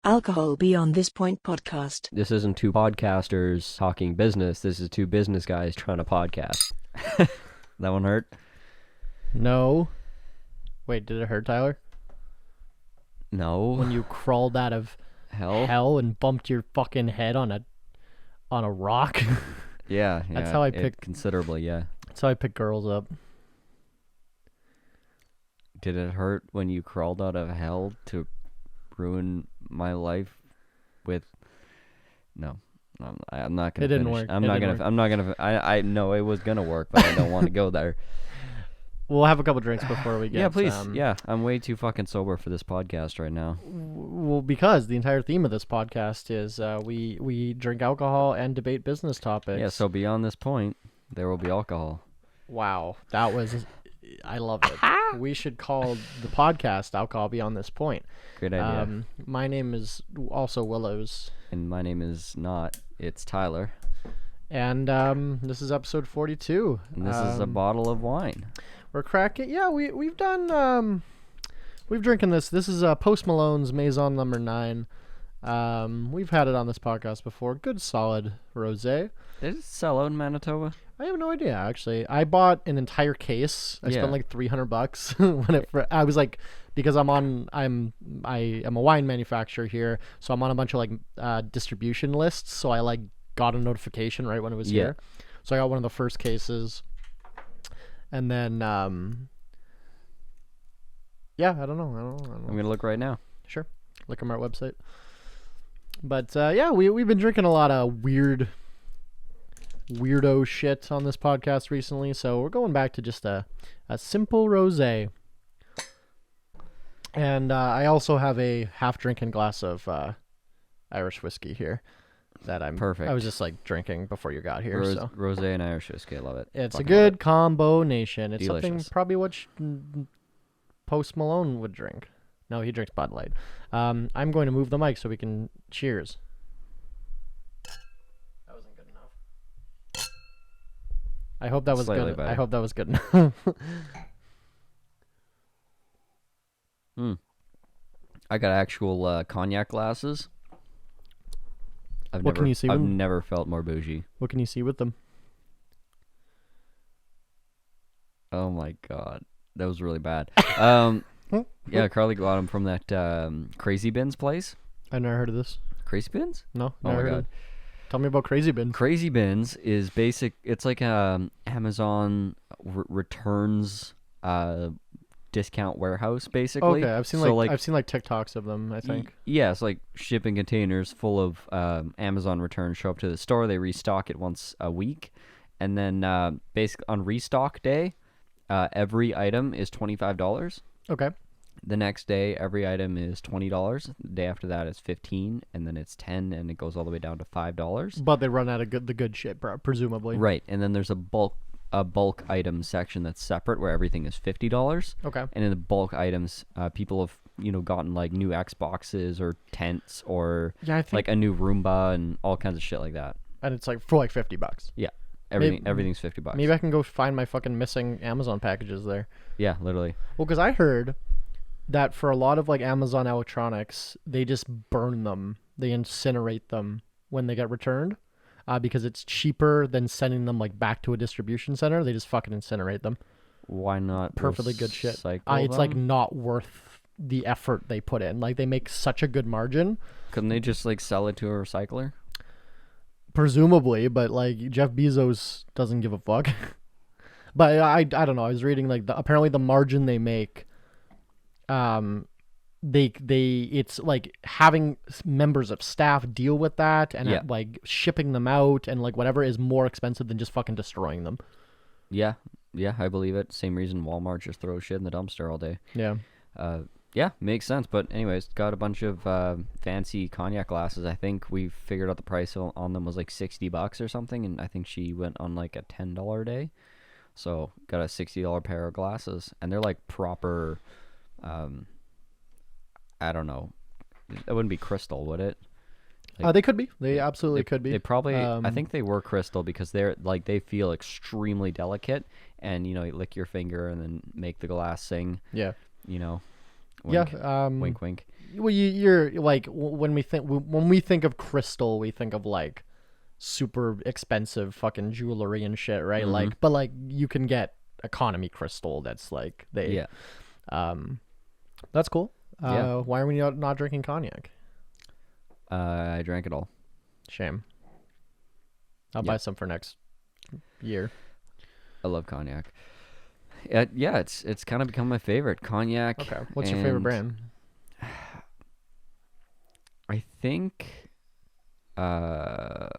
Alcohol Beyond This Point podcast. This isn't two podcasters talking business. This is two business guys trying to podcast. That one hurt? No. Wait, did it hurt, Tyler? No. When you crawled out of hell and bumped your fucking head on a rock? Yeah. That's how I pick considerably, yeah. That's how I pick girls up. Did it hurt when you crawled out of hell to ruin my life with... No. I'm not gonna. It didn't finish. work. I'm not gonna. I know it was gonna work, but I don't want to go there. We'll have a couple drinks before we get. Yeah, please. Yeah, I'm way too fucking sober for this podcast right now. Well, because the entire theme of this podcast is we drink alcohol and debate business topics. Yeah. So beyond this point, there will be alcohol. Wow, that was. I love it. We should call the podcast Alcohol Beyond This Point. Great idea. My name is also Willows. And my name is not. It's Tyler. And this is episode 42. And this is a bottle of wine. We're cracking. Yeah, we've done. We've drinking this. This is Post Malone's Maison Number 9. We've had it on this podcast before. Good, solid rosé. Did it sell out in Manitoba? I have no idea, actually. I bought an entire case. I spent like $300 I was like, because I am a wine manufacturer here, so I'm on a bunch of like distribution lists. So I like got a notification right when it was here. So I got one of the first cases, and then I don't know. I'm gonna look right now. Sure, look on our website. But we've been drinking a lot of weirdo shit on this podcast recently, so we're going back to just a simple rosé. And I also have a half-drinking glass of Irish whiskey here that I was just like drinking before you got here. Rosé and Irish whiskey, I love it. It's a good combination. It's Delicious. Something probably what Post Malone would drink. No, he drinks Bud Light. I'm going to move the mic so we can cheers. That wasn't good enough. I hope that was Slightly good. better. I hope that was good enough. I got actual cognac glasses. I've never felt more bougie. What can you see with them? Oh my god, that was really bad. Yeah, Carly got them from that Crazy Bins place. I've never heard of this. Crazy Bins? No, Oh never my heard god. of it. Tell me about Crazy Bin. Crazy Bins is basic. It's like Amazon returns discount warehouse basically. Okay, I've seen TikToks of them, I think. Yeah, it's like shipping containers full of Amazon returns show up to the store. They restock it once a week, and then basically on restock day, every item is $25. Okay. The next day, every item is $20. The day after that, it's $15, and then it's $10, and it goes all the way down to $5. But they run out of the good shit, presumably. Right, and then there's a bulk item section that's separate where everything is $50. Okay. And in the bulk items, people have gotten like new Xboxes or tents or like a new Roomba and all kinds of shit like that. And it's like for like $50. Yeah, everything's $50. Maybe I can go find my fucking missing Amazon packages there. Yeah, literally. Well, because I heard that for a lot of like Amazon electronics, they just burn them, they incinerate them when they get returned. Because it's cheaper than sending them like back to a distribution center. They just fucking incinerate them. Why not? Perfectly good shit. It's like not worth the effort they put in. Like they make such a good margin. Couldn't they just like sell it to a recycler? Presumably, but like Jeff Bezos doesn't give a fuck. But I don't know. I was reading like apparently the margin they make. It's like having members of staff deal with that and like shipping them out and like whatever is more expensive than just fucking destroying them. Yeah, I believe it. Same reason Walmart just throws shit in the dumpster all day. Yeah, makes sense. But anyways, got a bunch of fancy cognac glasses. I think we figured out the price on them was like $60 or something, and I think she went on like a $10 day. So got a $60 pair of glasses, and they're like proper. I don't know. It wouldn't be crystal, would it? Like, they could be. They absolutely could be. They probably. I think they were crystal because they're like they feel extremely delicate, and you lick your finger and then make the glass sing. Yeah. Wink, yeah. Wink, wink. Well, you're like when we think of crystal, we think of like super expensive fucking jewelry and shit, right? Mhm. Like, but like you can get economy crystal that's like Yeah. that's cool. Yeah. Why are we not drinking cognac? I drank it all. Shame. I'll Yep. buy some for next year. I love cognac. Yeah, it's kind of become my favorite cognac. Okay. What's your favorite and brand? I think, I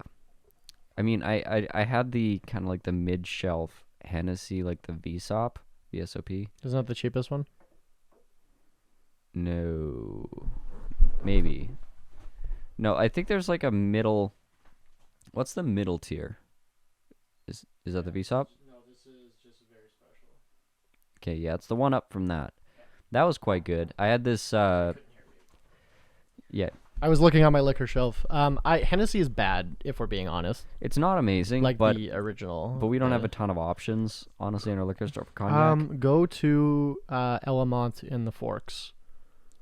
mean, I had the kind of like the mid shelf Hennessy, like the VSOP. Isn't that the cheapest one? No, maybe. No, I think there's like a middle. What's the middle tier? Is that the VSOP? No, this is just very special. Okay, yeah, it's the one up from that. That was quite good. I had this. Yeah, I was looking on my liquor shelf. Hennessy is bad if we're being honest. it's not amazing, Like but the original. but we don't have Yeah. a ton of options, honestly, in our liquor store for cognac. Go to Element in the Forks.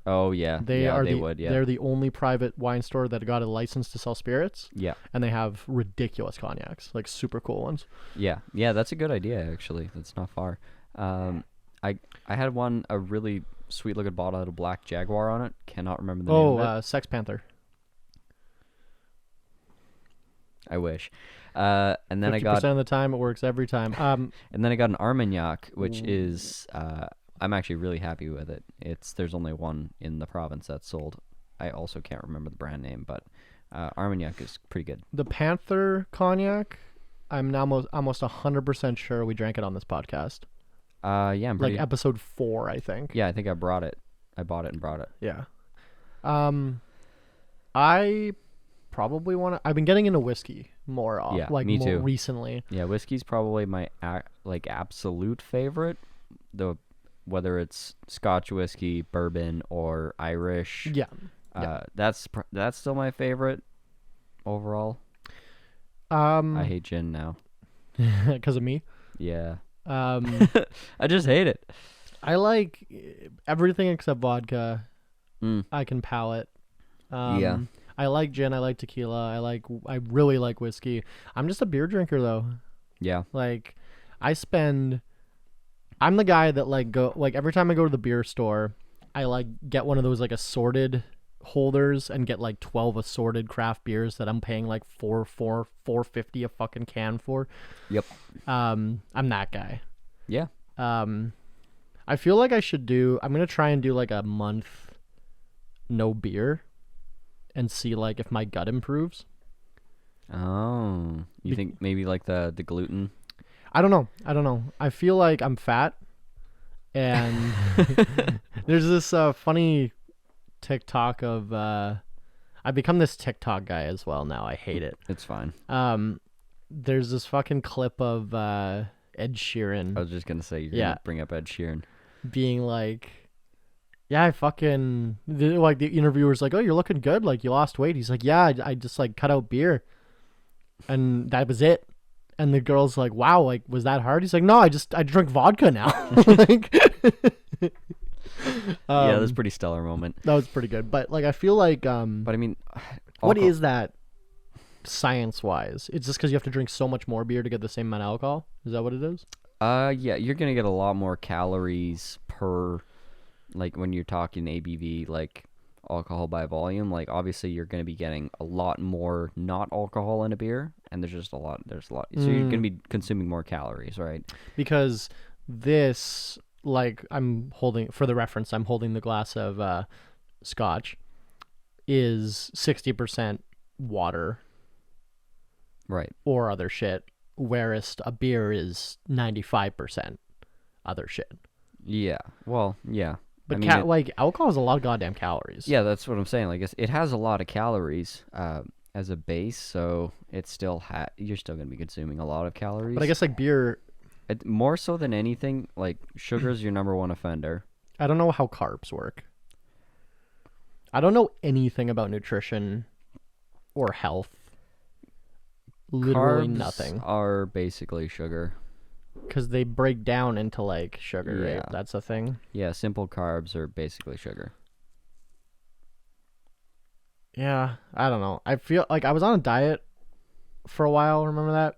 Oh yeah, They yeah, are they the would, yeah, they're the only private wine store that got a license to sell spirits, yeah, and they have ridiculous cognacs, like super cool ones. yeah. That's a good idea actually. That's not far. I had a really sweet looking bottle of Black Jaguar on it. Cannot remember the name of it. Sex Panther. I wish. And then 50% of the time it works every time. and then I got an Armagnac, which Ooh. is I'm actually really happy with it. There's only one in the province that's sold. I also can't remember the brand name, but Armagnac is pretty good. The Panther cognac, I'm now almost 100% sure we drank it on this podcast. Yeah, I'm pretty. Like episode 4, I think. Yeah, I think I brought it. I bought it and brought it. Yeah. I probably want to. I've been getting into whiskey more. Yeah, like me more too. recently. Yeah, whiskey's probably my like absolute favorite. Whether it's Scotch whiskey, bourbon, or Irish. Yeah. That's still my favorite overall. I hate gin now. Because of me. Yeah. I just hate it. like everything except vodka. Mm. I can palate. Yeah. I like gin. I like tequila. I really like whiskey. I'm just a beer drinker though. Yeah. Like, I'm the guy that every time I go to the beer store, I like get one of those like assorted holders and get like 12 assorted craft beers that I'm paying like $4.50 a fucking can for. Yep. I'm that guy. Yeah. I feel like I'm gonna try and do like a month no beer and see like if my gut improves. Oh, you think maybe like the gluten? I don't know. I feel like I'm fat, and there's this funny TikTok of I've become this TikTok guy as well now. I hate it. It's fine. There's this fucking clip of Ed Sheeran I was just gonna say you're Yeah. gonna bring up Ed Sheeran. being like, yeah, I fucking like the interviewer's like, oh, you're looking good, like you lost weight. He's like, yeah, I just like cut out beer, and that was it. And the girl's like, wow, like was that hard? He's like, no, I drink vodka now. Like, Yeah, that's a pretty stellar moment. that was pretty good. But like I feel like But I mean, what alcohol- is that science wise? It's just because you have to drink so much more beer to get the same amount of alcohol. Is that what it is? Yeah, you're gonna get a lot more calories per, like when you're talking ABV, like alcohol by volume. Like obviously you're gonna be getting a lot more not alcohol in a beer, and there's a lot. So you're gonna be consuming more calories, right? Because this, like, I'm holding the glass of scotch, is 60% water Right. or other shit, whereas a beer is 95% other shit. Yeah. Well, yeah. But I mean, like alcohol has a lot of goddamn calories. yeah, that's what I'm saying. Like it has a lot of calories as a base, so it's still you're still gonna be consuming a lot of calories. But I guess like beer, More so than anything, like sugar's your number one offender. I don't know how carbs work. I don't know anything about nutrition or health. Literally Carbs nothing. are basically sugar. Because they break down into like sugar, Yeah. right? That's a thing. Yeah, simple carbs are basically sugar. Yeah, I don't know. I feel like I was on a diet for a while, remember that?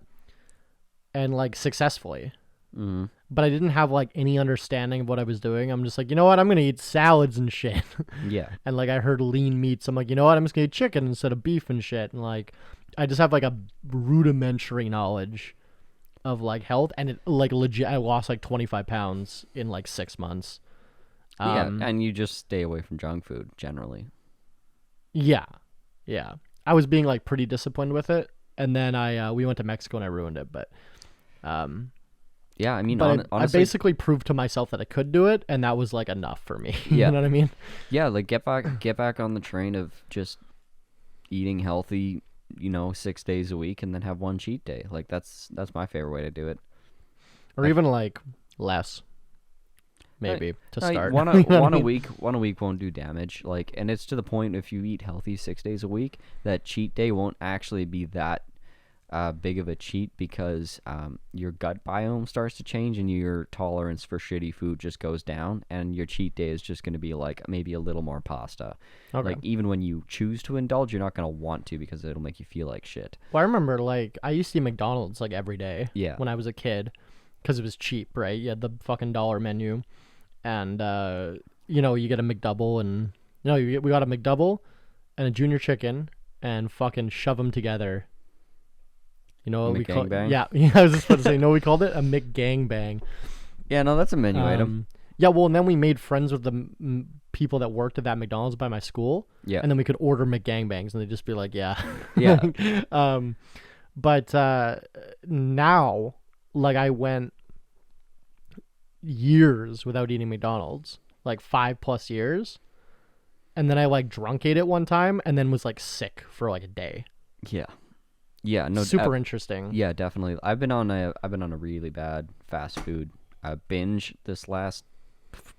And like successfully. Mm-hmm. But I didn't have like any understanding of what I was doing. I'm just like, you know what? I'm gonna eat salads and shit. Yeah. And like I heard lean meats. I'm like, you know what? I'm just gonna eat chicken instead of beef and shit. And like I just have like a rudimentary knowledge of like health, and it like legit. I lost like 25 pounds in like 6 months. Yeah, and you just stay away from junk food generally. Yeah, yeah. I was being like pretty disciplined with it, and then we went to Mexico and I ruined it. But yeah, I mean, but I honestly, basically proved to myself that I could do it, and that was like enough for me. Yeah. You know what I mean? yeah, like get back on the train of just eating healthy, 6 days a week, and then have one cheat day. Like that's my favorite way to do it. Or even like less, maybe to start. One You know what I a mean? week won't do damage. Like, and it's to the point if you eat healthy 6 days a week, that cheat day won't actually be that big of a cheat, because your gut biome starts to change and your tolerance for shitty food just goes down, and your cheat day is just going to be like maybe a little more pasta. Okay. Like, even when you choose to indulge, you're not going to want to, because it'll make you feel like shit. Well, I remember like I used to eat McDonald's like every day. Yeah. When I was a kid, because it was cheap, right? You had the fucking dollar menu, and you get a McDouble, and we got a McDouble and a junior chicken, and fucking shove them together. You know what we call? McGangbang? Yeah, I was just about to say. No, we called it a McGangbang. Yeah, no, that's a menu item. Yeah, well, and then we made friends with the people that worked at that McDonald's by my school. Yeah. And then we could order McGangbangs, and they'd just be like, yeah. Yeah. But now, like, I went years without eating McDonald's, like 5+ years. And then I, like, drunk ate it one time, and then was, like, sick for, like, a day. Yeah. Yeah, no, Super interesting. Yeah, definitely. I've been on a really bad fast food binge this last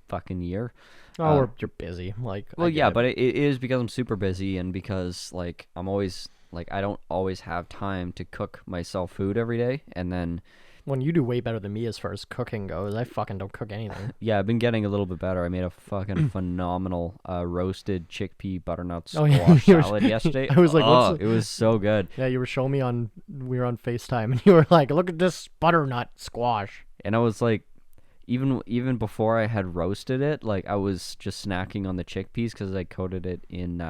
fucking year. Oh, you're busy. Like, well, yeah, but it is because I'm super busy, and because like I'm always like I don't always have time to cook myself food every day, and then when you do way better than me as far as cooking goes, I fucking don't cook anything. yeah, I've been getting a little bit better. I made a fucking phenomenal roasted chickpea butternut squash salad yesterday. I was like, oh, it was so good. Yeah, you were showing me we were on FaceTime, and you were like, look at this butternut squash. And I was like, even before I had roasted it, like I was just snacking on the chickpeas because I coated it in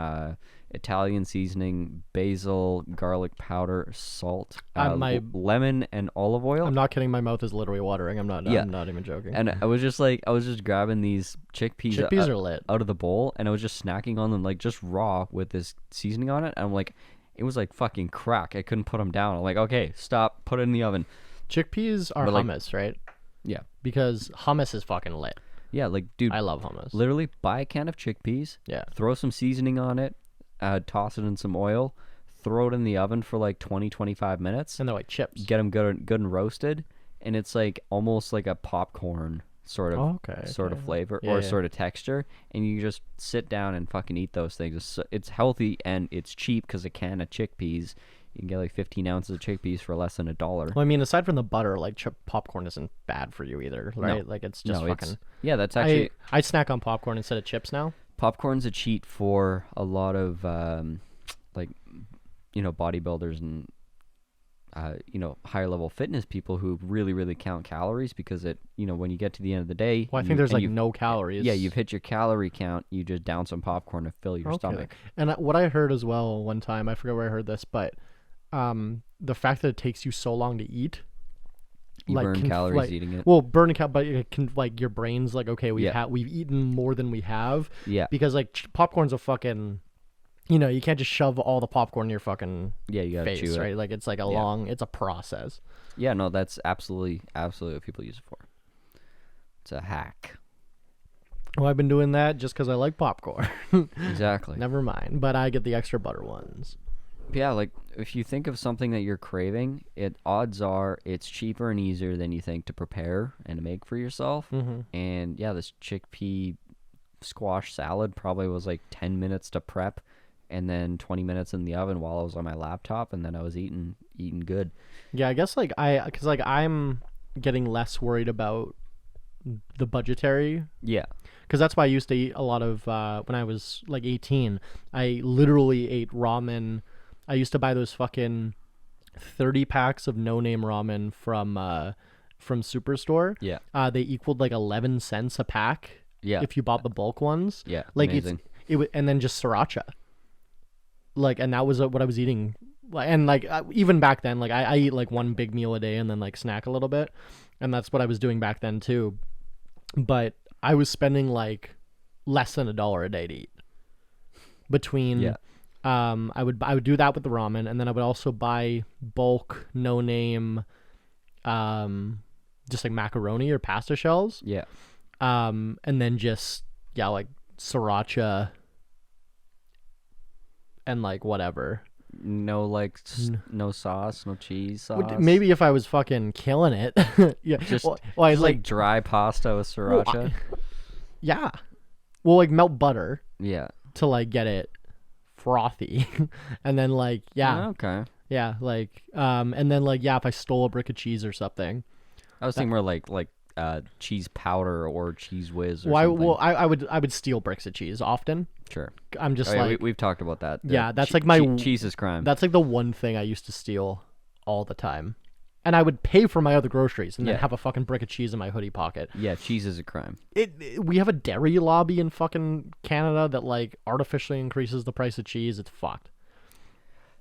Italian seasoning, basil, garlic powder, salt, lemon, and olive oil. I'm not kidding. My mouth is literally watering. I'm not even joking. And I was just grabbing these chickpeas. Chickpeas are lit. Out of the bowl, and I was just snacking on them like just raw with this seasoning on it. And I'm like, it was like fucking crack. I couldn't put them down. I'm like, okay, stop, put it in the oven. Chickpeas are hummus, right? Yeah. Because hummus is fucking lit. Yeah, like, dude. I love hummus. Literally, buy a can of chickpeas. Yeah. Throw some seasoning on it. Toss it in some oil. Throw it in the oven for like 20-25 minutes. And they're like chips. Get them good and roasted. And it's like almost like a popcorn sort of flavor or sort of texture. And you just sit down and fucking eat those things. It's healthy and it's cheap because a can of chickpeas, you can get like 15 ounces of chickpeas for less than $1. Well, I mean, aside from the butter, like popcorn isn't bad for you either, right? No. Like it's just fucking. Yeah, that's actually. I snack on popcorn instead of chips now. Popcorn's a cheat for a lot of bodybuilders and higher level fitness people who really, really count calories, because it, when you get to the end of the day, well, I think there's like no calories. Yeah, you've hit your calorie count. You just down some popcorn to fill your stomach. And what I heard as well one time, I forget where I heard this, but the fact that it takes you so long to eat, you burn calories eating it. Well, burn but it can, like, your brain's like, okay, we've eaten more than we have. Yeah. Because like popcorn's a fucking, you can't just shove all the popcorn in your fucking you gotta face, chew it. right? Like it's like it's a process. Yeah, no, that's absolutely what people use it for. It's a hack. Well, I've been doing that just because I like popcorn. Exactly. Never mind, but I get the extra butter ones. Yeah, like if you think of something that you're craving, odds are it's cheaper and easier than you think to prepare and to make for yourself. Mm-hmm. And yeah, this chickpea squash salad probably was like 10 minutes to prep, and then 20 minutes in the oven while I was on my laptop, and then I was eating good. Yeah, I guess because I'm getting less worried about the budgetary. Yeah. Because that's why I used to eat a lot of when I was like 18. I literally ate ramen. I used to buy those fucking 30 packs of no-name ramen from Superstore. Yeah. They equaled like 11 cents a pack. Yeah. If you bought the bulk ones. Yeah. Like amazing. And then just sriracha. Like, and that was what I was eating. And like even back then, like I eat like one big meal a day and then like snack a little bit, and that's what I was doing back then too. But I was spending like less than $1 a day to eat. Between, I would do that with the ramen, and then I would also buy bulk no name, just like macaroni or pasta shells. Yeah. And then just like sriracha and like whatever. No, like no sauce, no cheese sauce. Maybe if I was fucking killing it. Yeah. Just, I just like dry pasta with sriracha. Yeah. Well, like melt butter Yeah. to like get it frothy. And then like, Okay. yeah, like, and then like, if I stole a brick of cheese or something. I was thinking more like cheese powder or cheese whiz or something. I would steal bricks of cheese often. Sure. I'm just we've talked about that. Yeah, that's like my cheese is crime. That's like the one thing I used to steal all the time. And I would pay for my other groceries and then have a fucking brick of cheese in my hoodie pocket. Yeah, cheese is a crime. We have a dairy lobby in fucking Canada that like artificially increases the price of cheese. It's fucked.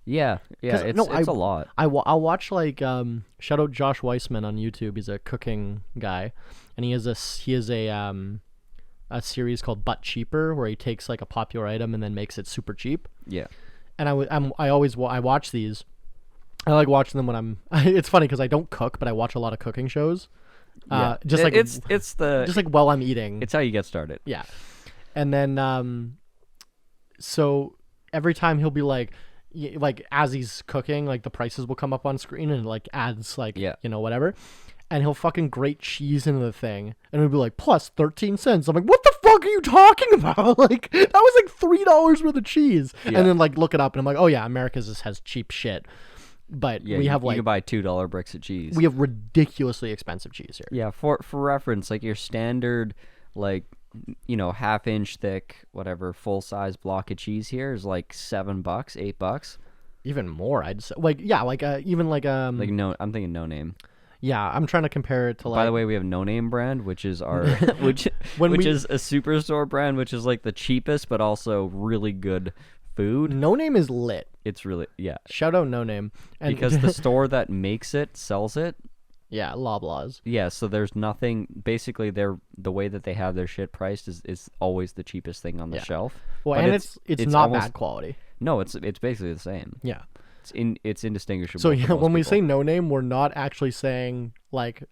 Yeah, it's a lot. I'll watch like shout out Josh Weissman on YouTube. He's a cooking guy, and he has a series called But Cheaper, where he takes like a popular item and then makes it super cheap. Yeah. And I watch these. I like watching them when I'm. It's funny because I don't cook, but I watch a lot of cooking shows. Yeah. Just like it's just like while I'm eating. It's how you get started. Yeah, and then so every time he'll be like as he's cooking, like the prices will come up on screen and like ads like whatever, and he'll fucking grate cheese into the thing and it'll be like plus 13 cents. I'm like, what the fuck are you talking about? Like that was like $3 worth of cheese. And then like look it up and I'm like, oh yeah, America just has cheap shit. But we have like you can buy $2 bricks of cheese. We have ridiculously expensive cheese here. Yeah, for reference, like your standard like half-inch thick, whatever, full-size block of cheese here is like $7, $8. Even more, I'd say. Even like I'm thinking no name. Yeah, I'm trying to compare it to like. By the way, we have No Name brand, which is our which is a superstore brand, which is like the cheapest but also really good food. No Name is lit. It's really Shout out No Name, and because the store that makes it sells it. Yeah, Loblaws. Yeah, so there's nothing. Basically, the way that they have their shit priced is always the cheapest thing on the shelf. Well, but and it's not almost, bad quality. No, it's basically the same. Yeah, it's indistinguishable. So yeah, when we say No Name, we're not actually saying like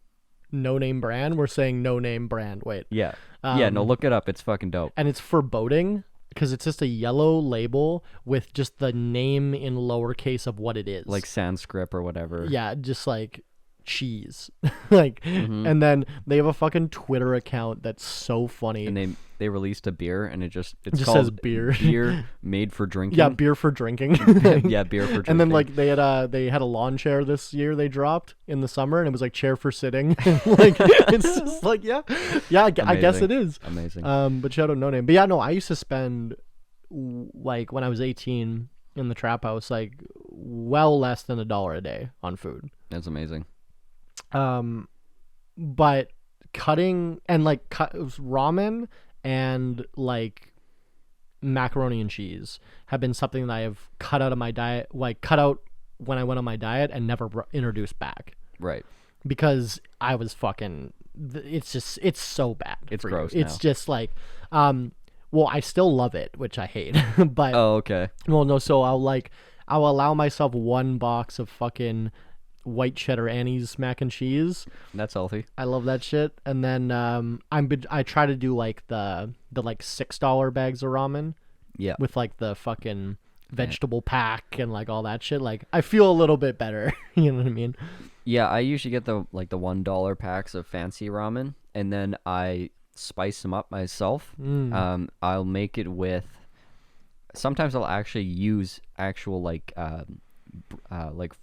No Name brand. We're saying No Name brand. Wait. Yeah. No, look it up. It's fucking dope. And it's foreboding because it's just a yellow label with just the name in lowercase of what it is, like Sanskrit or whatever. Yeah, just like cheese. Like and then they have a fucking Twitter account that's so funny, and they released a beer and it just called says beer made for drinking. Yeah, beer for drinking. Yeah, beer for drinking. And then like they had a lawn chair this year they dropped in the summer and it was like chair for sitting. Like it's just like I guess it is amazing. But shout out No Name. But yeah, no, I used to spend like when I was 18 in the trap house like well less than $1 a day on food. That's amazing. But cutting and like ramen and like macaroni and cheese have been something that I have cut out of my diet, like cut out when I went on my diet and never introduced back. Right. Because I was fucking, it's so bad. It's for gross you. now. It's just like, well, I still love it, which I hate, but. Oh, okay. Well, no, so I'll allow myself one box of fucking white cheddar Annie's mac and cheese. That's healthy. I love that shit. And then I try to do like the like $6 bags of ramen. Yeah. With like the fucking vegetable pack and like all that shit. Like I feel a little bit better. You know what I mean? Yeah, I usually get the $1 packs of fancy ramen and then I spice them up myself. I'll make it with. Sometimes I'll actually use actual like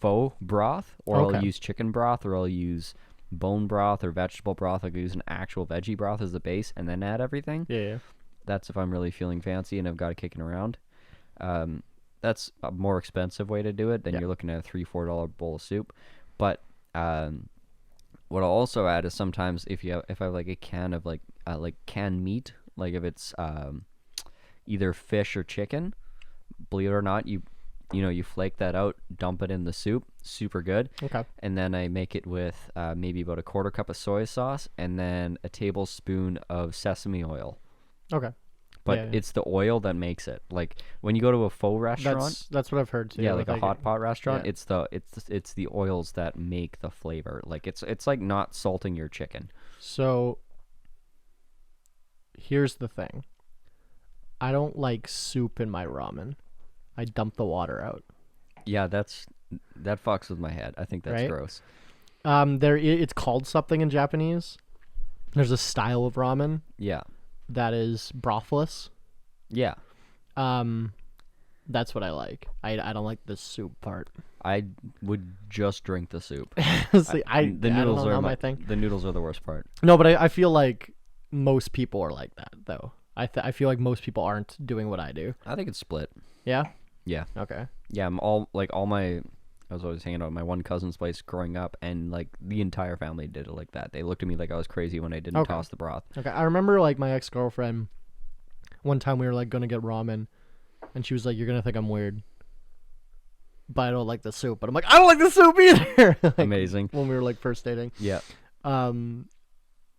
faux broth, or I'll use chicken broth, or I'll use bone broth or vegetable broth. Like I use an actual veggie broth as the base and then add everything. Yeah. That's if I'm really feeling fancy and I've got it kicking around. That's a more expensive way to do it. Then you're looking at a $3-4 bowl of soup. But what I'll also add is sometimes if I have like a can of like canned meat, like if it's either fish or chicken, believe it or not, you flake that out, dump it in the soup, super good. Okay. And then I make it with maybe about a 1/4 cup of soy sauce and then a tablespoon of sesame oil. Okay. But it's the oil that makes it. Like when you go to a faux restaurant, that's what I've heard too. yeah, like a hot pot restaurant, yeah. it's the oils that make the flavor. Like it's like not salting your chicken. So here's the thing. I don't like soup in my ramen. I dump the water out. Yeah, that fucks with my head. I think that's Right? gross. It's called something in Japanese. There's a style of ramen Yeah. that is brothless. Yeah. That's what I like. I don't like the soup part. I would just drink the soup. See, I The don't noodles know, are not my thing. The noodles are the worst part. No, but I feel like most people are like that though. I feel like most people aren't doing what I do. I think it's split. Yeah. Yeah. Okay. Yeah, I was always hanging out at my one cousin's place growing up, and like the entire family did it like that. They looked at me like I was crazy when I didn't toss the broth. Okay. I remember like my ex-girlfriend. One time we were like gonna get ramen, and she was like, "You're gonna think I'm weird, but I don't like the soup." But I'm like, "I don't like the soup either." Like, Amazing. When we were like first dating. Yeah.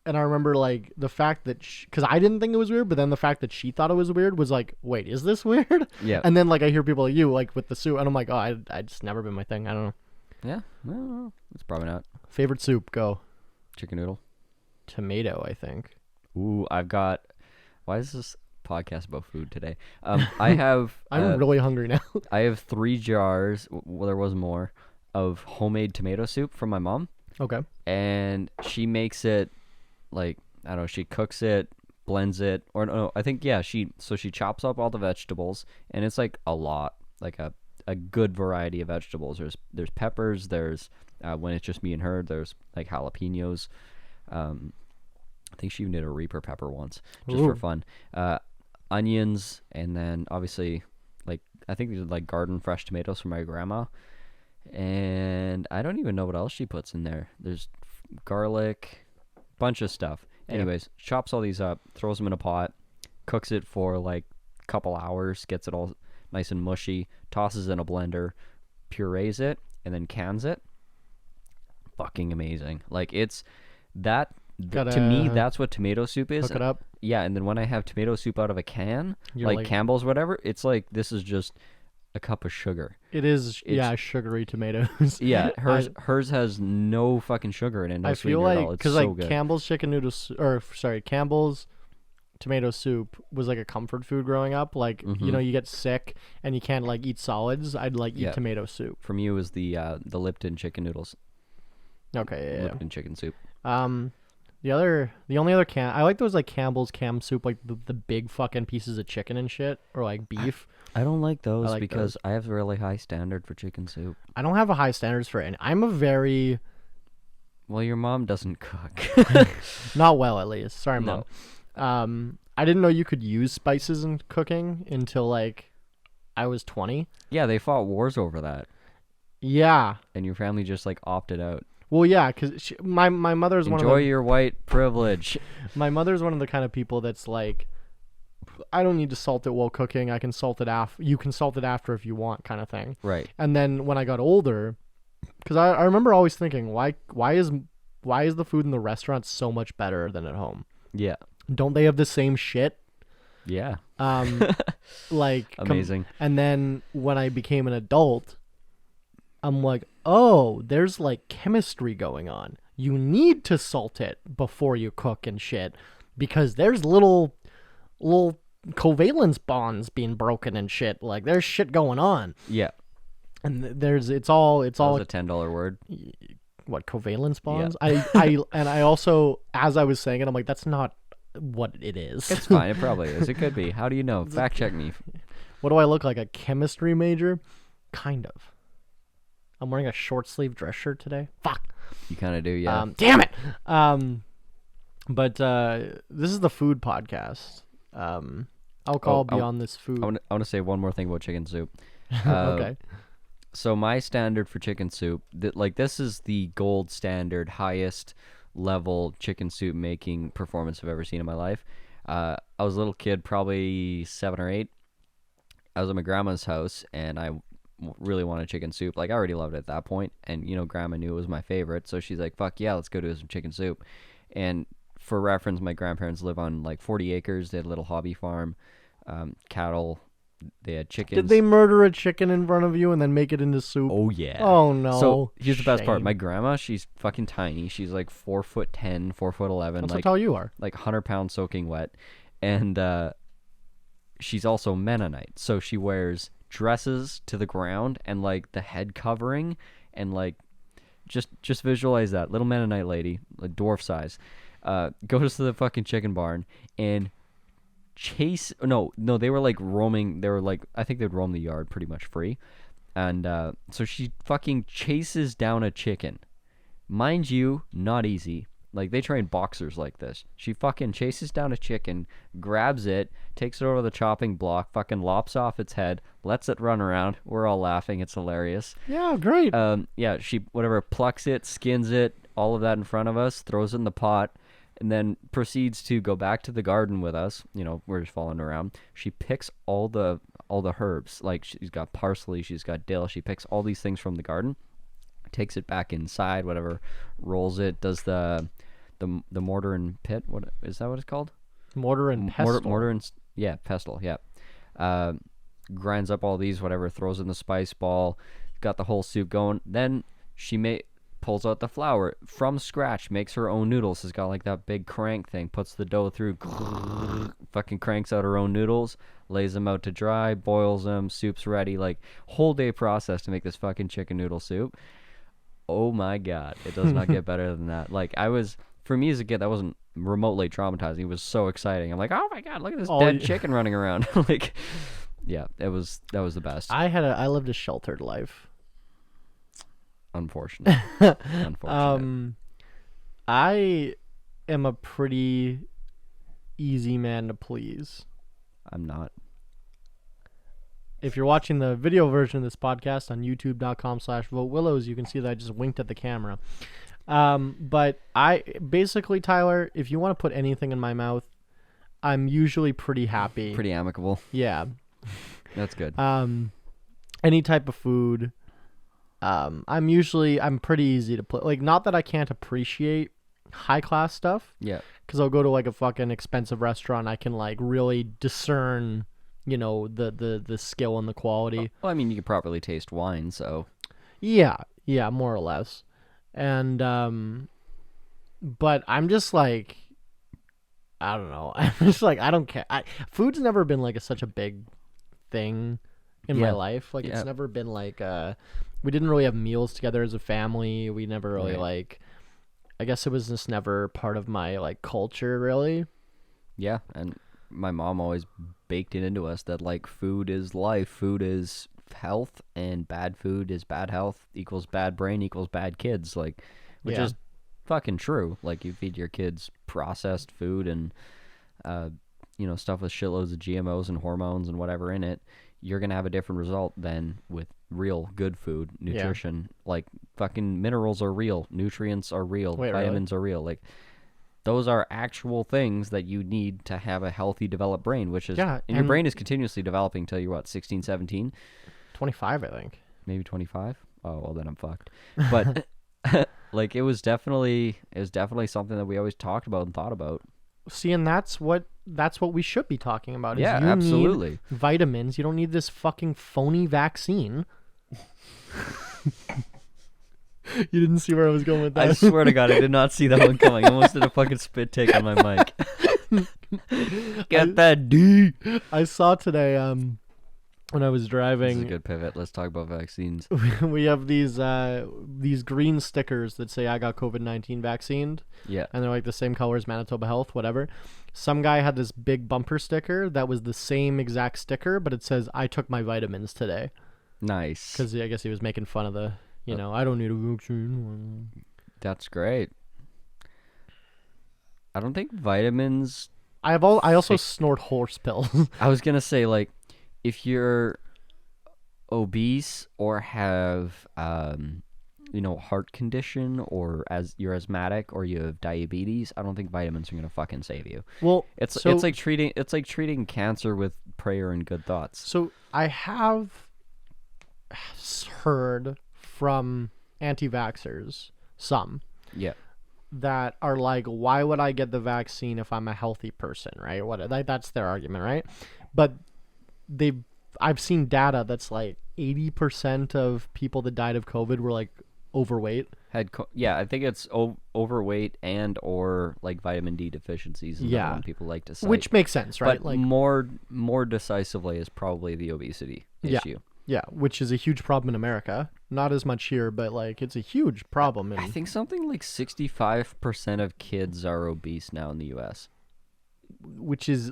And I remember like the fact that because I didn't think it was weird, but then the fact that she thought it was weird was like, wait, is this weird? Yeah. And then like I hear people like you like with the soup, and I'm like, oh, I just never been my thing. I don't know. Yeah. No, it's probably not. Favorite soup? Go. Chicken noodle. Tomato, I think. Ooh, I've got. Why is this podcast about food today? I have. I'm really hungry now. I have 3 jars. Well, there was more of homemade tomato soup from my mom, Okay. and she makes it like I don't know. She cooks it, blends it, or no, I think she chops up all the vegetables, and it's like a lot, like a good variety of vegetables. There's peppers. There's when it's just me and her. There's like jalapenos. I think she even did a Reaper pepper once, just for fun. Onions, and then obviously, like I think these are like garden fresh tomatoes from my grandma. And I don't even know what else she puts in there. There's garlic, bunch of stuff. Anyways, chops all these up, throws them in a pot, cooks it for like a couple hours, gets it all nice and mushy, tosses in a blender, purees it, and then cans it. Fucking amazing. Like it's that. To me, that's what tomato soup is. Hook it up. Yeah, and then when I have tomato soup out of a can, You're like Campbell's, whatever, it's like this is just a cup of sugar. It is, sugary tomatoes. Yeah, hers has no fucking sugar in it. No I feel sweetener at all. like It's because so like good. Campbell's chicken noodles, Campbell's tomato soup was like a comfort food growing up. Like you get sick and you can't like eat solids. I'd like eat tomato soup. From you is the Lipton chicken noodles. Okay, yeah. Lipton chicken soup. The only other can I like those like Campbell's cam soup, like the big fucking pieces of chicken and shit, or like beef. I don't like those like because those. I have a really high standard for chicken soup. I don't have a high standards for it. I'm a very Well, your mom doesn't cook. not well, at least. Sorry, No. Mom. I didn't know you could use spices in cooking until like I was 20. Yeah, they fought wars over that, Yeah. and your family just like opted out. Well, yeah, because my mother's one of Enjoy the, your white privilege. my mother's one of the kind of people that's like, I don't need to salt it while cooking. I can salt it after. You can salt it after if you want, kind of thing. Right. And then when I got older, because I remember always thinking, why is the food in the restaurant so much better than at home? Yeah. Don't they have the same shit? Yeah. Like Amazing. and then when I became an adult, I'm like, oh, there's like chemistry going on. You need to salt it before you cook and shit, because there's little covalence bonds being broken and shit. Like there's shit going on. Yeah. And it's all That was a $10 word. what, covalence bonds? Yeah. I also, as I was saying it, I'm like, that's not what it is. It's fine. It probably is. It could be. How do you know? Fact check me. What do I look like? A chemistry major? Kind of. I'm wearing a short sleeve dress shirt today. Fuck. You kind of do, yeah. Damn it. But this is the food podcast. Alcohol beyond this food. I want to say one more thing about chicken soup. Okay. So my standard for chicken soup, this is the gold standard, highest level chicken soup making performance I've ever seen in my life. I was a little kid, probably 7 or 8. I was at my grandma's house, and I really wanted chicken soup. Like, I already loved it at that point, and, grandma knew it was my favorite, so she's like, fuck yeah, let's go do some chicken soup. And for reference, my grandparents live on, 40 acres. They had a little hobby farm, cattle. They had chickens. Did they murder a chicken in front of you and then make it into soup? Oh, yeah. Oh, no. So, here's the best part. My grandma, she's fucking tiny. She's, 4'10", 4'11". That's how tall you are. 100 pounds soaking wet. And, she's also Mennonite. So, she wears dresses to the ground and, the head covering. And, just visualize that. Little Mennonite lady, dwarf size, goes to the fucking chicken barn and they were roaming. They were I think they'd roam the yard pretty much free. And so she fucking chases down a chicken. Mind you, not easy. They train boxers like this. She fucking chases down a chicken, grabs it, takes it over the chopping block, fucking lops off its head, lets it run around. We're all laughing. It's hilarious. Yeah, great. Yeah, she plucks it, skins it, all of that in front of us, throws it in the pot, and then proceeds to go back to the garden with us. We're just following around. She picks all the herbs. She's got parsley, she's got dill. She picks all these things from the garden, takes it back inside, whatever, rolls it, does the mortar and pit. What is that? What it's called? Mortar and pestle. Mortar and pestle. Yeah. Grinds up all these, whatever, throws in the spice ball, got the whole soup going. Then she pulls out the flour from scratch, makes her own noodles. Has got that big crank thing, puts the dough through, fucking cranks out her own noodles, lays them out to dry, boils them, soup's ready. Whole day process to make this fucking chicken noodle soup. Oh my god, it does not get better than that. For me as a kid, that wasn't remotely traumatizing. It was so exciting. I'm like, oh my god, look at this dead chicken running around. Yeah, that was the best. I lived a sheltered life. Unfortunate. I am a pretty easy man to please. I'm not. If you're watching the video version of this podcast on youtube.com/votewillows, you can see that I just winked at the camera. But I basically, Tyler, if you want to put anything in my mouth, I'm usually pretty happy. Pretty amicable. Yeah. That's good. Any type of food. I'm pretty easy to put. Not that I can't appreciate high class stuff. Yeah. Because I'll go to a fucking expensive restaurant. I can really discern, the skill and the quality. Well, I mean, you can properly taste wine, so. Yeah, more or less. And but I'm just I don't know. I'm just I don't care. Food's never been such a big thing in my life. It's never been we didn't really have meals together as a family. We never really I guess it was just never part of my culture really. Yeah, and my mom always baked it into us that food is life, food is health, and bad food is bad health equals bad brain equals bad kids, which is fucking true. You feed your kids processed food and stuff with shitloads of GMOs and hormones and whatever in it, you're gonna have a different result than with real good food nutrition. Fucking minerals are real, nutrients are real, vitamins are real. Those are actual things that you need to have a healthy developed brain, which is and your brain is continuously developing until you're 16, 17, 25, I think. Maybe 25. Oh, well then I'm fucked. But it was definitely something that we always talked about and thought about. See, and that's what we should be talking about. Yeah, you absolutely. Need vitamins. You don't need this fucking phony vaccine. You didn't see where I was going with that. I swear to God, I did not see that one coming. I almost did a fucking spit take on my mic. Get that D. I saw today when I was driving. This is a good pivot. Let's talk about vaccines. We have these green stickers that say I got COVID-19 vaccinated. Yeah. And they're the same color as Manitoba Health, whatever. Some guy had this big bumper sticker that was the same exact sticker, but it says I took my vitamins today. Nice. Because I guess he was making fun of the, I don't need a vaccine. That's great. I don't think vitamins. I also snort horse pills. I was gonna say, like, if you're obese or have heart condition, or as you're asthmatic or you have diabetes, I don't think vitamins are gonna fucking save you. Well, it's like treating cancer with prayer and good thoughts. So I have heard from anti-vaxxers, some, Yeah. that are like, why would I get the vaccine if I'm a healthy person, right? That's their argument, right? But I've seen data that's like 80% of people that died of COVID were like overweight. I think it's overweight and or like vitamin D deficiencies. Is one people like to cite. Which makes sense, right? But like more decisively is probably the obesity issue. Yeah, which is a huge problem in America. Not as much here, but like it's a huge problem. I think something like 65% of kids are obese now in the U.S., which is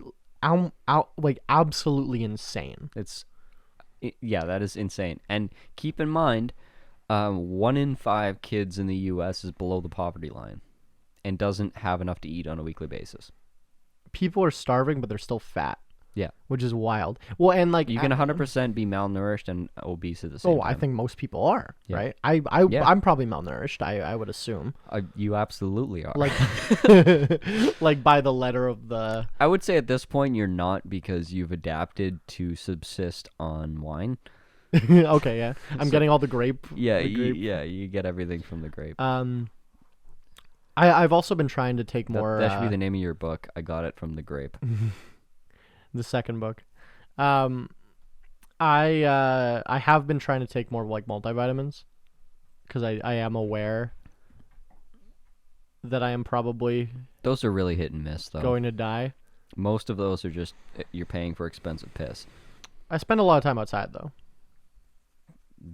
like absolutely insane. That is insane. And keep in mind, 1 in 5 kids in the U.S. is below the poverty line and doesn't have enough to eat on a weekly basis. People are starving, but they're still fat. Yeah. Which is wild. Well, and like you can 100% be malnourished and obese at the same time. I think most people are, right? Yeah. I'm probably malnourished, I would assume. You absolutely are. Like like by the letter of the... I would say at this point you're not, because you've adapted to subsist on wine. Okay, yeah. I'm getting all the grape. Yeah, you get everything from the grape. I've also been trying to take more... That should be the name of your book. I got it from the grape. The second book. I have been trying to take more like multivitamins, because I am aware that I am probably... Those are really hit and miss, though. Going to die. Most of those are just, you're paying for expensive piss. I spend a lot of time outside, though.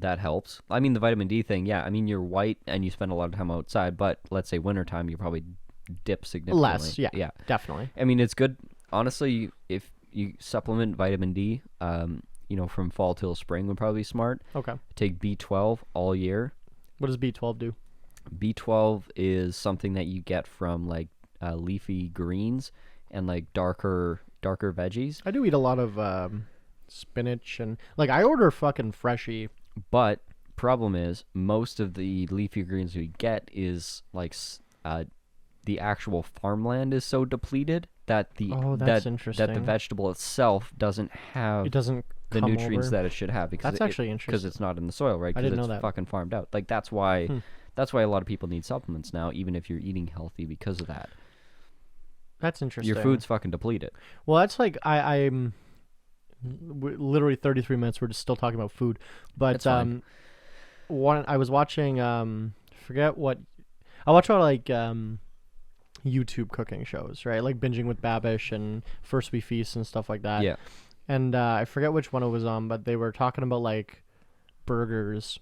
That helps. I mean, the vitamin D thing, yeah. I mean, you're white and you spend a lot of time outside, but let's say wintertime, you probably dip significantly. Less, yeah. Definitely. I mean, it's good. Honestly, if you supplement vitamin D, from fall till spring would probably be smart. Okay. Take B12 all year. What does B12 do? B12 is something that you get from like leafy greens and like darker veggies. I do eat a lot of spinach, and like I order fucking freshy. But problem is, most of the leafy greens we get is like the actual farmland is so depleted that that the vegetable itself doesn't have the nutrients that it should have, because that's actually interesting, because it's not in the soil, right? I didn't know it's that. Fucking farmed out. Like that's why a lot of people need supplements now, even if you're eating healthy, because of that. That's interesting. Your food's fucking depleted. Well, that's like I'm literally 33 minutes. We're just still talking about food, but I was watching forget what I watch a lot of like YouTube cooking shows, right? Like Binging with Babish and First We Feast and stuff like that. Yeah. And I forget which one it was on, but they were talking about like burgers,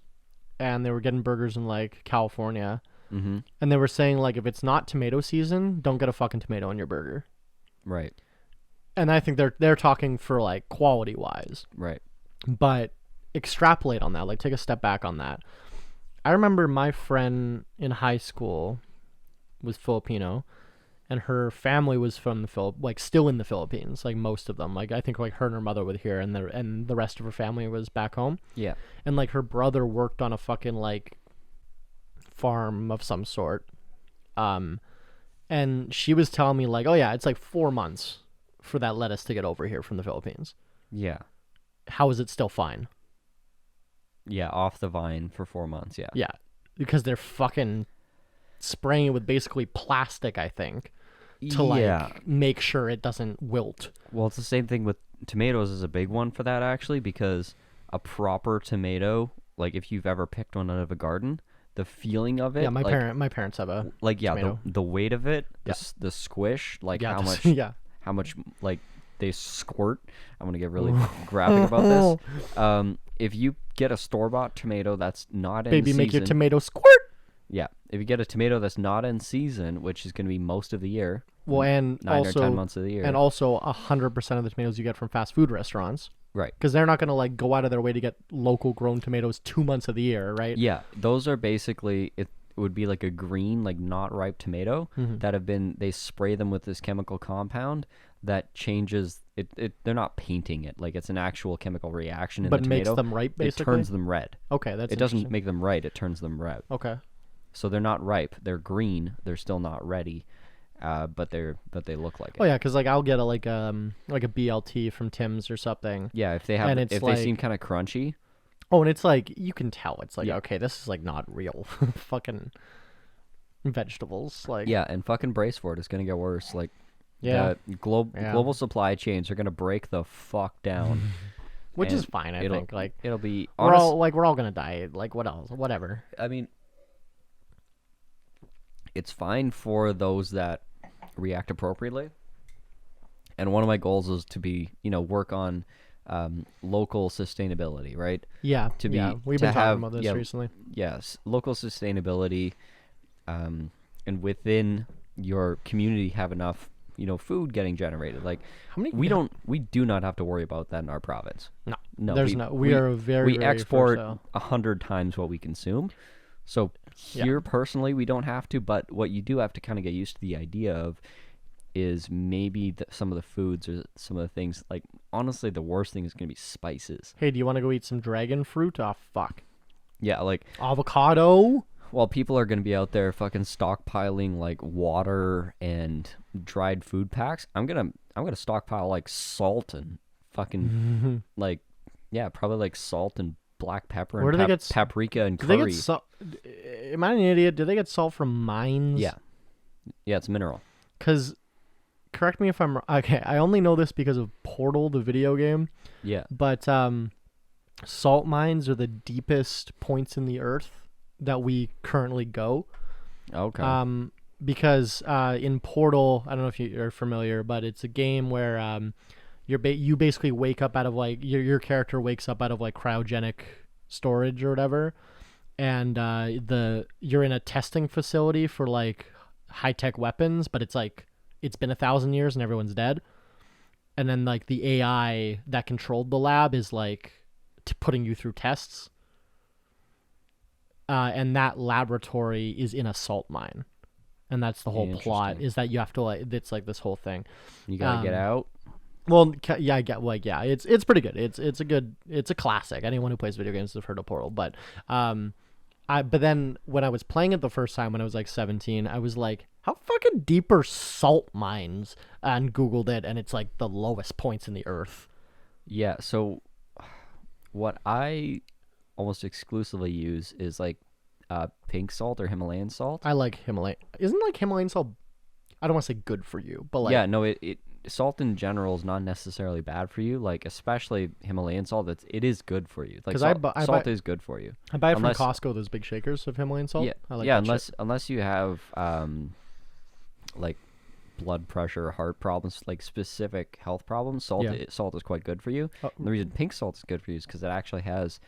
and they were getting burgers in like California. Mm-hmm. And they were saying like, if it's not tomato season, don't get a fucking tomato on your burger. Right. And I think they're talking for like quality wise. Right. But extrapolate on that, like take a step back on that. I remember my friend in high school was Filipino, and her family was from the still in the Philippines, like most of them. Like I think like her and her mother were here, and the rest of her family was back home. Yeah. And like her brother worked on a fucking like farm of some sort. And she was telling me like, oh yeah, it's like 4 months for that lettuce to get over here from the Philippines. Yeah. How is it still fine? Yeah, off the vine for 4 months, yeah. Yeah, because they're fucking spraying it with basically plastic, I think, to like make sure it doesn't wilt. Well, it's the same thing with tomatoes is a big one for that, actually, because a proper tomato, like if you've ever picked one out of a garden, the feeling of it. Yeah, my parents have a tomato. The weight of it, the squish, like how much like they squirt. I'm gonna get really graphic about this. If you get a store-bought tomato that's not in season, make your tomato squirt. Yeah, if you get a tomato that's not in season, which is gonna be most of the year. Well, and 9 also or 10 months of the year, and also 100% of the tomatoes you get from fast food restaurants. Right. Because they're not going to like go out of their way to get local grown tomatoes 2 months of the year, right? Yeah, those are basically would be like a green, like not ripe tomato that they spray them with this chemical compound that changes it. They're not painting it, like it's an actual chemical reaction in But the makes tomato. them ripe, basically? It turns them red. Okay, that's It doesn't interesting. make them right, it turns them red. Okay. So they're not ripe. They're green. They're still not ready. But they look like it. Oh yeah, because like I'll get like a BLT from Tim's or something. Yeah, if they have, And it's if like- they seem kind of crunchy. Oh, and it's like you can tell it's like Yeah. okay, this is like not real fucking vegetables. Like Yeah, and fucking brace for it. It's gonna get worse. Like, Yeah. the Yeah. global supply chains are gonna break the fuck down. which is and fine. I it'll- think like It'll be we're honest. all gonna die. Like what else? Whatever. I mean, it's fine for those that react appropriately. And one of my goals is to be, work on local sustainability, right? Yeah. To be- We've to been have- talking about this yeah, recently. Yes, local sustainability, and within your community have enough, food getting generated. Like, How many? we do not have to worry about that in our province. No, There's no. We are very. we very export fertile. 100 times what we consume. So Yeah. here personally, we don't have to. But what you do have to kind of get used to the idea of is maybe some of the foods or some of the things. Like, honestly, the worst thing is going to be spices. Hey, do you want to go eat some dragon fruit? Oh fuck. Yeah, like, Avocado. while people are going to be out there fucking stockpiling like water and dried food packs, I'm gonna stockpile like salt and fucking like, yeah, probably like salt and black pepper Where and do they get paprika and Do curry. they get salt? Am I an idiot? Do they get salt from mines? Yeah, it's mineral. Because, correct me if I'm okay. I only know this because of Portal, the video game. Yeah, But salt mines are the deepest points in the earth that we currently go. okay. Because in Portal, I don't know if you're familiar, but it's a game where you basically wake up out of like your character wakes up out of like cryogenic storage or whatever, and you're in a testing facility for like high tech weapons, but it's like it's been 1,000 years and everyone's dead, and then like the AI that controlled the lab is like putting you through tests. And that laboratory is in a salt mine, and that's the whole plot. Interesting. Is that you have to like it's like this whole thing. You gotta get out. Well, yeah, I get like yeah, it's pretty good. It's a classic. Anyone who plays video games has heard of Portal, but but then when I was playing it the first time when I was like 17, I was like, how fucking deep are salt mines? And Googled it, and it's like the lowest points in the earth. Yeah. So, what I almost exclusively use is like pink salt or Himalayan salt. I like Himalayan. Isn't like Himalayan salt? I don't want to say good for you, but like Yeah, no, it salt in general is not necessarily bad for you. Like, especially Himalayan salt, it is good for you. Like, 'Cause salt is good for you. I buy it unless- from Costco. Those big shakers of Himalayan salt. Yeah, I like yeah. that shit. Unless you have like blood pressure, heart problems, like specific health problems, salt is quite good for you. Oh. And the reason pink salt is good for you is because it actually has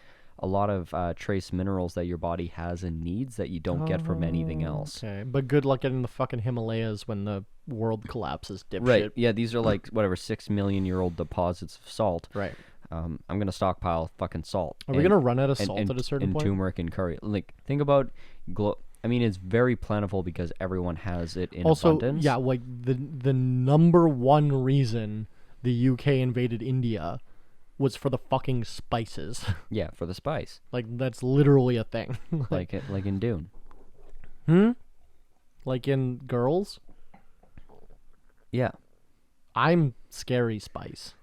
a lot of trace minerals that your body has and needs that you don't get from anything else. Okay, but good luck getting the fucking Himalayas when the world collapses, dipshit. Right. Yeah, these are like whatever 6 million-year-old deposits of salt. Right. I'm gonna stockpile fucking salt. Are we gonna run out of salt and, at a certain and point? turmeric and curry. Like, think about I mean, it's very plentiful because everyone has it in Also, abundance. yeah, like the number one reason the UK invaded India was for the fucking spices. Yeah, for the spice, Like that's literally a thing. like in Dune. Like in Girls, Yeah, I'm scary spice.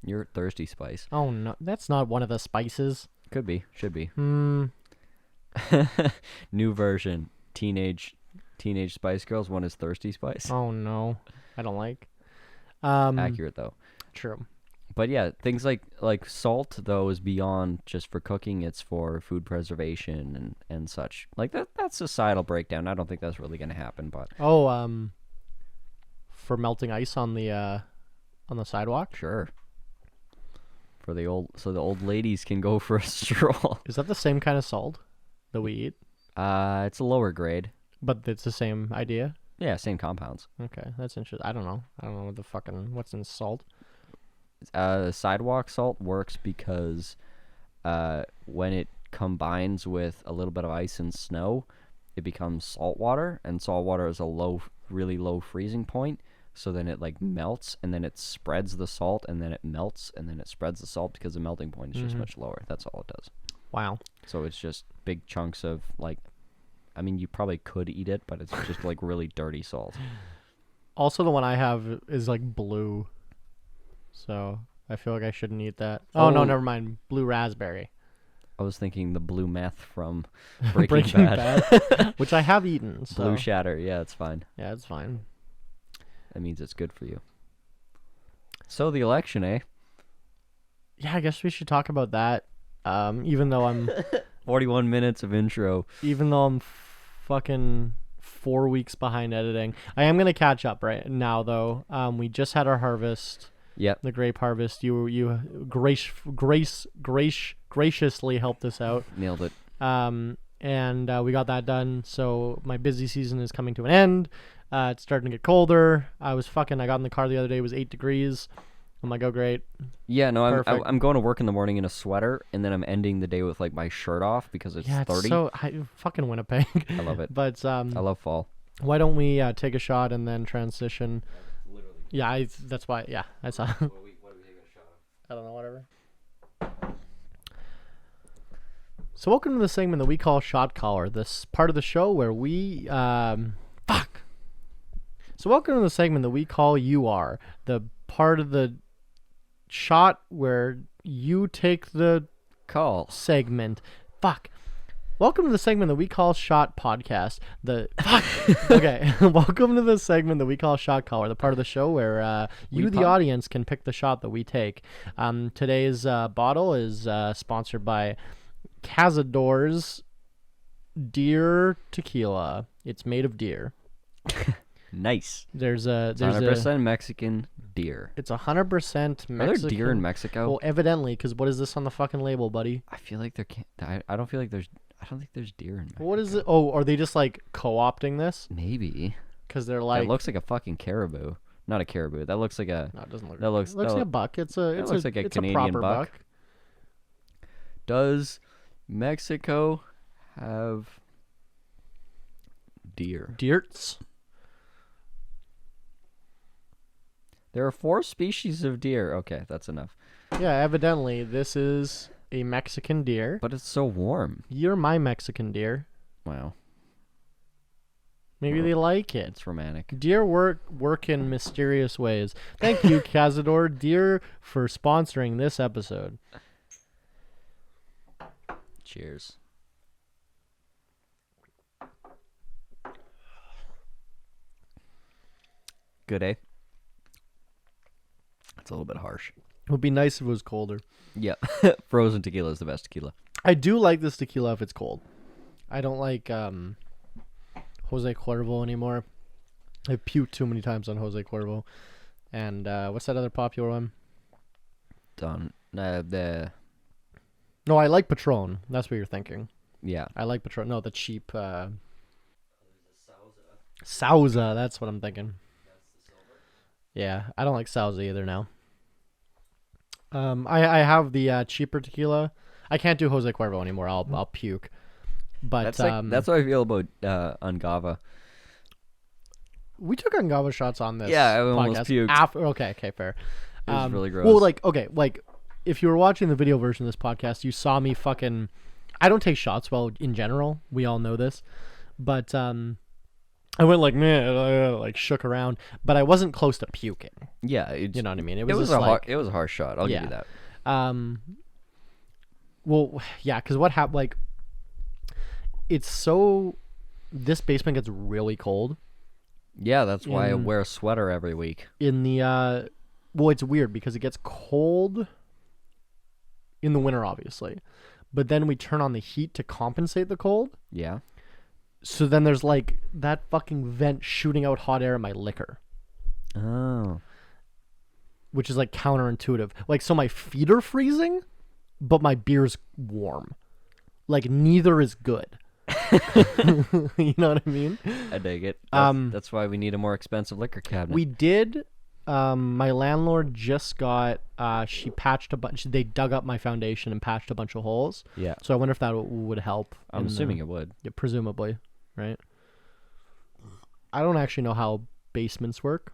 you're thirsty spice. Oh no, that's not one of the spices. Could be, should be. Hmm. New version, teenage Spice Girls. One is thirsty spice. Oh no, I don't like. Accurate though. True. But yeah, things like salt though is beyond just for cooking. It's for food preservation and such. Like that's societal breakdown. I don't think that's really gonna happen. But Oh, for melting ice on the sidewalk. sure. For the old ladies can go for a stroll. Is that the same kind of salt that we eat? It's a lower grade. But it's the same idea. Yeah, same compounds. Okay, that's interesting. I don't know what the fucking what's in salt. Sidewalk salt works because when it combines with a little bit of ice and snow, it becomes salt water, and salt water is a really low freezing point. So then it like melts, and then it spreads the salt, and then it melts, and then it spreads the salt because the melting point is just much lower. That's all it does. Wow. So it's just big chunks of like, I mean, you probably could eat it, but it's just like really dirty salt. Also, the one I have is like blue, so I feel like I shouldn't eat that. Oh no, never mind. Blue raspberry. I was thinking the blue meth from Breaking Bad, which I have eaten. So. Blue shatter, yeah, it's fine. Yeah, it's fine. That means it's good for you. So the election, eh? Yeah, I guess we should talk about that. Even though I'm 41 minutes of intro. Even though I'm fucking 4 weeks behind editing, I am gonna catch up right now though. We just had our harvest. Yep. The grape harvest. You graciously helped us out. Nailed it. And we got that done. So my busy season is coming to an end. It's starting to get colder. I got in the car the other day. It was 8 degrees. I'm like, oh great. Yeah, no, I'm going to work in the morning in a sweater, and then I'm ending the day with like my shirt off because it's 30. So fucking Winnipeg. I love it. But I love fall. Why don't we take a shot and then transition? Yeah, that's why. Yeah, I saw. What are we taking a shot of? I don't know, whatever. So welcome to the segment that we call Shot Caller. This part of the show where we So welcome to the segment that we call You Are, the part of the shot where you take the call segment. Welcome to the segment that we call Shot Podcast. Okay. Welcome to the segment that we call Shot Caller, the part of the show where the audience, can pick the shot that we take. Today's bottle is sponsored by Cazador's Deer Tequila. It's made of deer. Nice. There's 100% Mexican deer. It's 100% Mexican. Are there deer in Mexico? Well, evidently, because what is this on the fucking label, buddy? I feel like there can't. I don't think there's deer in Mexico. What is it? Oh, are they just like co-opting this? Maybe. Because they're like. It looks like a fucking caribou. Not a caribou. That looks like a. No, it doesn't look. That looks like a buck. It looks like a it's Canadian a proper buck. Does Mexico have deer? Deerts. There are 4 species of deer. Okay, that's enough. Yeah, evidently this is a Mexican deer. But it's so warm. You're my Mexican deer. Wow. Maybe they like it. It's romantic. Deer work in mysterious ways. Thank you, Cazador Deer, for sponsoring this episode. Cheers. Good, eh? It's a little bit harsh. It would be nice if it was colder. Yeah. Frozen tequila is the best tequila. I do like this tequila if it's cold. I don't like Jose Cuervo anymore. I've puked too many times on Jose Cuervo. And what's that other popular one? The No, I like Patron. That's what you're thinking. Yeah. I like Patron. No, the cheap Sauza, that's what I'm thinking. Yeah, I don't like Sauza either now. I have the cheaper tequila. I can't do Jose Cuervo anymore. I'll puke. But that's how I feel about Ungava. We took Ungava shots on this. Yeah, I podcast almost puked. Okay, fair. It was really gross. Well, like if you were watching the video version of this podcast, you saw me fucking. I don't take shots well in general. We all know this, but I went like man, like shook around, but I wasn't close to puking. Yeah, you know what I mean. It was a harsh shot. I'll give you that. Well, yeah, because what happened? Like, it's so. This basement gets really cold. Yeah, that's why I wear a sweater every week. In the well, it's weird because it gets cold in the winter, obviously, but then we turn on the heat to compensate the cold. Yeah. So then there's like that fucking vent shooting out hot air in my liquor. Oh. Which is like counterintuitive. Like, so my feet are freezing, but my beer's warm. Like, neither is good. You know what I mean? I dig it. That's why we need a more expensive liquor cabinet. We did My landlord just got. She patched a bunch. They dug up my foundation and patched a bunch of holes. Yeah. So I wonder if that would help. I'm assuming it would. Yeah, presumably, right? I don't actually know how basements work.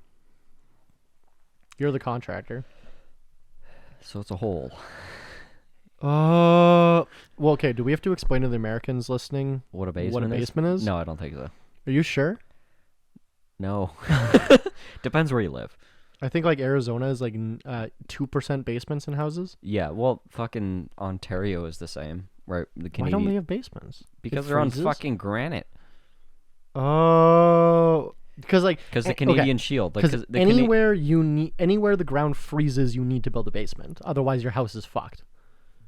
You're the contractor. So it's a hole. Well, okay. Do we have to explain to the Americans listening What a basement is? No, I don't think so. Are you sure? No. Depends where you live. I think like Arizona is like 2% basements in houses. Yeah, well, fucking Ontario is the same, right? The Canadian. Why don't they have basements? Because It they're on freezes? fucking granite. Oh, because the Canadian Shield. Like, Because anywhere anywhere the ground freezes, you need to build a basement. Otherwise, your house is fucked.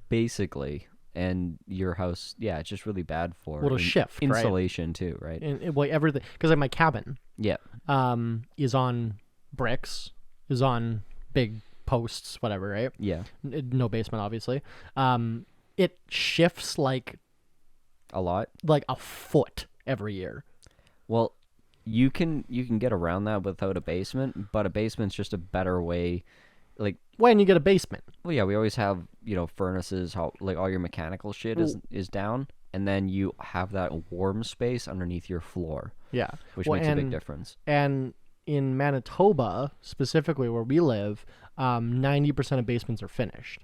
Basically, and your house, yeah, it's just really bad for Well, it'll shift, right? insulation too, right? And like everything, because like my cabin, Yeah. is on bricks, is on big posts, whatever, right? Yeah. No basement, obviously. It shifts like A lot. a foot every year. Well, you can get around that without a basement, but a basement's just a better way. Like, When you get a basement, well, yeah, we always have, furnaces, how like all your mechanical shit is down, and then you have that warm space underneath your floor, yeah, which Well, makes a big difference. And in Manitoba, specifically where we live, 90% of basements are finished.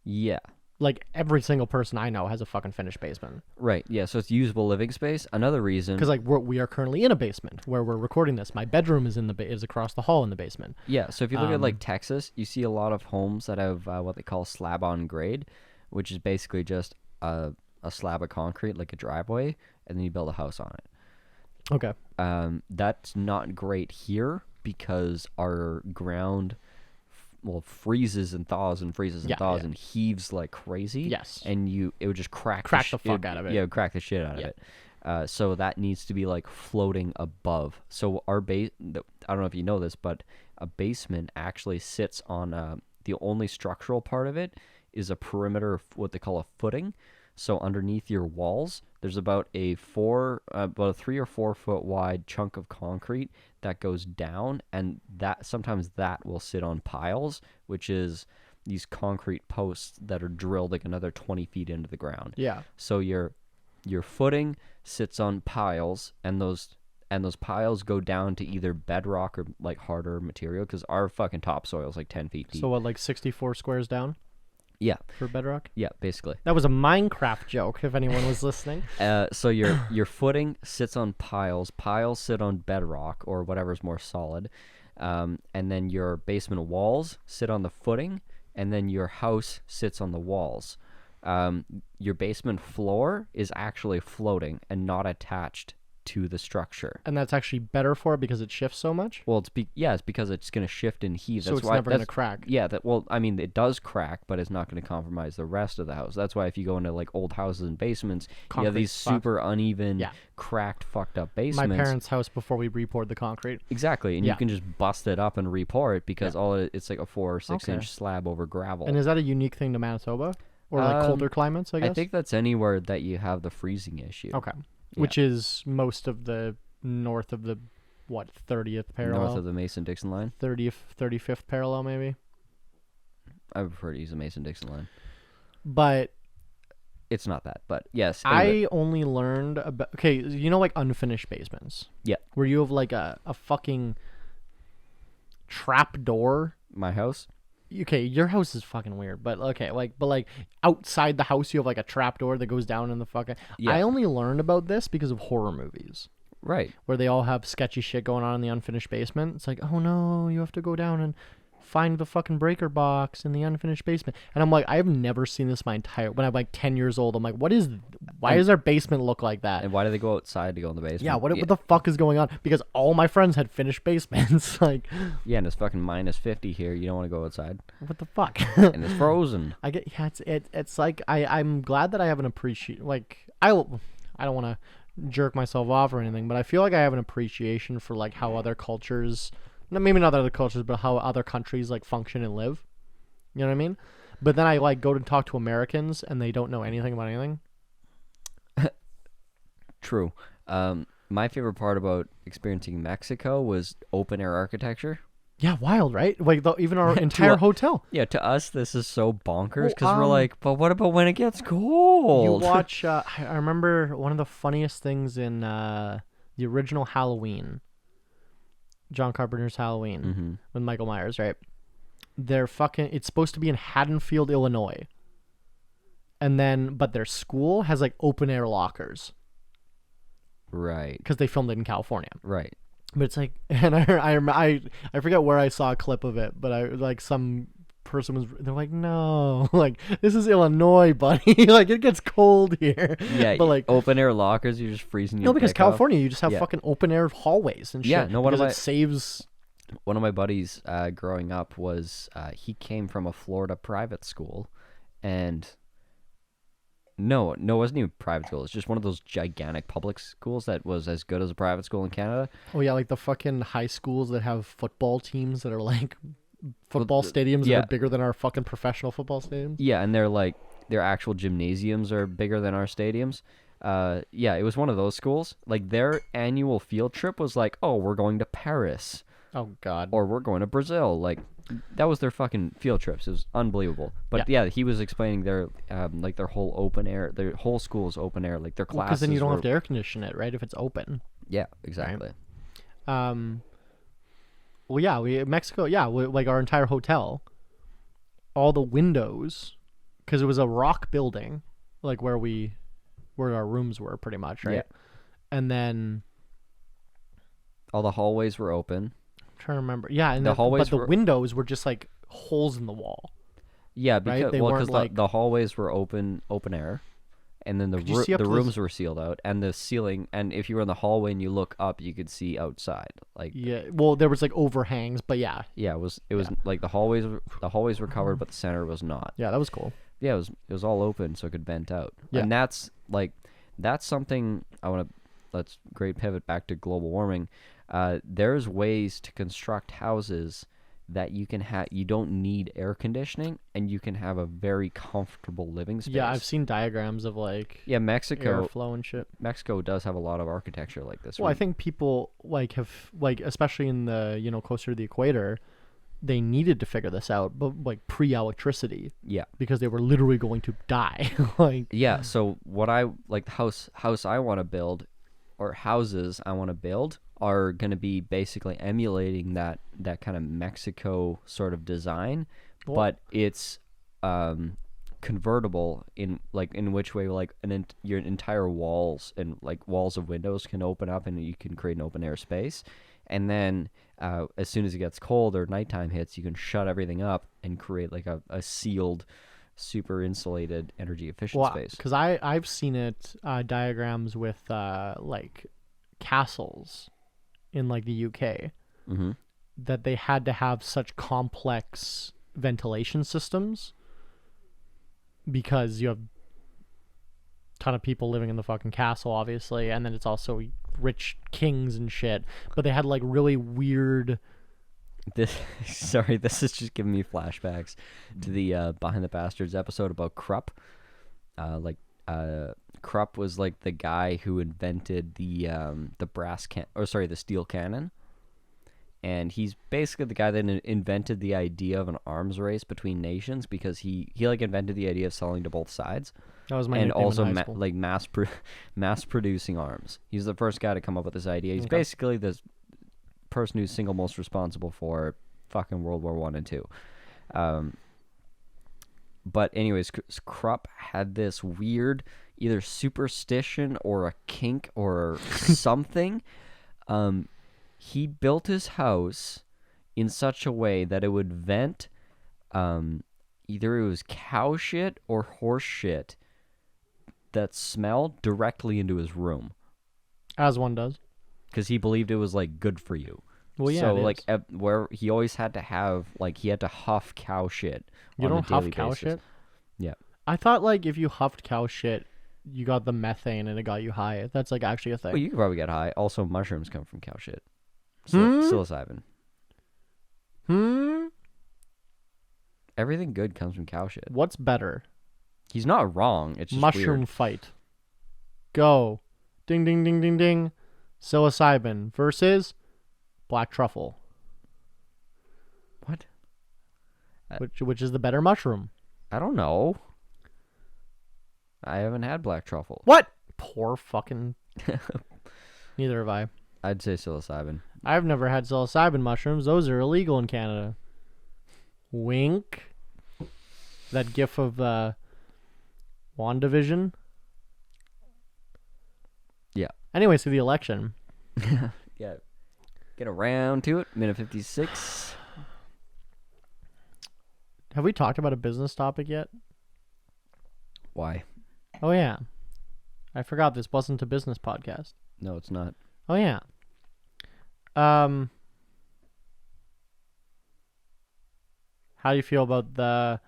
Yeah. Like every single person I know has a fucking finished basement. Right. Yeah. So it's usable living space. Another reason. Because like we are currently in a basement where we're recording this. My bedroom is is across the hall in the basement. Yeah. So if you look at like Texas, you see a lot of homes that have what they call slab on grade, which is basically just a slab of concrete, like a driveway, and then you build a house on it. Okay. That's not great here because our ground freezes and thaws and freezes and Yeah, thaws yeah. and heaves like crazy. Yes. And it would just crack the fuck out of it. Yeah, it would crack the shit out of it. So that needs to be like floating above. So our I don't know if you know this, but a basement actually sits on the only structural part of it is a perimeter of what they call a footing. So underneath your walls, there's about a 3 or 4 foot wide chunk of concrete that goes down, and sometimes that will sit on piles, which is these concrete posts that are drilled like another 20 feet into the ground. Yeah. So your footing sits on piles, and those piles go down to either bedrock or like harder material, because our fucking topsoil is like 10 feet deep. So what, like 64 squares down Yeah. for bedrock? Yeah, basically. That was a Minecraft joke, if anyone was listening. So your footing sits on piles. Piles sit on bedrock or whatever's more solid. And then your basement walls sit on the footing, and then your house sits on the walls. Your basement floor is actually floating and not attached to the structure. And that's actually better for it because it shifts so much? Well, it's because it's going to shift and heave. So it's never going to crack. Yeah, it does crack, but it's not going to compromise the rest of the house. That's why if you go into like old houses and basements, you have these super uneven, cracked, fucked up basements. My parents' house before we repoured the concrete. Exactly, and you can just bust it up and repour it because it's like a 4 or 6 inch slab over gravel. And is that a unique thing to Manitoba? Or like colder climates, I guess? I think that's anywhere that you have the freezing issue. Okay. Which is most of the north of the, 30th parallel? North of the Mason-Dixon line? 35th parallel, maybe? I would prefer to use the Mason-Dixon line. But it's not that, but yes. Anyway. I only learned about... Okay, like unfinished basements? Yeah. Where you have like a fucking trap door? My house? Okay, your house is fucking weird, but okay, but outside the house you have like a trap door that goes down in the fucking... Yeah. I only learned about this because of horror movies. Right. Where they all have sketchy shit going on in the unfinished basement. It's like, oh no, you have to go down and find the fucking breaker box in the unfinished basement. And I'm like, I've never seen this when I'm like 10 years old. I'm like, why does our basement look like that? And why do they go outside to go in the basement? Yeah, what the fuck is going on? Because all my friends had finished basements. Like, yeah, and it's fucking minus 50 here. You don't want to go outside. What the fuck? And it's frozen. I get, yeah, it's like, I'm glad that I have an appreciation. Like, I don't want to jerk myself off or anything, but I feel like I have an appreciation for like how other cultures, maybe not other cultures, but how other countries like function and live. You know what I mean? But then I like go to talk to Americans and they don't know anything about anything. True. My favorite part about experiencing Mexico was open air architecture. Yeah, wild, right? Like even our entire hotel. Yeah, to us this is so bonkers because Well, we're like, but what about when it gets cold? You watch. I remember one of the funniest things in the original Halloween, John Carpenter's Halloween with Michael Myers, right? It's supposed to be in Haddonfield, Illinois. But their school has like open air lockers. Right. Because they filmed it in California. Right. But it's like, and I forget where I saw a clip of it, but some person they're like, no, like this is Illinois, buddy. Like it gets cold here. Yeah, but like open air lockers, you're just freezing your because dick California, off. you just have fucking open air hallways and shit. Yeah, no, it saves. One of my buddies growing up was he came from a Florida private school, and no, it wasn't even private school. It's just one of those gigantic public schools that was as good as a private school in Canada. Oh yeah, like the fucking high schools that have football teams that are like football stadiums that are bigger than our fucking professional football stadiums. Yeah, and their actual gymnasiums are bigger than our stadiums. Yeah, it was one of those schools. Like their annual field trip was like, oh, we're going to Paris. Oh God. Or we're going to Brazil. Like that was their fucking field trips. It was unbelievable. But yeah, he was explaining their their whole open air, their whole school is open air. Like their classes. Because then you don't have to air condition it, right? If it's open. Yeah, exactly. Right? Well, yeah, Mexico. Yeah, like our entire hotel, all the windows, because it was a rock building, like where our rooms were, pretty much, right? Yeah. And then all the hallways were open. I'm trying to remember. Yeah, and the windows were just like holes in the wall. Yeah, because the hallways were open air, and then the rooms were sealed out, and the ceiling. And if you were in the hallway and you look up, you could see outside. Like well, there was like overhangs, but yeah, it was like the hallways were covered, but the center was not. Yeah, that was cool. Yeah, it was all open, so it could vent out. Yeah, and that's something I want to. Let's great pivot back to global warming. There's ways to construct houses that you can have. You don't need air conditioning, and you can have a very comfortable living space. Yeah, I've seen diagrams of Mexico airflow and shit. Mexico does have a lot of architecture like this. Well, I think people have especially in the closer to the equator, they needed to figure this out, but pre-electricity. Yeah, because they were literally going to die. Yeah. So what I like the house I want to build, or houses I want to build, are going to be basically emulating that kind of Mexico sort of design, but it's convertible in which way your entire walls and walls of windows can open up and you can create an open air space, and then as soon as it gets cold or nighttime hits, you can shut everything up and create a sealed, super insulated, energy efficient space. Because I've seen it diagrams with castles in the UK, that they had to have such complex ventilation systems because you have a ton of people living in the fucking castle, obviously, and then it's also rich kings and shit, but they had really weird. This is just giving me flashbacks to the Behind the Bastards episode about Krupp. Krupp was the guy who invented the the steel cannon, and he's basically the guy that invented the idea of an arms race between nations, because he invented the idea of selling to both sides. That was my and nickname also in high school. mass producing arms. He's the first guy to come up with this idea. He's basically this person who's single most responsible for fucking World War I and II. But anyways, Krupp had this weird either superstition or a kink or something. He built his house in such a way that it would vent either it was cow shit or horse shit that smelled directly into his room. As one does. Because he believed it was good for you. Well, yeah. So where he always had to have he had to huff cow shit. You don't huff cow basis. shit? Yeah. I thought if you huffed cow shit, you got the methane and it got you high. That's actually a thing. Well, you could probably get high. Also, mushrooms come from cow shit. Psilocybin. Everything good comes from cow shit. What's better? He's not wrong. It's just mushroom weird. fight. Go. Ding, ding, ding, ding, ding. psilocybin versus black truffle. What? Which is the better mushroom? I don't know. I haven't had black truffle. What? Poor fucking... Neither have I. I'd say psilocybin. I've never had psilocybin mushrooms. Those are illegal in Canada. Wink. That gif of WandaVision. Yeah. Anyway, so the election. Yeah. Get around to it. Minute 56. Have we talked about a business topic yet? Why? Oh, yeah. I forgot this wasn't a business podcast. No, it's not. Oh, yeah. How do you feel about the...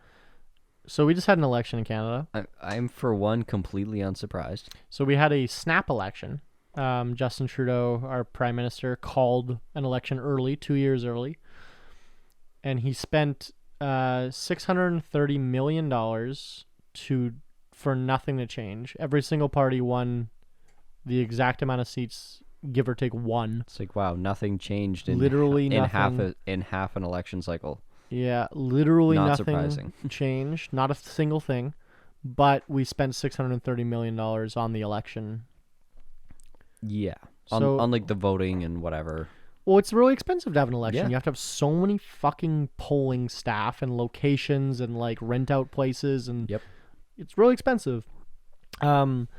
So we just had an election in Canada. I'm for one completely unsurprised. So we had a snap election. Justin Trudeau, our prime minister, called an election early, 2 years early. And he spent $630 million for nothing to change. Every single party won the exact amount of seats, give or take one. It's like, wow, nothing changed in Literally in nothing. half an election cycle. Yeah, literally Not nothing surprising. changed. Not a single thing. But we spent $630 million on the election. Yeah. So- on like the voting and whatever. Well, it's really expensive to have an election. Yeah. You have to have so many fucking polling staff and locations and like rent out places, and Yep. it's really expensive. How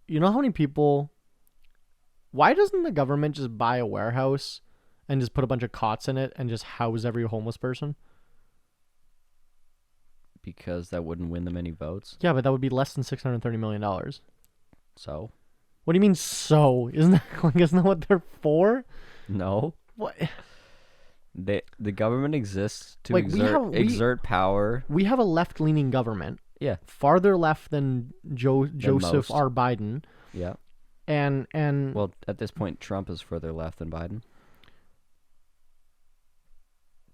you know how many people, why doesn't the government just buy a warehouse and just put a bunch of cots in it and just house every homeless person? Because that wouldn't win them any votes. Yeah, but that would be less than $630 million. So? What do you mean so? Isn't that what they're for? No. What? The government exists to Like, exert power. We have a left-leaning government. Yeah. Farther left than Joseph most. R. Biden. Yeah. And Well, at this point, Trump is further left than Biden.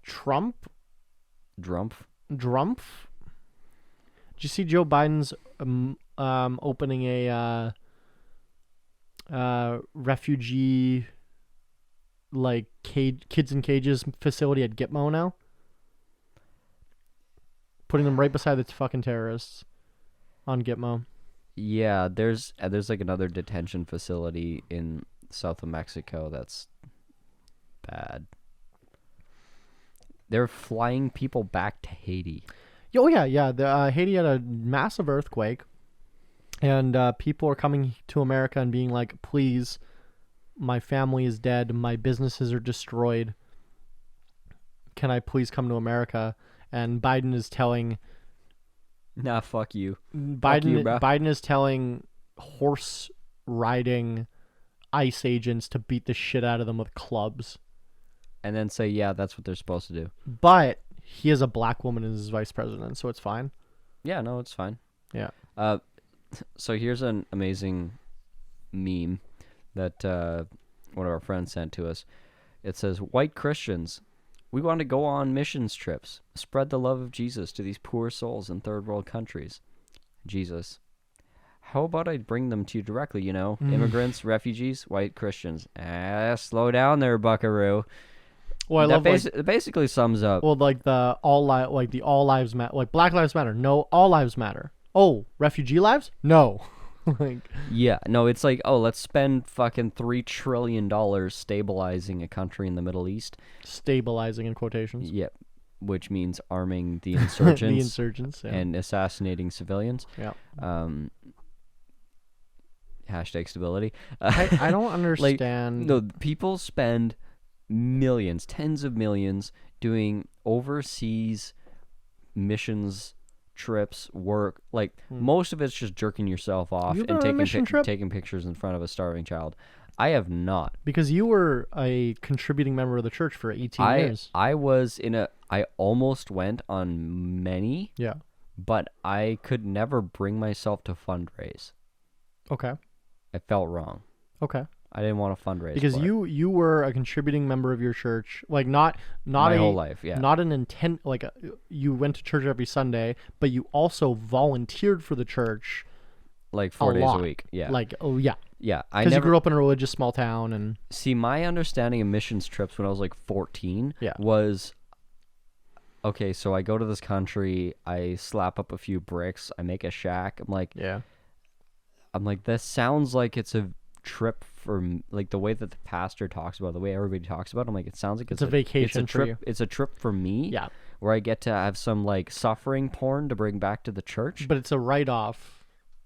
Trump? Drumpf. Did you see Joe Biden's opening a refugee like kids in cages facility at Gitmo now? Putting them right beside the fucking terrorists on Gitmo. Yeah, there's like another detention facility in south of Mexico that's bad. They're flying people back to Haiti. Oh yeah. Haiti had a massive earthquake, and people are coming to America and being like, "Please, my family is dead. My businesses are destroyed. Can I please come to America?" And Biden is telling Nah, fuck you. Fuck you, bro. Biden is telling horse riding ICE agents to beat the shit out of them with clubs. And then say, yeah, that's what they're supposed to do. But he has a black woman as his vice president, so it's fine. Yeah, no, it's fine. Yeah. So here's an amazing meme that one of our friends sent to us. It says, "White Christians, we want to go on missions trips, spread the love of Jesus to these poor souls in third world countries. Jesus, how about I bring them to you directly, you know? Immigrants, refugees, white Christians. Slow down there, buckaroo." Well, I love it basically sums up. well, like the all lives matter, like Black Lives Matter. No, all lives matter. Oh, refugee lives? No. Like, yeah, no, it's like, oh, let's spend fucking $3 trillion stabilizing a country in the Middle East. stabilizing in quotations. Yep, which means arming the insurgents, The insurgents, yeah. and assassinating civilians. Yeah. Hashtag stability. I don't understand. No, people spend millions, tens of millions, doing overseas missions trips, work. Like most of it's just jerking yourself off You've and been on a mission trip? taking pictures in front of a starving child. I have not. Because you were a contributing member of the church for 18 years. I almost went on many, Yeah. but I could never bring myself to fundraise. Okay. I felt wrong. Okay. I didn't want to fundraise because for it. you were a contributing member of your church, like not My a whole life, yeah. not an intent like you went to church every Sunday, but you also volunteered for the church like 4 days lot. a week. Yeah. Like yeah, Yeah. because you grew up in a religious small town and See, my understanding of missions trips when I was like 14 Yeah. was, okay, so I go to this country, I slap up a few bricks, I make a shack. I'm like, this sounds like it's a trip for like the way that the pastor talks about it, the way everybody talks about it. I'm like, it sounds like it's a vacation it's a for trip. you. It's a trip for me. Yeah, Where I get to have some like suffering porn to bring back to the church. but it's a write-off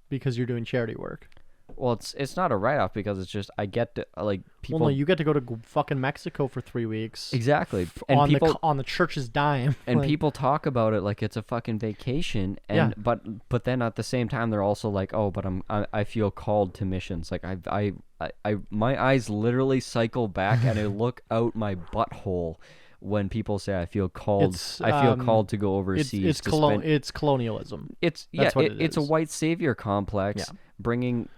because you're doing charity work. Well, it's not a write-off because it's just I get to like people. Well, no, you get to go to fucking Mexico for 3 weeks. Exactly, and on people on the church's dime. and Like, people talk about it like it's a fucking vacation, and Yeah. but then at the same time they're also like, oh, but I feel called to missions. Like I my eyes literally cycle back and I look out my butthole when people say I feel called. I feel called to go overseas. It's colonialism. It's That's what it it's a is. white savior complex. Yeah. Bringing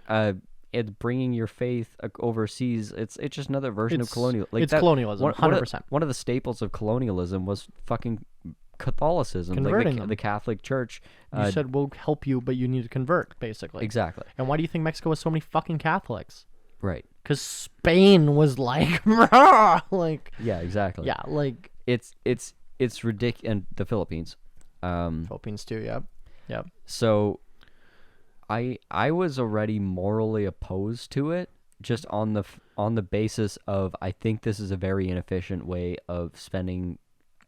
bringing your faith overseas. It's just another version of It's- colonial. it's colonialism, 100%. One of the staples of colonialism was fucking Catholicism, Converting like them. the Catholic Church. You said we'll help you, but you need to convert, basically. Exactly. And why do you think Mexico has so many fucking Catholics? Right. Because Spain was like, "Rah!" like, Yeah. Exactly. yeah, like It's ridiculous. And the Philippines. Philippines too. Yeah, yeah. So I was already morally opposed to it, just on the basis of I think this is a very inefficient way of spending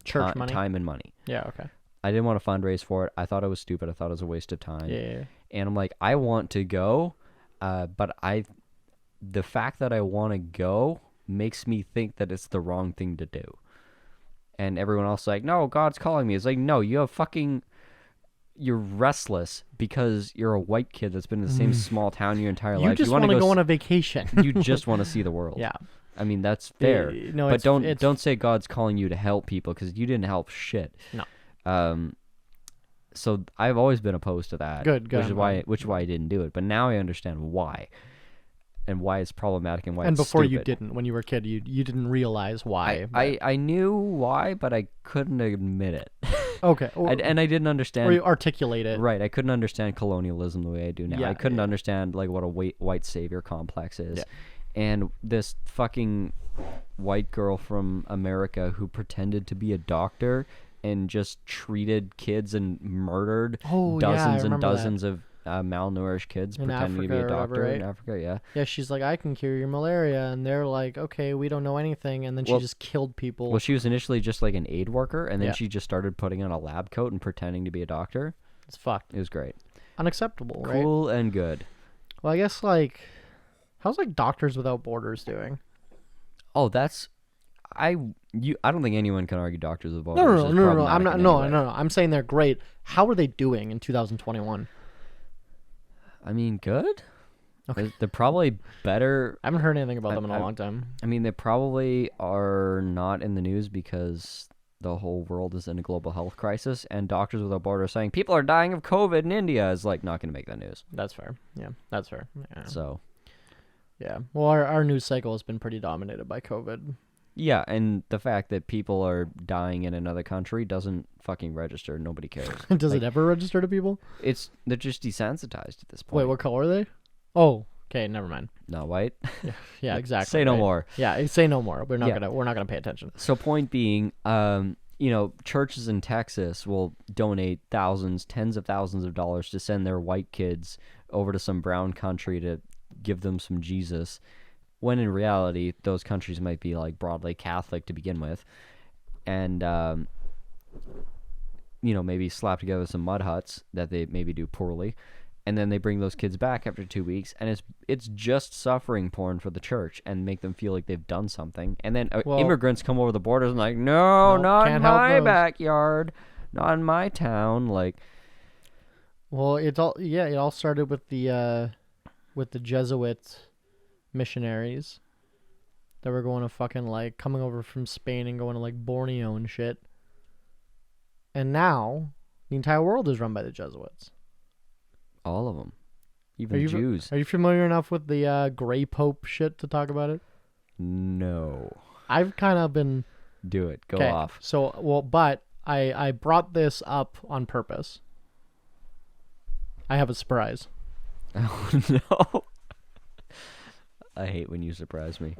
Church money. time and money. Yeah. Okay. I didn't want to fundraise for it. I thought it was stupid. I thought it was a waste of time. Yeah. And I'm like, I want to go, but the fact that I want to go makes me think that it's the wrong thing to do. And everyone else is like, no, God's calling me. It's like, no, you're restless because you're a white kid that's been in the same small town your entire You life. just want to go on a vacation. You just want to see the world. Yeah. I mean, that's fair. No, but it's- don't say God's calling you to help people because you didn't help shit. No. So I've always been opposed to that. Good. Which is why I didn't do it. But now I understand why, and why it's problematic and why And it's before you stupid. didn't, when you were a kid, you didn't realize why. I knew why, but I couldn't admit it. Okay. And I didn't understand. Or you articulate it. Right, I couldn't understand colonialism the way I do now. Yeah, I couldn't yeah. understand like what a white savior complex is. Yeah. And this fucking white girl from America who pretended to be a doctor and just treated kids and murdered Oh, yeah, I dozens and remember that. dozens of malnourished kids In pretending to be a Africa or doctor whatever, in right? Africa. Yeah. Yeah, she's like, I can cure your malaria, and they're like, okay, we don't know anything, and then she Well- just killed people. Well, she was initially just like an aid worker, and then Yeah. she just started putting on a lab coat and pretending to be a doctor. It's fucked. It was great. Unacceptable, right? Cool and good. Well, I guess like, how's like Doctors Without Borders doing? Oh, that's I don't think anyone can argue Doctors of No, Borders. no. I'm not. No. I'm saying they're great. How are they doing in 2021? I mean, good. Okay. They're probably better. I haven't heard anything about them in a I- long time. I mean, they probably are not in the news because the whole world is in a global health crisis, and Doctors Without Borders saying people are dying of COVID in India is like not going to make that news. That's fair. Yeah, that's fair. Yeah. So Yeah. Well, our news cycle has been pretty dominated by COVID. yeah, and the fact that people are dying in another country doesn't fucking register. Nobody cares. Does it ever register to people? They're just desensitized at this point. Wait, what color are they? Oh, okay. Never mind. Not white. Yeah, exactly. Say no right. more. Yeah, say no more. We're not Yeah. gonna pay attention. So point being, churches in Texas will donate thousands, tens of thousands of dollars to send their white kids over to some brown country to give them some Jesus, when in reality those countries might be like broadly Catholic to begin with, and maybe slap together some mud huts that they maybe do poorly, and then they bring those kids back after 2 weeks, and it's just suffering porn for the church and make them feel like they've done something, and then Well- immigrants come over the borders and like, no, No, not in can't help my those." backyard, not in my town, like. Well, it all started with the Jesuit missionaries that were going to fucking like coming over from Spain and going to like Borneo and shit. And now the entire world is run by the Jesuits. All of them. Even Jews. Are you familiar enough with the gray pope shit to talk about it? No. I've kind of been... Do it. Go off. So, well, but I brought this up on purpose. I have a surprise. Oh, no. I hate when you surprise me.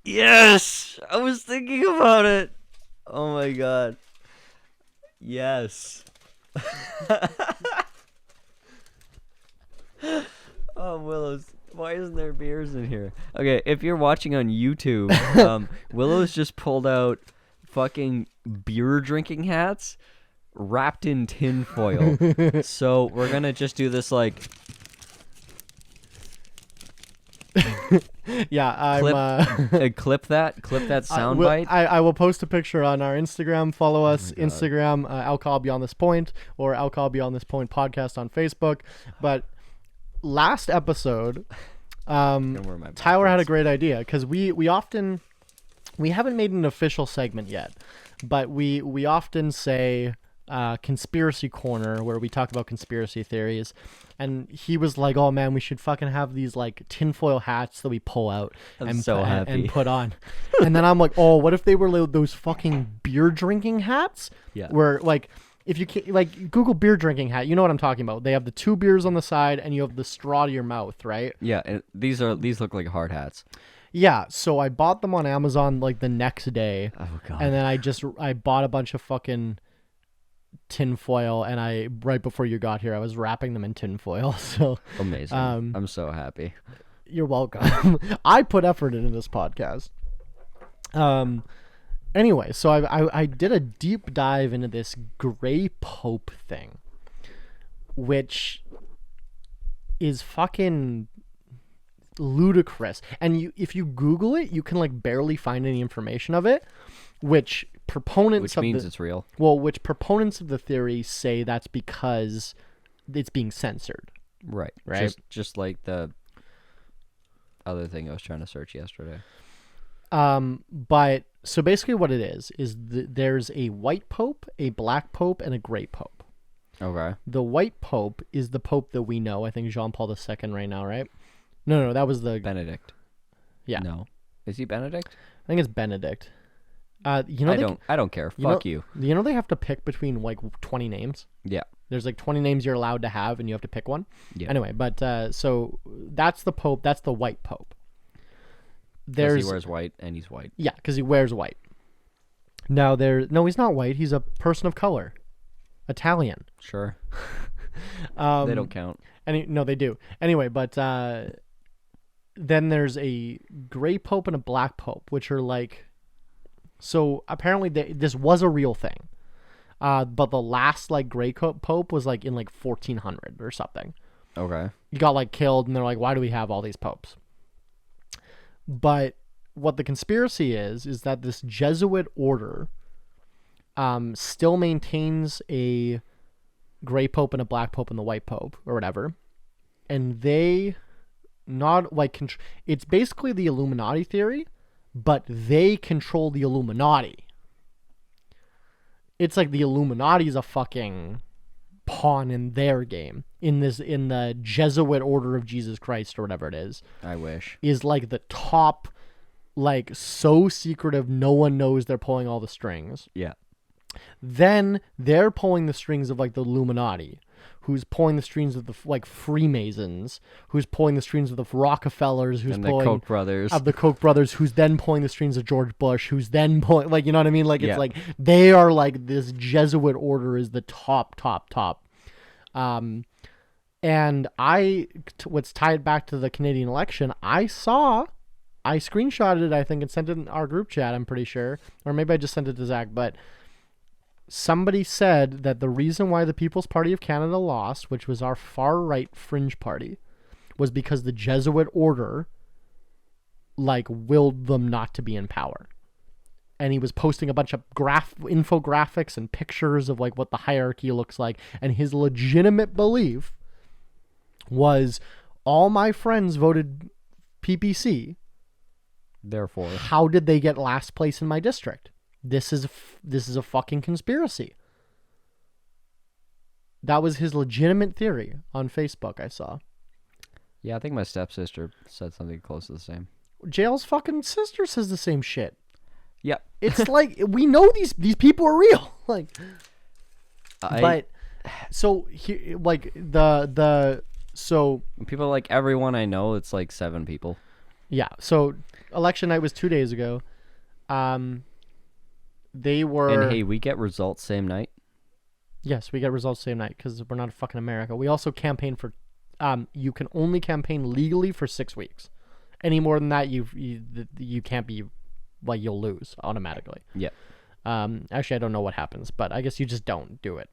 Yes! I was thinking about it. Oh my god. Yes. Oh, Willows. Why isn't there beers in here? Okay, if you're watching on YouTube, Willows just pulled out fucking beer drinking hats wrapped in tin foil. So we're gonna just do this like... Yeah, clip that soundbite. I will post a picture on our Instagram. Follow us, Instagram, Alcohol Beyond This Point, or Alcohol Beyond This Point podcast on Facebook. But last episode, Tyler had a great idea, because we haven't made an official segment yet, but we often say Conspiracy Corner, where we talk about conspiracy theories. And he was like, "Oh man, we should fucking have these like tinfoil hats that we pull out and put on." And then I'm like, "Oh, what if they were like those fucking beer drinking hats?" Yeah. Where like, if you can, like, Google beer drinking hat, you know what I'm talking about. They have the two beers on the side, and you have the straw to your mouth, right? Yeah, and these look like hard hats. Yeah. So I bought them on Amazon like the next day. Oh god. And then I bought a bunch of fucking tinfoil, and right before you got here, I was wrapping them in tinfoil. So amazing. I'm so happy. You're welcome. I put effort into this podcast. Anyway, so I did a deep dive into this gray pope thing, which is fucking ludicrous. And if you Google it, you can like barely find any information of it, which means it's real. Well, which proponents of the theory say that's because it's being censored. Right. Just like the other thing I was trying to search yesterday. But so basically what it is there's a white pope, a black pope, and a gray pope. Okay. The white pope is the pope that we know. I think Jean Paul II right now, right? No, that was the Benedict. Yeah. No. Is he Benedict? I think it's Benedict. I don't care. Fuck you. You know they have to pick between like 20 names? Yeah. There's like 20 names you're allowed to have, and you have to pick one. Yeah. Anyway, but so that's the pope. That's the white pope. Because he wears white, and he's white. Yeah, because he wears white. Now no, he's not white. He's a person of color, Italian. Sure. They don't count. No, they do. Anyway, but then there's a gray pope and a black pope, which are like. So apparently this was a real thing, but the last like gray pope was like in like 1400 or something. Okay. He got like killed, and they're like, "Why do we have all these popes?" But what the conspiracy is that this Jesuit order still maintains a gray pope and a black pope and the white pope or whatever, and they not like it's basically the Illuminati theory. But they control the Illuminati. It's like the Illuminati is a fucking pawn in their game. In the Jesuit Order of Jesus Christ or whatever it is. I wish. Is like the top, like so secretive, no one knows they're pulling all the strings. Yeah. Then they're pulling the strings of like the Illuminati. Who's pulling the strings of the like Freemasons, who's pulling the strings of the Rockefellers, who's pulling the Koch brothers, of the Koch brothers, who's then pulling the strings of George Bush, who's then pulling, like, you know what I mean? Like, it's like they are like this Jesuit order is the top. And what's tied back to the Canadian election, I screenshotted it, I think, and sent it in our group chat, I'm pretty sure, or maybe I just sent it to Zach, but somebody said that the reason why the People's Party of Canada lost, which was our far-right fringe party, was because the Jesuit order, like, willed them not to be in power. And he was posting a bunch of infographics and pictures of, like, what the hierarchy looks like. And his legitimate belief was, all my friends voted PPC. Therefore, how did they get last place in my district? This is a fucking conspiracy. That was his legitimate theory on Facebook, I saw. Yeah, I think my stepsister said something close to the same. JL's fucking sister says the same shit. Yep. It's like, we know these people are real. Like, but so he, like so people like everyone I know, it's like 7 people. Yeah. So election night was 2 days ago. They were. And hey, we get results same night. Yes, we get results same night because we're not fucking America. We also campaign for. You can only campaign legally for 6 weeks. Any more than that, you can't be, like, you'll lose automatically. Yeah. Actually, I don't know what happens, but I guess you just don't do it.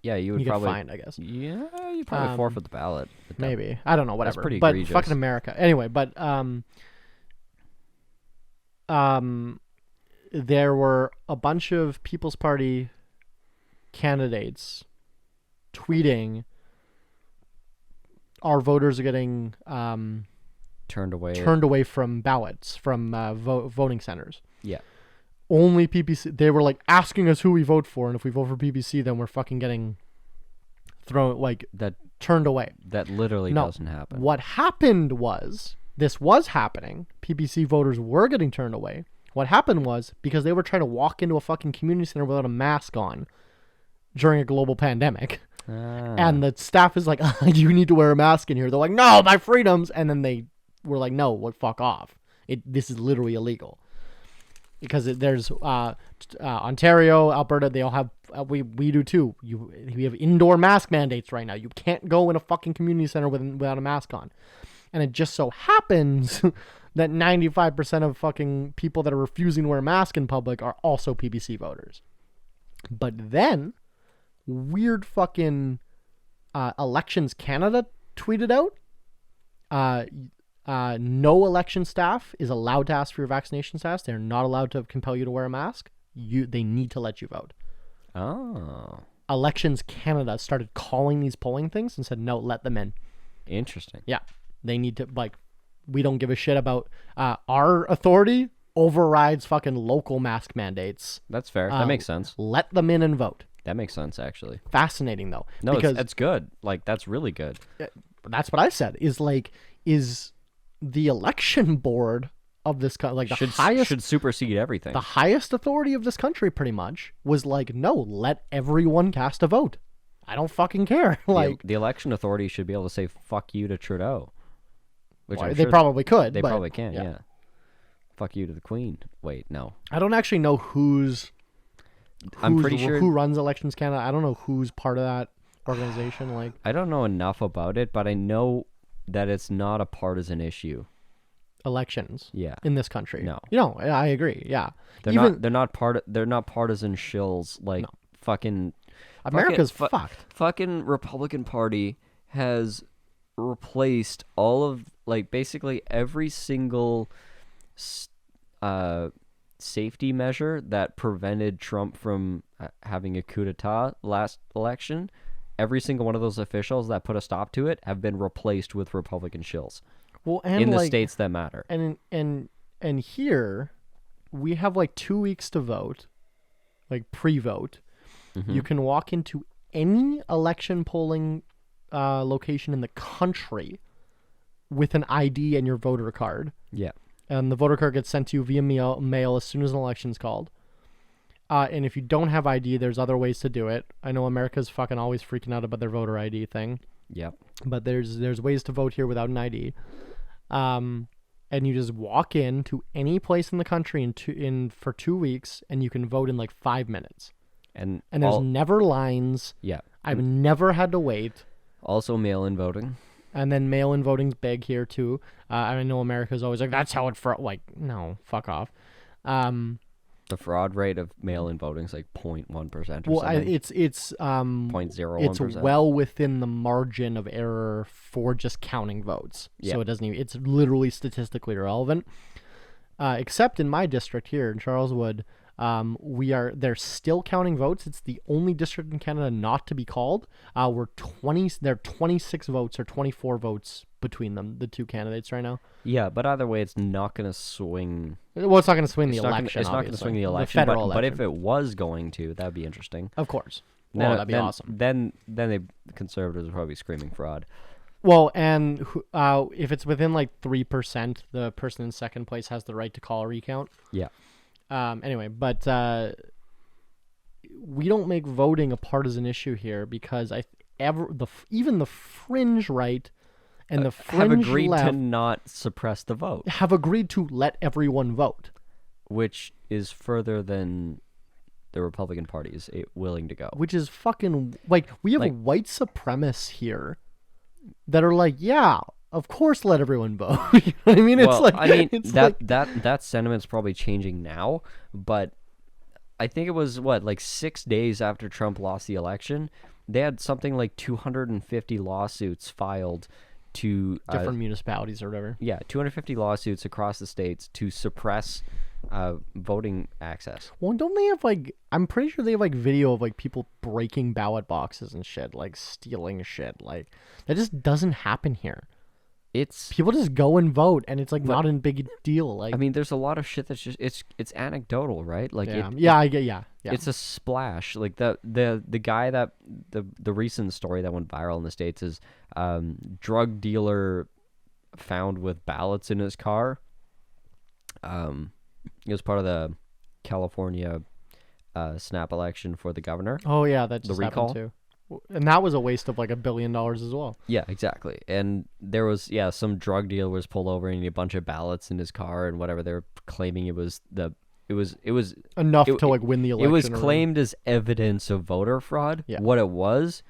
Yeah, you would you probably get fined, I guess. Yeah, you probably forfeit the ballot. Maybe, I don't know, whatever. That's pretty but egregious. Fucking America. Anyway, but there were a bunch of People's Party candidates tweeting, our voters are getting turned away from ballots, from voting centers. Yeah. Only PPC. They were like asking us who we vote for, and if we vote for PPC, then we're fucking getting turned away. That literally doesn't happen. What happened was, this was happening. PPC voters were getting turned away. What happened was, because they were trying to walk into a fucking community center without a mask on during a global pandemic. And the staff is like, you need to wear a mask in here. They're like, no, my freedoms. And then they were like, no, well, fuck off. This is literally illegal. Because there's Ontario, Alberta, they all have, we do too. We have indoor mask mandates right now. You can't go in a fucking community center without a mask on. And it just so happens that 95% of fucking people that are refusing to wear a mask in public are also PPC voters. But then, weird fucking Elections Canada tweeted out, no election staff is allowed to ask for your vaccination status. They're not allowed to compel you to wear a mask. They need to let you vote. Oh. Elections Canada started calling these polling things and said, no, let them in. Interesting. Yeah. They need to, like, we don't give a shit about our authority overrides fucking local mask mandates. That's fair. That makes sense. Let them in and vote. That makes sense, actually. Fascinating, though. No, because that's good. Like, that's really good. That's what I said. Is the election board of this country, like, should supersede everything. The highest authority of this country, pretty much, was like, no, let everyone cast a vote. I don't fucking care. Like, the election authority should be able to say "fuck you" to Trudeau. Which they probably could. They probably can. Yeah. Fuck you to the Queen. Wait, no. I don't actually know I'm pretty sure who runs Elections Canada. I don't know who's part of that organization. Like, I don't know enough about it, but I know that it's not a partisan issue. Elections. Yeah. In this country. No. I agree. Yeah. They're not partisan shills like fucking America's fucked. Fucking Republican Party has replaced all of, like, basically every single safety measure that prevented Trump from having a coup d'etat last election. Every single one of those officials that put a stop to it have been replaced with Republican shills. Well, and in the states that matter. And here we have like 2 weeks to vote, like pre-vote. Mm-hmm. You can walk into any election polling location in the country with an ID and your voter card. Yeah. And the voter card gets sent to you via mail as soon as an election's called. And if you don't have ID, there's other ways to do it. I know America's fucking always freaking out about their voter ID thing. Yep. But there's ways to vote here without an ID. And you just walk in to any place in the country for 2 weeks, and you can vote in like 5 minutes. And there's never lines. Yeah. I've never had to wait. Also mail-in voting. And then mail-in voting's big here too. I know America's always like, that's how it like, no, fuck off. The fraud rate of mail-in voting is like 0.1% or something. Well, it's 0.01%. It's well within the margin of error for just counting votes. Yeah. So it doesn't even, it's literally statistically irrelevant. Except in my district here in Charleswood, they're still counting votes. It's the only district in Canada not to be called. There are 26 votes or 24 votes between them, the two candidates right now. Yeah, but either way, it's not going to swing. Well, it's not going to swing the election. It's not going to swing the election. But if it was going to, that would be interesting. Of course. Well, that'd be awesome. Then the conservatives would probably be screaming fraud. Well, and if it's within like 3%, the person in second place has the right to call a recount. Yeah. Anyway, but we don't make voting a partisan issue here because even the fringe right and the fringe have agreed left to not suppress the vote, have agreed to let everyone vote, which is further than the Republican Party is willing to go. Which is fucking like we have white supremacists here that are like, yeah, of course, let everyone vote. You know what I mean? It's like, I mean, it's that sentiment's probably changing now, but I think it was like 6 days after Trump lost the election, they had something like 250 lawsuits filed to different municipalities or whatever. Yeah, 250 lawsuits across the states to suppress voting access. Well, don't they have like? I'm pretty sure they have like video of like people breaking ballot boxes and shit, like stealing shit. Like that just doesn't happen here. People just go and vote, and it's like not a big deal. Like, I mean, there's a lot of shit that's just it's anecdotal, right? Like, yeah. It's a splash. Like the guy that the recent story that went viral in the States is drug dealer found with ballots in his car. It was part of the California snap election for the governor. Oh yeah, that just the recall happened too. And that was a waste of like $1 billion as well. Yeah, exactly. And there was some drug dealer was pulled over and he had a bunch of ballots in his car and whatever. They were claiming it was enough to like win the election. It was claimed as evidence of voter fraud. Yeah. What it was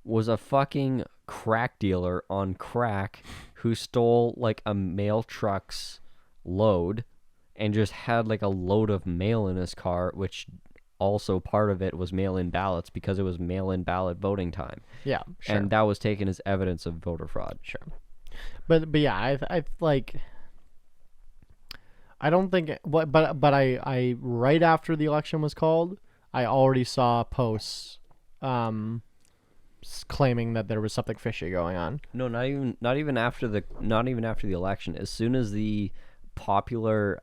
a fucking crack dealer on crack who stole like a mail truck's load and just had like a load of mail in his car, which also part of it was mail-in ballots because it was mail-in ballot voting time. Yeah, sure. And that was taken as evidence of voter fraud. Sure. But yeah, I like I don't think but I right after the election was called, I already saw posts claiming that there was something fishy going on. No, not even after the election. As soon as the popular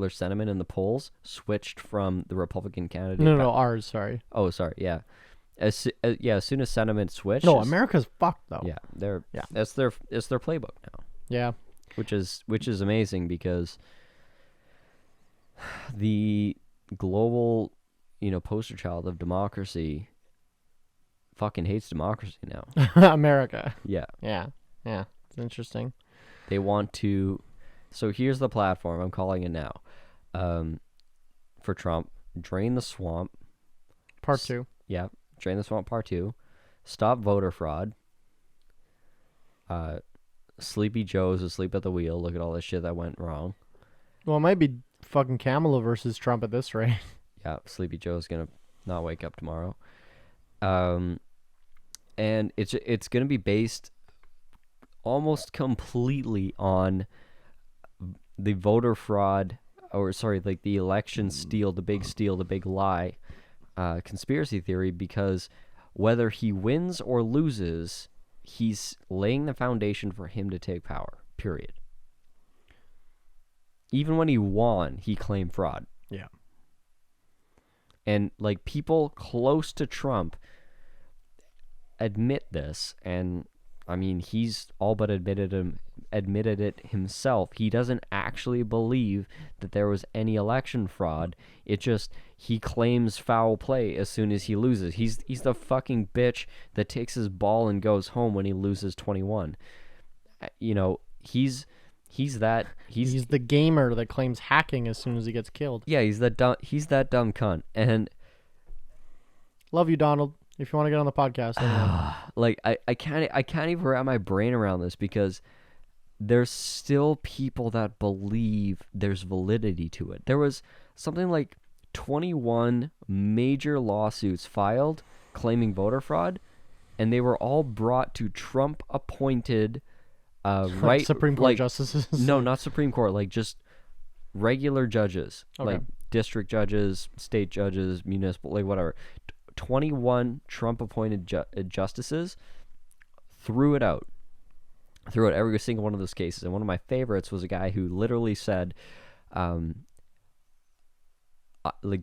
sentiment in the polls switched from the Republican candidate. No, ours. Sorry. Oh, sorry. Yeah. As soon as sentiment switched. No, America's fucked though. Yeah, it's their playbook now. Yeah. Which is amazing because the global, poster child of democracy fucking hates democracy now. America. Yeah. Yeah. It's interesting. They want to. So here's the platform. I'm calling it now. For Trump, drain the swamp. Part 2. Yeah, drain the swamp. Part 2. Stop voter fraud. Sleepy Joe's asleep at the wheel. Look at all this shit that went wrong. Well, it might be fucking Kamala versus Trump at this rate. Yeah, Sleepy Joe's gonna not wake up tomorrow. And it's gonna be based almost completely on the voter fraud, like the election steal, the big lie, conspiracy theory, because whether he wins or loses, he's laying the foundation for him to take power, period. Even when he won, he claimed fraud. Yeah. And like people close to Trump admit this, and I mean, he's all but admitted it himself. He doesn't actually believe that there was any election fraud. It just, he claims foul play as soon as he loses. He's the fucking bitch that takes his ball and goes home when he loses 21. He's the gamer that claims hacking as soon as he gets killed. Yeah, he's that dumb cunt. And love you, Donald. If you want to get on the podcast, like I can't even wrap my brain around this because there's still people that believe there's validity to it. There was something like 21 major lawsuits filed claiming voter fraud, and they were all brought to Trump-appointed Supreme Court justices. No, not Supreme Court, like just regular judges, okay. Like district judges, state judges, municipal, like whatever. 21 Trump-appointed justices threw it out every single one of those cases. And one of my favorites was a guy who literally said, like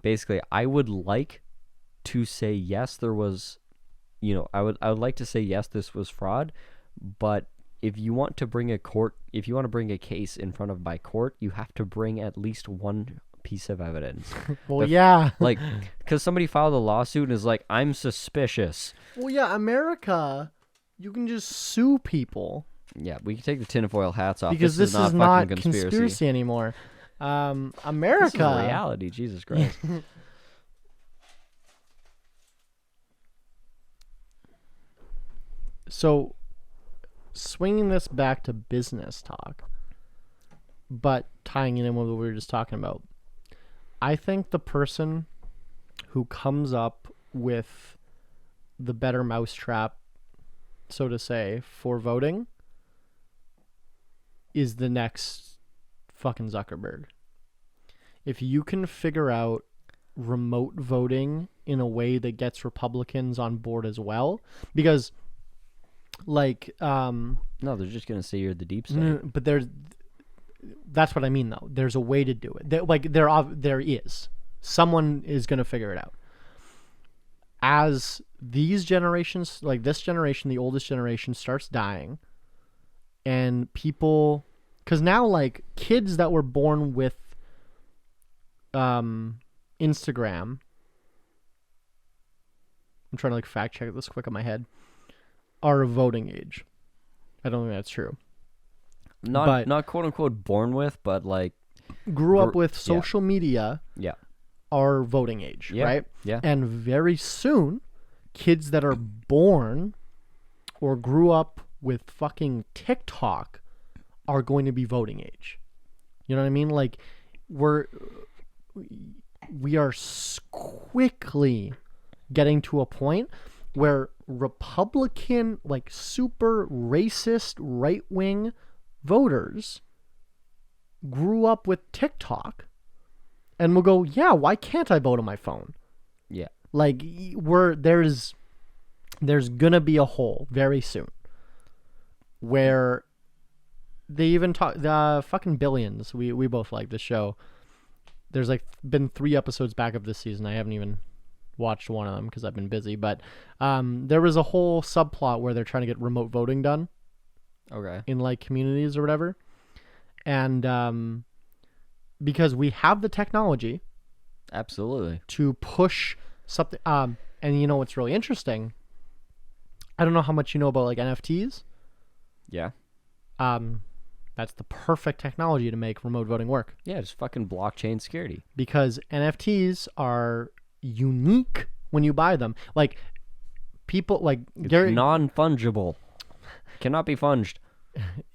basically, I would like to say yes, there was, I would like to say yes, this was fraud, but if you want to bring a case in front of my court, you have to bring at least one piece of evidence. Well, yeah. Like, because somebody filed a lawsuit and is like, I'm suspicious. Well, yeah, America, you can just sue people. Yeah, we can take the tinfoil hats off. Because this is not conspiracy anymore. America. This is reality, Jesus Christ. So, swinging this back to business talk, but tying it in with what we were just talking about, I think the person who comes up with the better mousetrap, so to say, for voting is the next fucking Zuckerberg. If you can figure out remote voting in a way that gets Republicans on board as well, because like no, they're just gonna say you're the deep state. But that's what I mean though. There's a way to do it. There is. Someone is gonna figure it out. As these generations, like this generation, the oldest generation, starts dying, and people, because now like kids that were born with Instagram, I'm trying to like fact check this quick on my head, are of voting age. I don't think that's true. Not quote unquote born with, but like grew up with social media. Yeah. Are voting age, right? Yeah. And very soon, kids that are born or grew up with fucking TikTok are going to be voting age. You know what I mean? Like, we are quickly getting to a point where Republican, like super racist right-wing voters grew up with TikTok and will go, yeah, why can't I vote on my phone? Yeah. Like, there's gonna be a hole very soon where they even talk the fucking Billions. We both like the show. There's like been 3 episodes back of this season. I haven't even watched one of them because I've been busy. But there was a whole subplot where they're trying to get remote voting done. Okay. In like communities or whatever, and because we have the technology, absolutely, to push something. And you know what's really interesting? I don't know how much you know about like NFTs. Yeah. That's the perfect technology to make remote voting work. Yeah, it's fucking blockchain security. Because NFTs are unique when you buy them. Like people like Gary, non-fungible. Cannot be funged.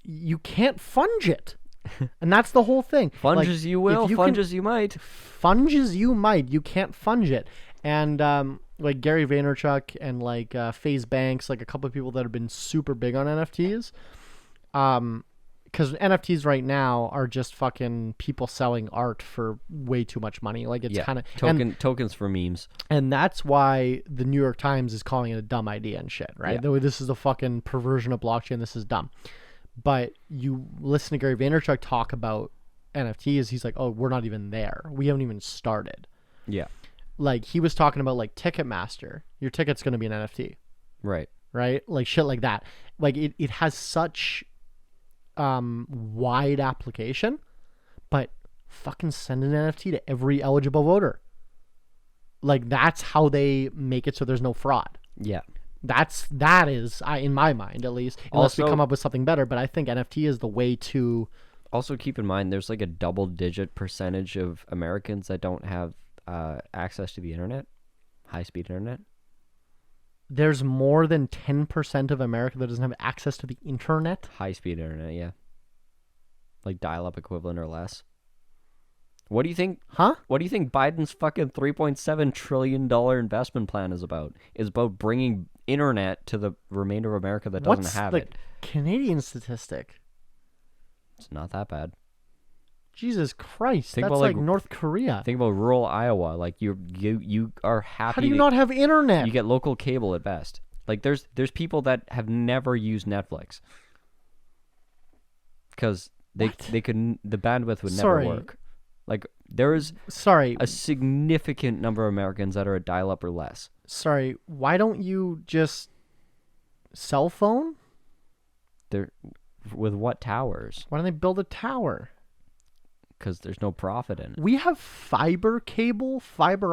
You can't funge it. And that's the whole thing. Funge like, as you will, funge as you might. Funge as you might. You can't funge it. And like Gary Vaynerchuk and like FaZe Banks, like a couple of people that have been super big on NFTs. Because NFTs right now are just fucking people selling art for way too much money. Like it's kind of tokens for memes. And that's why the New York Times is calling it a dumb idea and shit, right? Yeah. This is a fucking perversion of blockchain. This is dumb. But you listen to Gary Vaynerchuk talk about NFTs, he's like, oh, we're not even there. We haven't even started. Yeah. Like he was talking about like Ticketmaster. Your ticket's going to be an NFT. Right. Right? Like shit like that. Like it has such wide application, but fucking send an NFT to every eligible voter. Like that's how they make it so there's no fraud. Yeah. That is in my mind at least, unless we come up with something better, but I think NFT is the way to. Also keep in mind there's like a double-digit percentage of Americans that don't have access to the internet, high-speed internet. There's more than 10% of America that doesn't have access to the internet. High-speed internet, yeah. Like dial-up equivalent or less. What do you think? Huh? What do you think Biden's fucking $3.7 trillion investment plan is about? Is about bringing internet to the remainder of America that doesn't have it. Canadian statistic? It's not that bad. Jesus Christ, that's like North Korea. Think about rural Iowa. Like you are happy. How do you not have internet? You get local cable at best. Like there's people that have never used Netflix because they couldn't. The bandwidth would never work. Like, there is Sorry. a significant number of Americans that are at dial-up or less. Sorry. Why don't you just cell phone? They're with what towers? Why don't they build a tower? Because there's no profit in it. We have fiber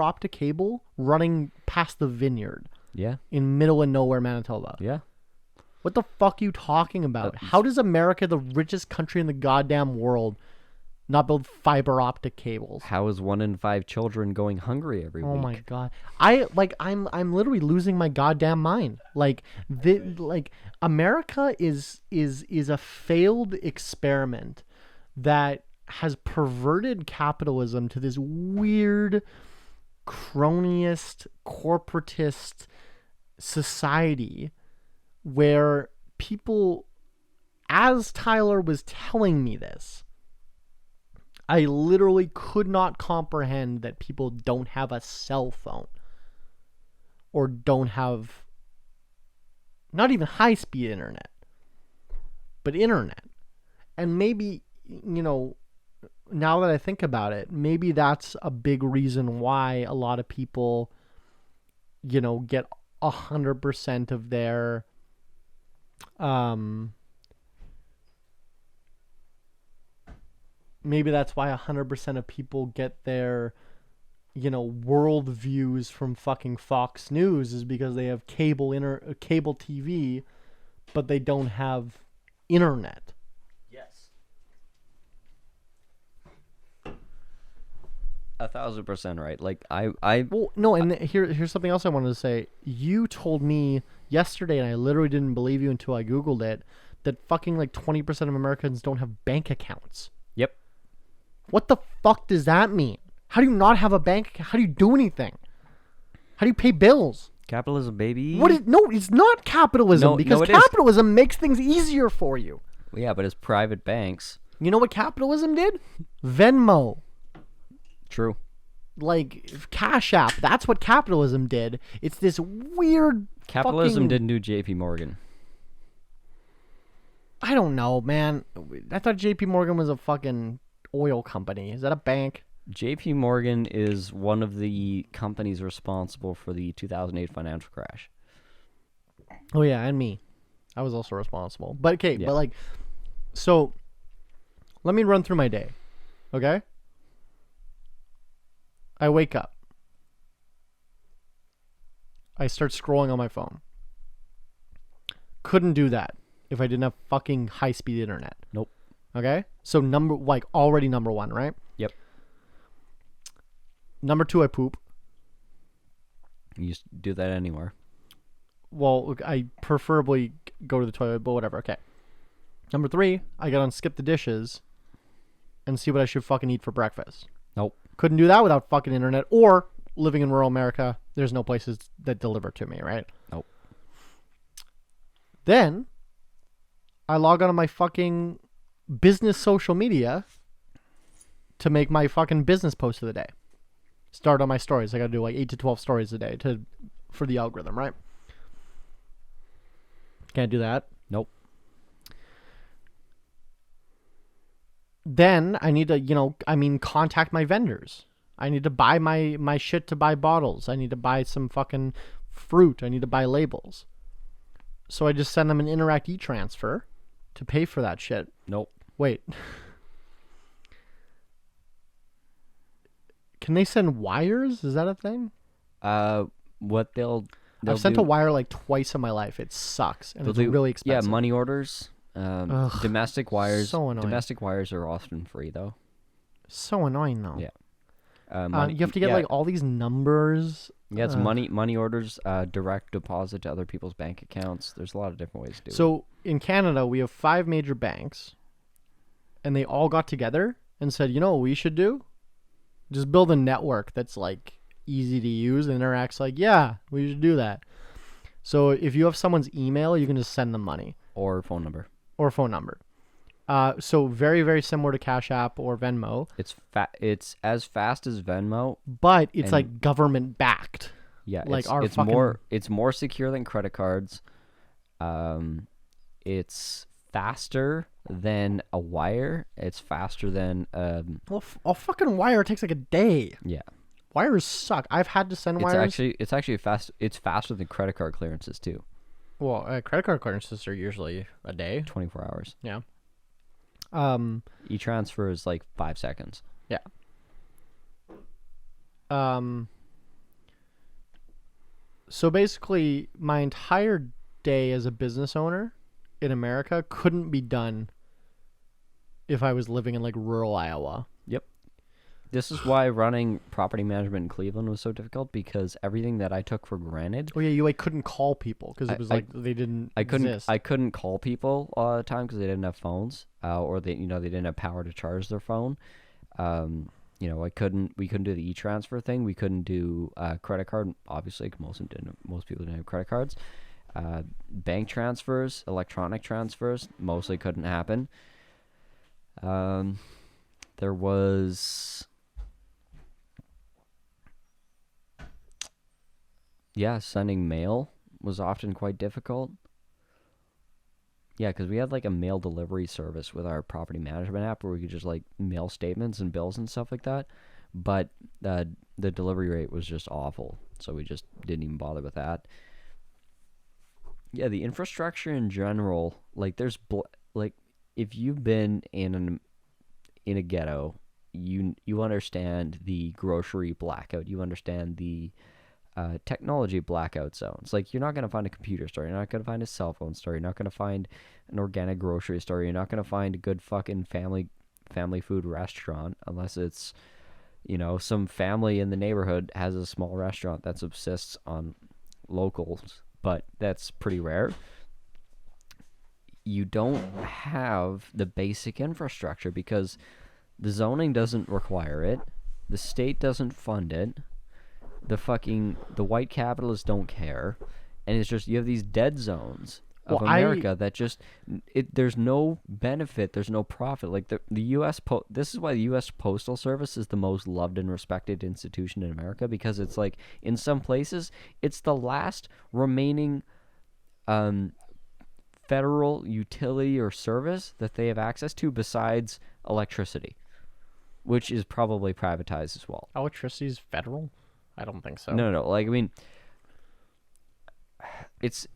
optic cable running past the vineyard Yeah, in middle of nowhere, Manitoba. yeah. What the fuck are you talking about? How does America, the richest country in the goddamn world, not build fiber optic cables? How is 1 in 5 children going hungry every week? Oh my god. I'm literally losing my goddamn mind. Like America is a failed experiment that has perverted capitalism to this weird cronyist corporatist society where people, as Tyler was telling me this, I literally could not comprehend that people don't have a cell phone or don't have not even high-speed internet, but internet. And maybe, now that I think about it, maybe that's a big reason why a lot of people, get 100% of their maybe that's why 100% of people get their world views from fucking Fox News, is because they have cable TV, but they don't have internet. Yes. 1,000% right. Like Well, no, and here's something else I wanted to say. You told me yesterday, and I literally didn't believe you until I Googled it, that fucking like 20% of Americans don't have bank accounts. Yep. What the fuck does that mean? How do you not have a bank account? How do you do anything? How do you pay bills? Capitalism, baby. No, it's not capitalism, because capitalism makes things easier for you. Well, yeah, but it's private banks. You know what capitalism did? Venmo. True. Like Cash App. That's what capitalism did. It's this weird Capitalism didn't do JP Morgan. I don't know, man. I thought JP Morgan was a fucking oil company. Is that a bank? JP Morgan is one of the companies responsible for the 2008 financial crash. Oh yeah, and me. I was also responsible. But okay, Yeah. but like, so let me run through my day. Okay? I wake up. I start scrolling on my phone. Couldn't do that if I didn't have fucking high-speed internet. Nope. Okay? So already number one, right? Yep. Number two, I poop. You just do that anywhere. Well, I preferably go to the toilet, but whatever. Okay. Number three, I got on skip the dishes and see what I should fucking eat for breakfast. Nope. Couldn't do that without fucking internet, or living in rural America, there's no places that deliver to me, right? Nope. Then I log on to my fucking business social media to make my fucking business post of the day. Start on my stories. I got to do like 8 to 12 stories a day for the algorithm, right? Can't do that. Nope. Then I need to, contact my vendors. I need to buy my shit to buy bottles. I need to buy some fucking fruit. I need to buy labels. So I just send them an Interact e-transfer to pay for that shit. Nope. Wait. Can they send wires? Is that a thing? What they'll I've sent do, a wire like twice in my life. It sucks, and it's do, really expensive. Yeah, money orders. Domestic wires. so annoying. Domestic wires are often free though. So annoying though. Yeah. You have to get like all these numbers. Yeah, it's money orders, direct deposit to other people's bank accounts. There's a lot of different ways to do it. So in Canada, we have 5 major banks, and they all got together and said, you know what we should do? Just build a network that's like easy to use, and Interact's like, yeah, we should do that. So if you have someone's email, you can just send them money. Or phone number. So very, very similar to Cash App or Venmo. It's as fast as Venmo, but it's like government backed. Yeah, like it's more secure than credit cards. It's faster than a wire. It's faster than Well, a fucking wire takes like a day. yeah. Wires suck. I've had to send wires. It's actually fast. It's faster than credit card clearances too. Well, credit card clearances are usually a day. 24 hours. Yeah. E-transfer is like 5 seconds. Yeah. So basically, my entire day as a business owner in America couldn't be done if I was living in like rural Iowa. Yep. This is why running property management in Cleveland was so difficult, because everything that I took for granted. Oh yeah, you like couldn't call people because it was like they didn't. Exist. I couldn't call people all the time because they didn't have phones, or they didn't have power to charge their phone. We couldn't do the e-transfer thing. We couldn't do credit card, obviously, 'cause most people didn't have credit cards. Bank transfers, electronic transfers, mostly couldn't happen. There was, sending mail was often quite difficult. Yeah, because we had like a mail delivery service with our property management app where we could just like mail statements and bills and stuff like that. But the delivery rate was just awful, so we just didn't even bother with that. Yeah, the infrastructure in general, like there's like if you've been in a ghetto, you understand the grocery blackout. You understand the technology blackout zones. Like, you're not going to find a computer store. You're not going to find a cell phone store. You're not going to find an organic grocery store. You're not going to find a good fucking family food restaurant unless it's, some family in the neighborhood has a small restaurant that subsists on locals, but that's pretty rare. You don't have the basic infrastructure because the zoning doesn't require it. The state doesn't fund it. The white capitalists don't care, and it's just you have these dead zones of America that just there's no benefit, there's no profit. Like the U.S. This is why the U.S. Postal Service is the most loved and respected institution in America, because it's like in some places it's the last remaining federal utility or service that they have access to besides electricity, which is probably privatized as well. Electricity is federal? I don't think so. No. Like, I mean, it's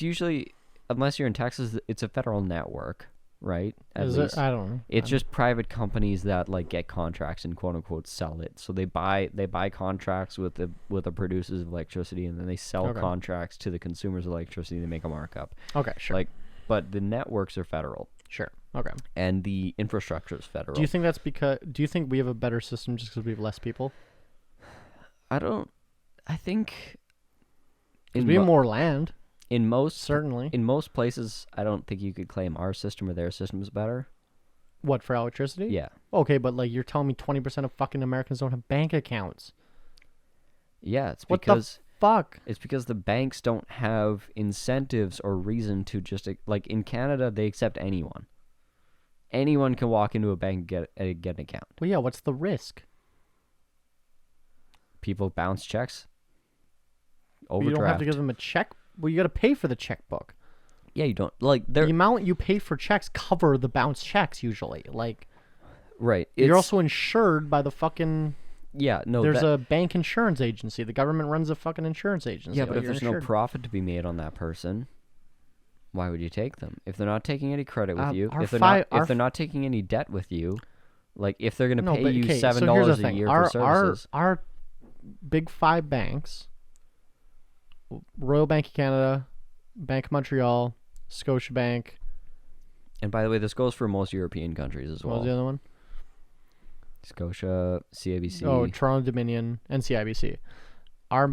usually, unless you're in Texas, it's a federal network, right? Is it? I don't know. It's just private companies that like get contracts and quote unquote sell it. So they buy contracts with the producers of electricity, and then they sell contracts to the consumers of electricity. They make a markup. Okay, sure. But the networks are federal. Sure. Okay. And the infrastructure is federal. Do you think we have a better system just because we have less people? I think we have more land. Certainly. In most places, I don't think you could claim our system or their system is better. What, for electricity? Yeah. Okay, but like you're telling me 20% of fucking Americans don't have bank accounts. Yeah, it's because fuck? It's because the banks don't have incentives or reason to just like in Canada they accept anyone. Anyone can walk into a bank and get an account. Well, yeah, what's the risk? People bounce checks. Overdraft. You don't have to give them a check. Well, you got to pay for the checkbook. Yeah, you don't like the amount you pay for checks cover the bounce checks usually. Like, right. You're also insured by the fucking. Yeah, no. There's a bank insurance agency. The government runs a fucking insurance agency. Yeah, but if there's no profit to be made on that person, why would you take them? If they're not taking any credit with you, if they're not taking any debt with you, like if they're going to pay you $7 a year for services, our big five banks, Royal Bank of Canada, Bank of Montreal, Scotiabank. And by the way, this goes for most European countries as well. What was the other one? Scotia, CIBC. Oh, Toronto Dominion, and CIBC. Our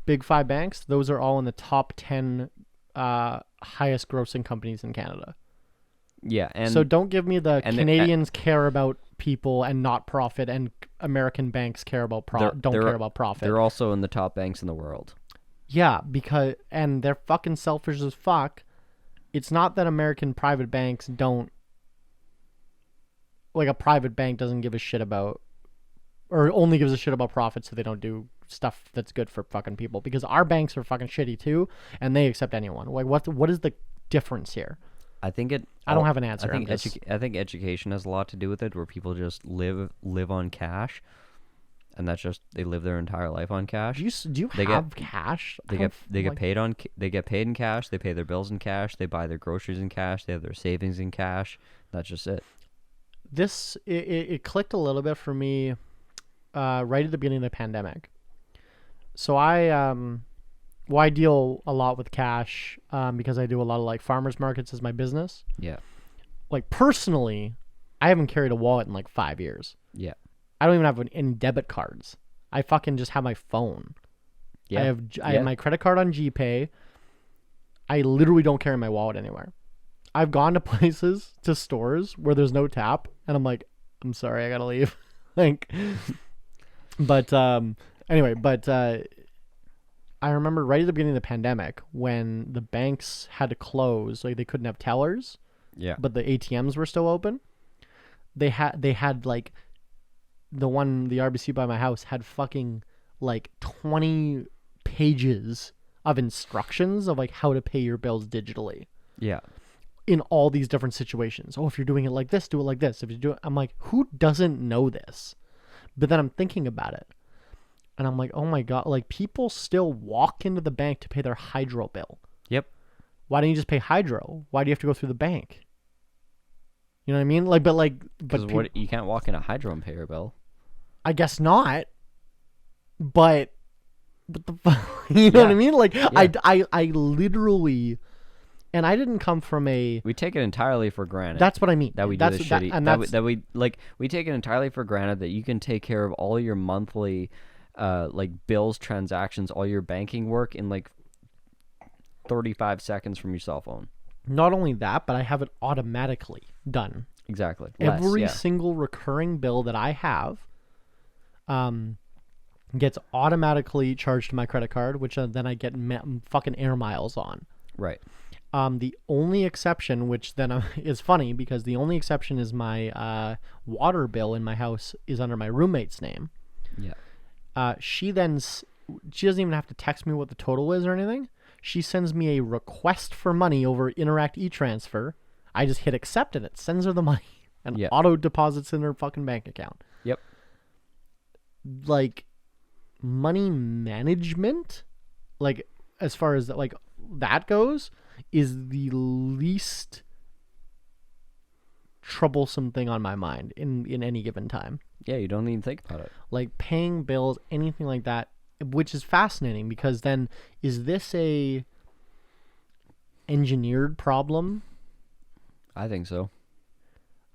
big five banks, those are all in the top 10 highest grossing companies in Canada. Yeah, and so don't give me the Canadians care about people and not profit, and American banks care about don't care about profit. They're also in the top banks in the world. Yeah, and they're fucking selfish as fuck. It's not that American private banks don't, like a private bank doesn't give a shit about, or only gives a shit about profit, so they don't do stuff that's good for fucking people. Because our banks are fucking shitty too, and they accept anyone. Like what is the difference here? I think I don't have an answer. I think education has a lot to do with it, where people just live on cash, and that's just they live their entire life on cash. Do you have cash? They get paid in cash. They pay their bills in cash. They buy their groceries in cash. They have their savings in cash. That's just it. It clicked a little bit for me right at the beginning of the pandemic. So I deal a lot with cash because I do a lot of like farmers markets as my business. Yeah. Like personally, I haven't carried a wallet in like 5 years. Yeah. I don't even have any debit cards. I fucking just have my phone. Yeah. I have my credit card on GPay. I literally don't carry my wallet anywhere. I've gone to places, to stores where there's no tap, and I'm like, I'm sorry, I gotta leave. Like, but anyway, I remember right at the beginning of the pandemic when the banks had to close, like they couldn't have tellers. Yeah. But the ATMs were still open. They had like the RBC by my house had fucking like 20 pages of instructions of like how to pay your bills digitally. Yeah. In all these different situations. Oh, if you're doing it like this, do it like this. If you do it, I'm like, who doesn't know this? But then I'm thinking about it. And I'm like, oh my God, like people still walk into the bank to pay their hydro bill. Yep. Why don't you just pay hydro? Why do you have to go through the bank? You know what I mean? But you can't walk in a hydro and pay your bill. I guess not. But what the fuck? You know what I mean? Like yeah. I literally, and I didn't come from a. We take it entirely for granted. That's what I mean. That we do this shitty. We take it entirely for granted that you can take care of all your monthly, like bills, transactions, all your banking work in like 35 seconds from your cell phone. Not only that, but I have it automatically done. Exactly. Every single recurring bill that I have, gets automatically charged to my credit card, which then I get fucking air miles on. Right. The only exception, which then is funny because the only exception is my water bill in my house is under my roommate's name. Yeah. She doesn't even have to text me what the total is or anything. She sends me a request for money over Interact e-transfer. I just hit accept and it sends her the money and auto deposits in her fucking bank account. Yep. Like money management, like as far as like that goes, is the least troublesome thing on my mind in any given time. Yeah, you don't even think about it. Like paying bills, anything like that, which is fascinating because then is this a engineered problem? I think so.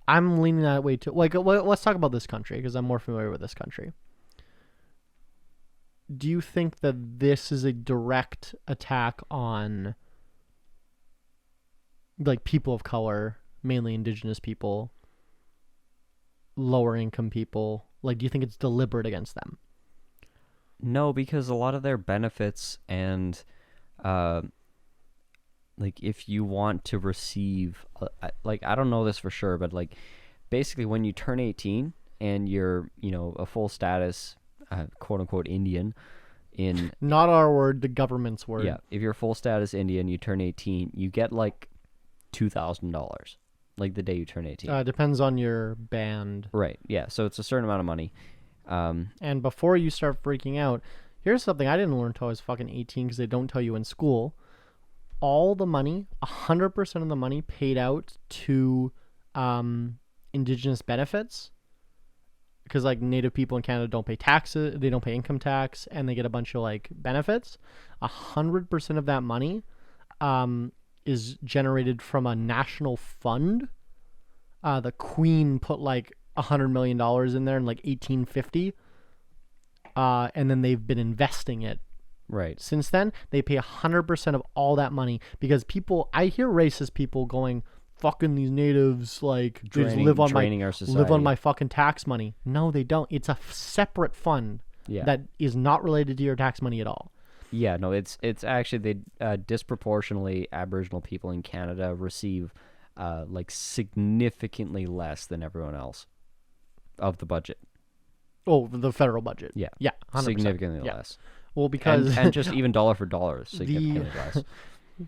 I'm leaning that way too. Like, let's talk about this country because I'm more familiar with this country. Do you think that this is a direct attack on like people of color, mainly indigenous people, lower income people? Like, do you think it's deliberate against them? No, because a lot of their benefits and like if you want to receive like I don't know this for sure, but like basically when you turn 18 and you're, you know, a full status quote unquote Indian in not our word, the government's word. Yeah, if you're full status Indian, you turn 18, you get like $2,000 like the day you turn 18. Depends on your band. Right. Yeah, so it's a certain amount of money. And before you start freaking out, here's something I didn't learn until I was fucking 18 because they don't tell you in school. All the money, 100% of the money paid out to indigenous benefits, because like Native people in Canada don't pay taxes, they don't pay income tax, and they get a bunch of like benefits. 100% of that money is generated from a national fund. The Queen put like $100 million in there in like 1850, and then they've been investing it. Right. Since then, they pay 100% of all that money because I hear racist people going, "Fucking these natives, like they just live on my fucking tax money." No, they don't. It's a separate fund that is not related to your tax money at all. Yeah, no, it's actually they disproportionately Aboriginal people in Canada receive like significantly less than everyone else of the budget. Oh, the federal budget. Yeah. Yeah, 100%. Significantly less. Well, because and just even dollar for dollar, significantly less.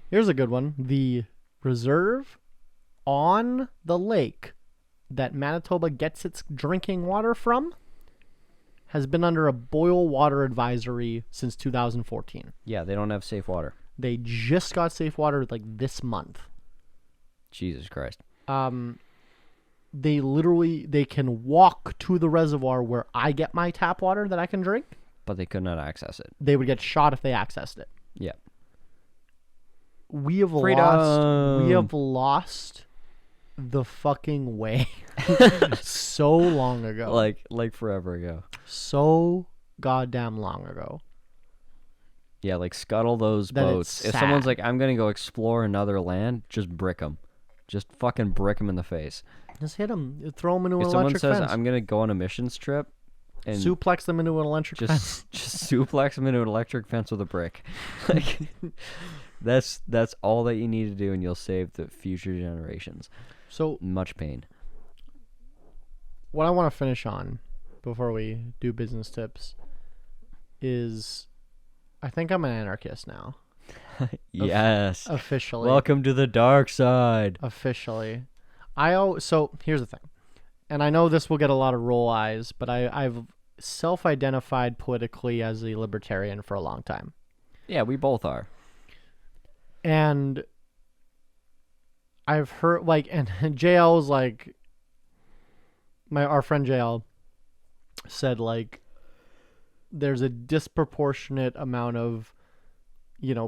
Here's a good one. The reserve on the lake that Manitoba gets its drinking water from has been under a boil water advisory since 2014. Yeah, they don't have safe water. They just got safe water like this month. Jesus Christ. They can walk to the reservoir where I get my tap water that I can drink. But they could not access it. They would get shot if they accessed it. Yeah. We have Freedom. lost the fucking way so long ago. Like forever ago. So goddamn long ago. Yeah, like scuttle those That boats. it's If someone's sad. like, I'm gonna go explore another land, just brick them. Just fucking brick them in the face. Just hit them. Throw them into an If someone electric says, fence. I'm gonna go on a missions trip, and Suplex them into an electric fence. just suplex them into an electric fence with a brick. Like that's all that you need to do, and you'll save the future generations So much pain. what I want to finish on before we do business tips is I think I'm an anarchist now. Yes. Officially. Welcome to the dark side. Officially. So here's the thing. And I know this will get a lot of roll eyes, but I've self-identified politically as a libertarian for a long time. Yeah, we both are. And I've heard and JL was like our friend JL said there's a disproportionate amount of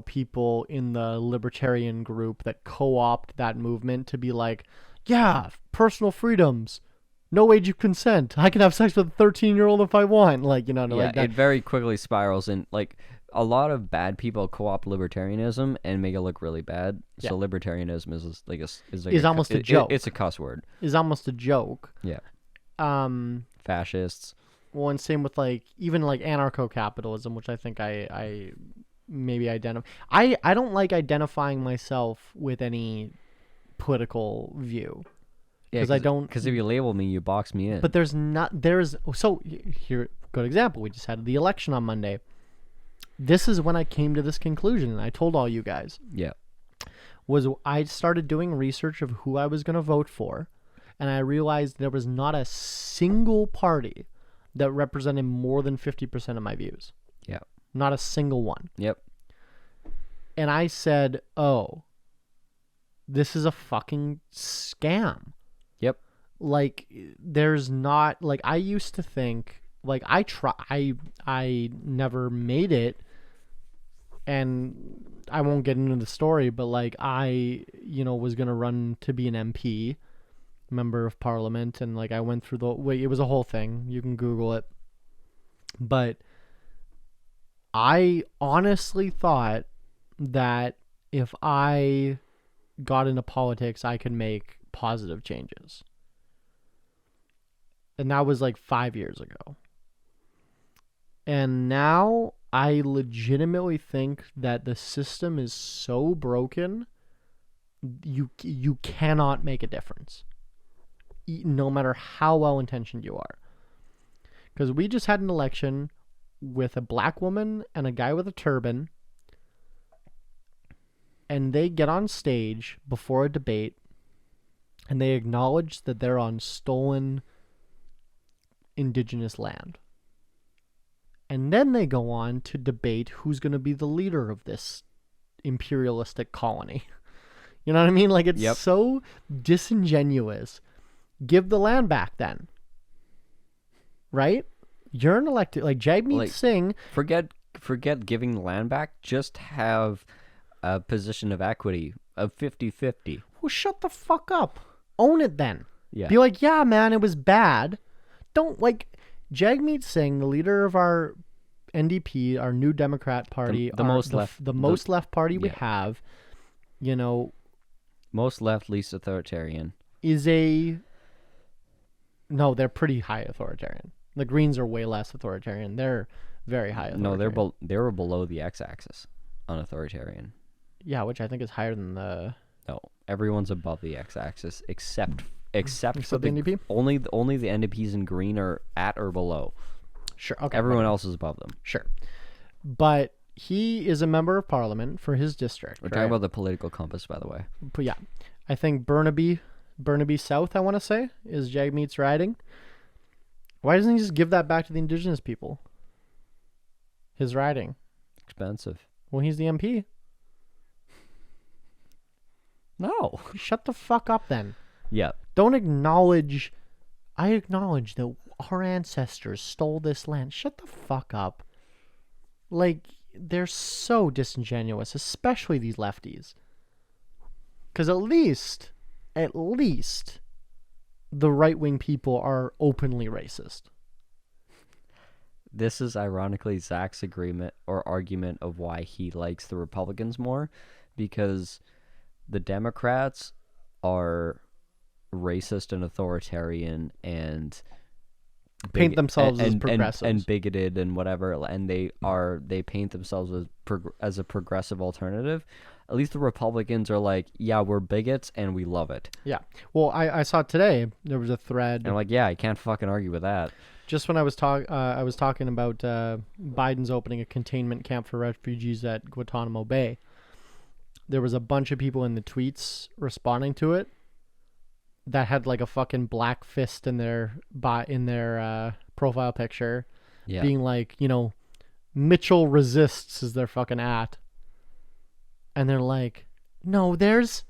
people in the libertarian group that co-opt that movement to be like, yeah, personal freedoms, no age of consent, I can have sex with a 13-year-old if I want, like that. It very quickly spirals, and a lot of bad people co-opt libertarianism and make it look really bad. Yeah. So libertarianism is almost a joke. It's a cuss word. Is almost a joke. Yeah. Fascists. Well, and same with even anarcho-capitalism, which I think I maybe identify. I don't like identifying myself with any political view because I don't. Because if you label me, you box me in. But so here, good example. We just had the election on Monday. This is when I came to this conclusion, and I told all you guys. Yeah. I started doing research of who I was going to vote for, and I realized there was not a single party that represented more than 50% of my views. Yeah. Not a single one. Yep. And I said, oh, this is a fucking scam. Yep. There's not, I used to think, I never made it, and I won't get into the story, but I was going to run to be an MP, member of parliament, and I went through it was a whole thing. You can Google it. But I honestly thought that if I got into politics, I could make positive changes. And that was 5 years ago. And now I legitimately think that the system is so broken, you cannot make a difference, no matter how well-intentioned you are. Because we just had an election with a black woman and a guy with a turban, and they get on stage before a debate, and they acknowledge that they're on stolen indigenous land. And then they go on to debate who's going to be the leader of this imperialistic colony. You know what I mean? It's so disingenuous. Give the land back then. Right? You're an elected, Jagmeet Singh. Forget giving the land back. Just have a position of equity of 50-50. Well, shut the fuck up. Own it then. Yeah. Be like, yeah, man, it was bad. Don't Jagmeet Singh, the leader of our NDP, our New Democrat Party, the most left, the most left party we have, most left, least authoritarian, is no, they're pretty high authoritarian. The Greens are way less authoritarian. They're very high authoritarian. No, they were below the x-axis on authoritarian. Yeah, which I think is higher than the. No, everyone's above the x-axis except for the NDP. Only the NDPs in green are at or below. Sure. Okay. Everyone else is above them. Sure, but he is a member of parliament for his district. We're talking about the political compass, by the way. But yeah, I think Burnaby South, I want to say, is Jagmeet's riding. Why doesn't he just give that back to the indigenous people? His riding. Expensive. Well, he's the MP. No. Shut the fuck up then. Yeah. Don't acknowledge. I acknowledge that our ancestors stole this land. Shut the fuck up. Like, they're so disingenuous, especially these lefties. Because at least, the right-wing people are openly racist. This is ironically Zach's argument of why he likes the Republicans more, because the Democrats are racist and authoritarian and paint themselves as progressives and bigoted and whatever, and they paint themselves as a progressive alternative. At least the Republicans are like, yeah, we're bigots and we love it. Yeah. Well, I saw today there was a thread. And I'm like, yeah, I can't fucking argue with that. Just when I was talking about Biden's opening a containment camp for refugees at Guantanamo Bay, there was a bunch of people in the tweets responding to it that had like a fucking black fist in their profile picture, being like, Mitchell resists is their fucking at, and they're like, no, there's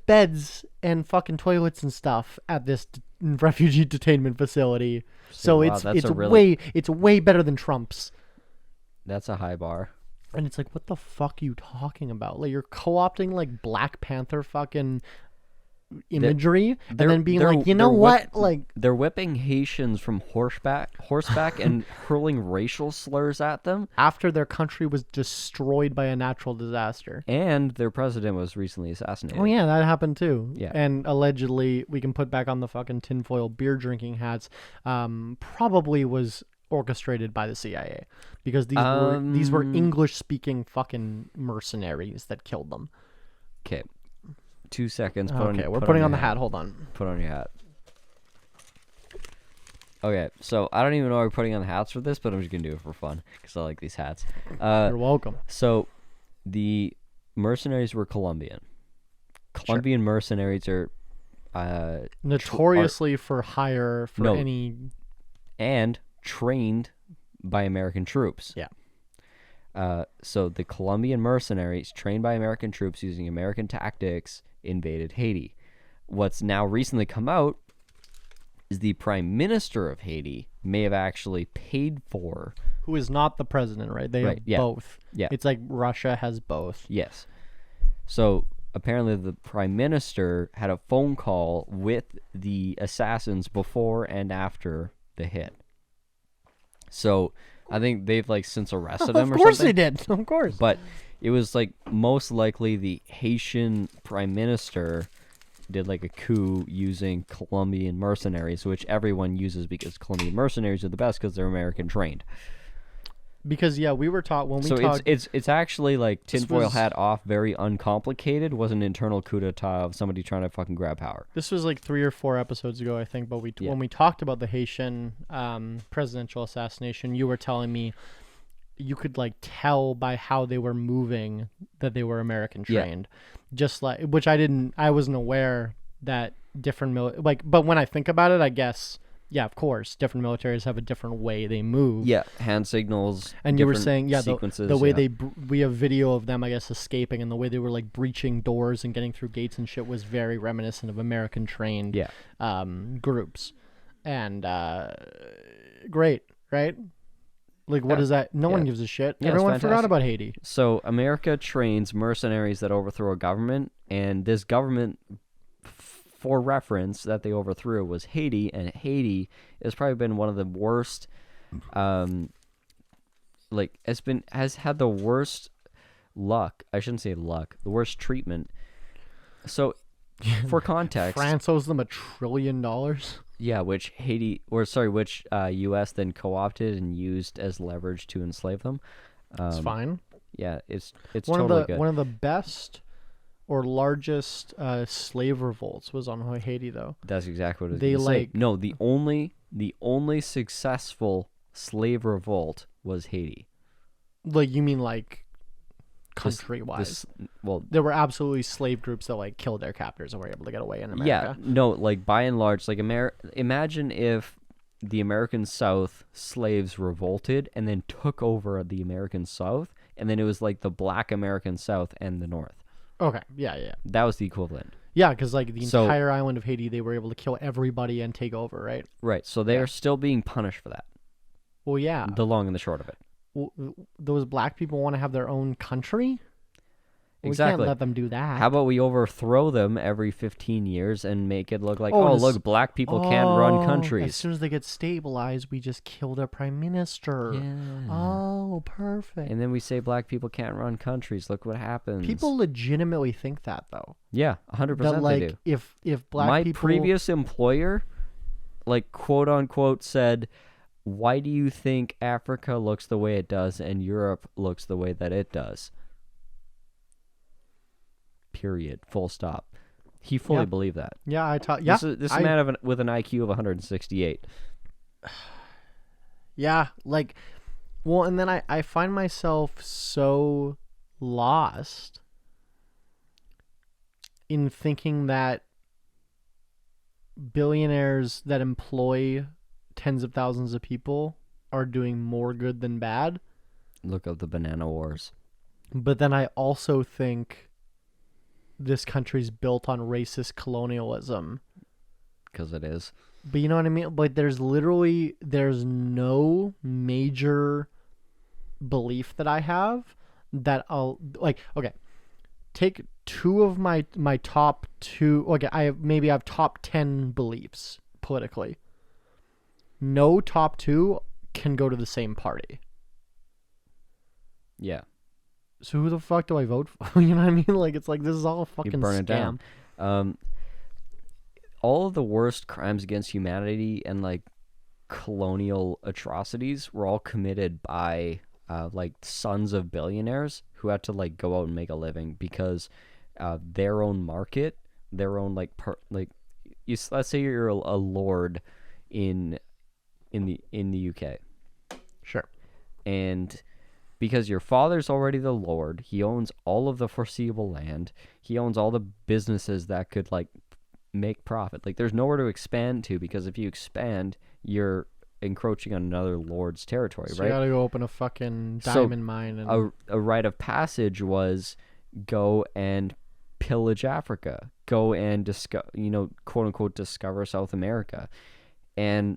beds and fucking toilets and stuff at this refugee detainment facility, so wow, it's way better than Trump's. That's a high bar. And it's like, what the fuck are you talking about? Like, you're co-opting like Black Panther fucking imagery, and then being like, they're whipping Haitians from horseback and hurling racial slurs at them after their country was destroyed by a natural disaster, and their president was recently assassinated. Oh yeah, that happened too. Yeah. And allegedly, we can put back on the fucking tinfoil beer drinking hats, probably was orchestrated by the CIA, because these were English speaking fucking mercenaries that killed them. Okay. 2 seconds. We're putting on the hat. Hold on. Put on your hat. Okay, so I don't even know why we're putting on the hats for this, but I'm just going to do it for fun because I like these hats. You're welcome. So the mercenaries were Colombian. Colombian mercenaries are notoriously for hire for any... And trained by American troops. Yeah. So the Colombian mercenaries, trained by American troops using American tactics, invaded Haiti. What's now recently come out is the Prime Minister of Haiti may have actually paid for... Who is not the president, right? They have both. Yeah. It's like Russia has both. Yes. So apparently the Prime Minister had a phone call with the assassins before and after the hit. So I think they've since arrested him or something. Of course they did. Of course. But it was most likely the Haitian prime minister did a coup using Colombian mercenaries, which everyone uses because Colombian mercenaries are the best because they're American trained. Because we were taught when we talked. So it's actually tinfoil hat off, very uncomplicated. Was an internal coup d'etat of somebody trying to fucking grab power. This was 3 or 4 episodes ago, I think. But when we talked about the Haitian presidential assassination, you were telling me you could tell by how they were moving that they were American trained. Just which I wasn't aware that different but when I think about it, I guess. Yeah, of course. Different militaries have a different way they move. Yeah, hand signals. And you were saying, sequences, the way we have video of them, I guess, escaping, and the way they were breaching doors and getting through gates and shit was very reminiscent of American trained groups. And great, right? What is that? No one gives a shit. Yeah, everyone forgot about Haiti. So America trains mercenaries that overthrow a government, and this government, for reference, that they overthrew was Haiti, and Haiti has probably been one of the worst. Has had the worst luck. I shouldn't say luck. The worst treatment. So, for context, France owes them $1 trillion. Yeah, which U.S. then co-opted and used as leverage to enslave them. It's fine. Yeah, it's one totally good. One of the best or largest slave revolts was on Haiti, though. That's exactly what it is. No, the only successful slave revolt was Haiti. You mean country-wise. Well, there were absolutely slave groups that like killed their captors and were able to get away in America. yeah, no, like by and large, like imagine if the American South slaves revolted and then took over the American South, and then it was like the Black American South and the North. Okay, yeah. That was the equivalent. Yeah, because like the entire island of Haiti, they were able to kill everybody and take over, right? Right, so they are still being punished for that. Well, yeah. The long and the short of it. Well, those black people want to have their own country? Exactly. We can't let them do that. How about we overthrow them every 15 years and make it look like, look, black people can't run countries. As soon as they get stabilized, we just kill their prime minister. Yeah. Oh, perfect. And then we say black people can't run countries. Look what happens. People legitimately think that, though. Yeah, 100% that, like, they do. If black My people... previous employer, like, quote unquote, said, why do you think Africa looks the way it does and Europe looks the way that it does? Period. Full stop. He fully believed that. Yeah, I taught. Yeah, this is a man with an IQ of 168. Yeah, like, well, and then I find myself so lost in thinking that billionaires that employ tens of thousands of people are doing more good than bad. Look up the banana wars. But then I also think this country's built on racist colonialism. Because it is. But you know what I mean? Like, there's no major belief that I have that I'll, like, okay, take two of my top two, okay, I have top 10 beliefs politically. No top two can go to the same party. Yeah. So who the fuck do I vote for? You know what I mean? Like, it's like, this is all a fucking you burn scam. It down. All of the worst crimes against humanity and like colonial atrocities were all committed by like sons of billionaires who had to like go out and make a living because their own market, their own like let's say you're a lord in the UK. Sure. And because your father's already the lord, he owns all of the foreseeable land. He owns all the businesses that could like make profit. Like, there's nowhere to expand to, because if you expand, you're encroaching on another lord's territory, so right? You gotta go open a fucking diamond mine. And A rite of passage was go and pillage Africa, go and discover, quote unquote, discover South America, and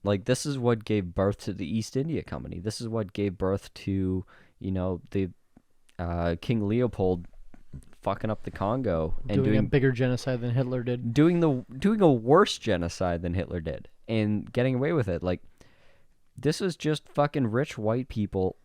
like, this is what gave birth to the East India Company. This is what gave birth to, the King Leopold fucking up the Congo and doing a bigger genocide than Hitler did. Doing a worse genocide than Hitler did and getting away with it. Like, this is just fucking rich white people,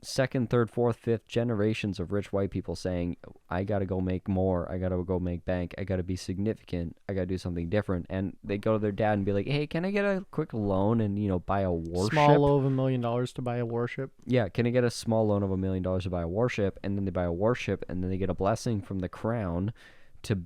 second, third, fourth, fifth generations of rich white people saying, I gotta go make more, I gotta go make bank, I gotta be significant, I gotta do something different. And they go to their dad and be like, hey, can I get a quick loan and buy a warship? Small loan of $1 million to buy a warship. Yeah, can I get a small loan of $1 million to buy a warship? And then they buy a warship, and then they get a blessing from the crown to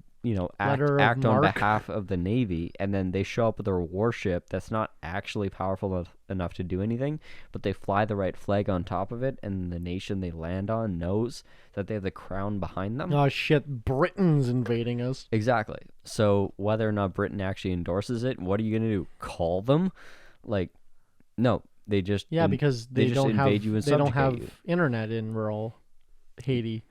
act on behalf of the Navy, and then they show up with their warship that's not actually powerful enough to do anything, but they fly the right flag on top of it, and the nation they land on knows that they have the crown behind them. Oh shit, Britain's invading us. Exactly. So whether or not Britain actually endorses it, what are you going to do? Call them? Like, no, they just because they don't have internet in rural Haiti.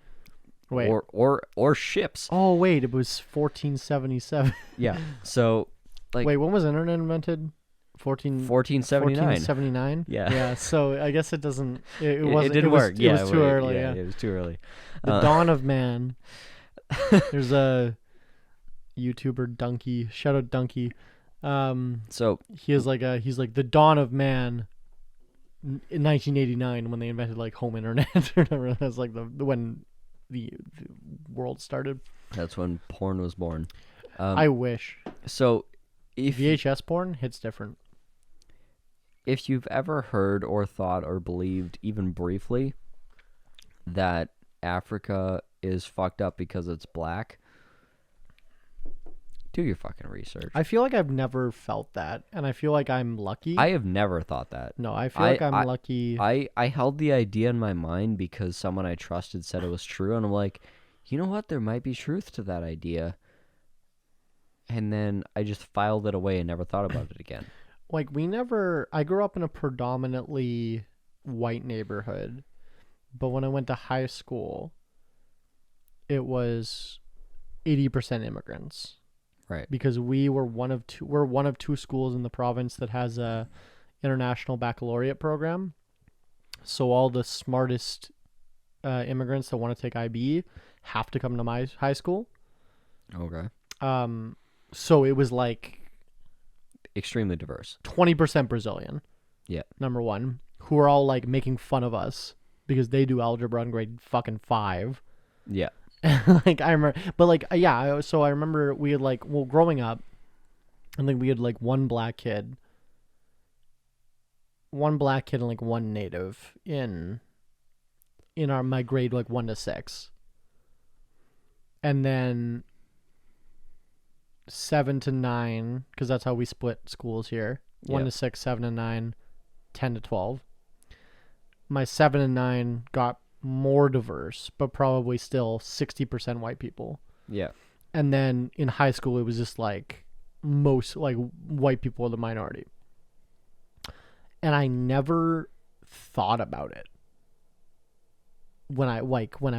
Wait. Or ships. Oh wait, it was 1477. Yeah. So, like, wait, when was internet invented? 1479. Yeah. Yeah. So I guess it doesn't. It didn't work. It was too early. Yeah, it was too early. The dawn of man. There's a YouTuber Donkey. Shout out Donkey. So he's like the dawn of man. In 1989, when they invented like home internet or whatever, that's like when the world started. That's when porn was born. I wish. So, if VHS porn hits different. If you've ever heard or thought or believed, even briefly, that Africa is fucked up because it's black, Do your fucking research. I feel like I've never felt that, and I feel like I'm lucky. I have never thought that. No, I feel like I'm lucky. I held the idea in my mind because someone I trusted said it was true, and I'm like, you know what? There might be truth to that idea. And then I just filed it away and never thought about it again. Like, I grew up in a predominantly white neighborhood, but when I went to high school, it was 80% immigrants. Right. Because we're one of two schools in the province that has a international baccalaureate program. So all the smartest immigrants that want to take IB have to come to my high school. Okay. So it was like extremely diverse. 20% Brazilian. Yeah. Number one, who are all like making fun of us because they do algebra in grade fucking 5. Yeah. Like I remember, but like yeah. So I remember we had like growing up, I think we had like one black kid and like one native in my grade like 1 to 6, and then 7 to 9 because that's how we split schools here. 1 to 6, 7 to 9, 10 to 12. My 7 and 9 got more diverse, but probably still 60% white people. Yeah. And then in high school, it was just like most like white people were the minority. And I never thought about it when I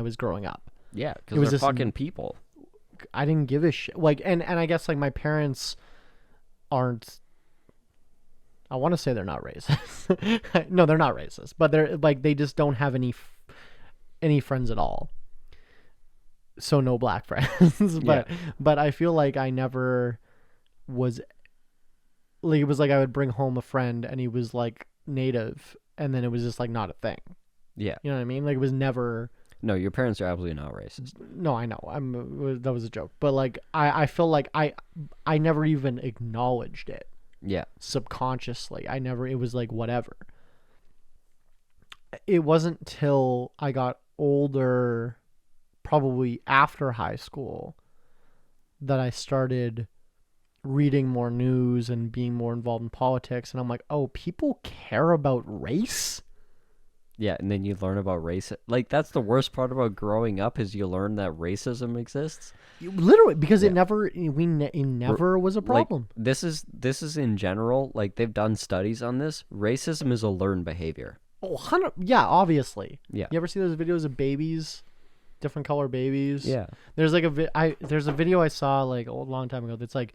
was growing up. Yeah, because they're fucking people. I didn't give a shit. Like, and I guess like my parents aren't. I want to say they're not racist. No, they're not racist, but they're like they just don't have any friends at all. So no black friends. But I feel like I never was like, it was like I would bring home a friend and he was like native and then it was just like not a thing. Yeah. You know what I mean? Like it was never. No, your parents are absolutely not racist. No, I know. That was a joke. But like I feel like I never even acknowledged it. Yeah. Subconsciously. It was like whatever. It wasn't till I got older, probably after high school, that I started reading more news and being more involved in politics. And I'm like, oh, people care about race? Yeah, and then you learn about race. Like, that's the worst part about growing up is you learn that racism exists. Literally, because it never was a problem. Like, this is in general, like, they've done studies on this. Racism is a learned behavior. Oh, yeah, obviously. Yeah. You ever see those videos of babies, different color babies? Yeah. There's like there's a video I saw like a long time ago that's like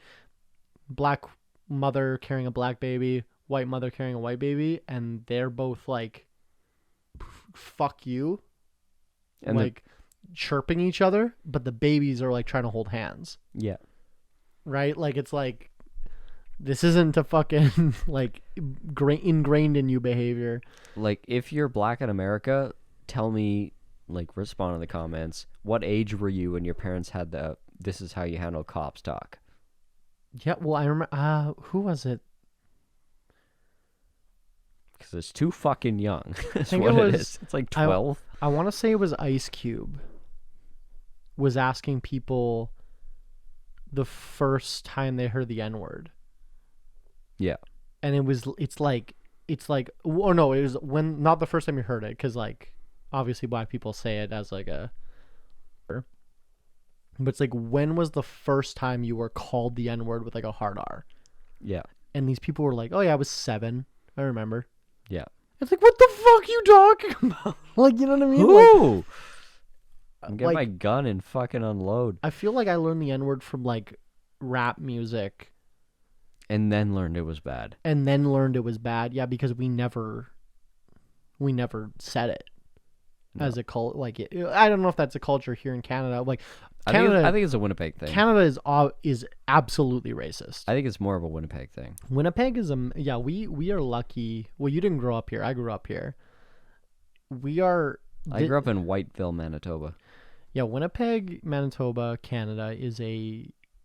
black mother carrying a black baby, white mother carrying a white baby, and they're both like, fuck you, and like chirping each other, but the babies are like trying to hold hands. Yeah. Right? Like it's like, this isn't a fucking like ingrained in you behavior. Like, if you're black in America, tell me, like, respond in the comments, what age were you when your parents had the this is how you handle cops talk? Yeah, well, I remember, who was it? Because it's too fucking young. That's think what it was- it is. It's like 12. I want to say it was Ice Cube was asking people the first time they heard the N-word. Yeah. And it's like, or no, it was when, not the first time you heard it, because like, obviously black people say it as like a, but it's like, when was the first time you were called the N-word with like a hard R? Yeah. And these people were like, oh yeah, I was 7. I remember. Yeah. It's like, what the fuck you talking about? Like, you know what I mean? Ooh. Like, I'm getting my gun and fucking unload. I feel like I learned the N-word from like rap music. And then learned it was bad. Yeah, because we never said it as a cult. Like, I don't know if that's a culture here in Canada. Like, Canada, I think it's a Winnipeg thing. Canada is absolutely racist. I think it's more of a Winnipeg thing. Winnipeg is we are lucky. Well, you didn't grow up here. I grew up here. I grew up in Whiteville, Manitoba. Yeah, Winnipeg, Manitoba, Canada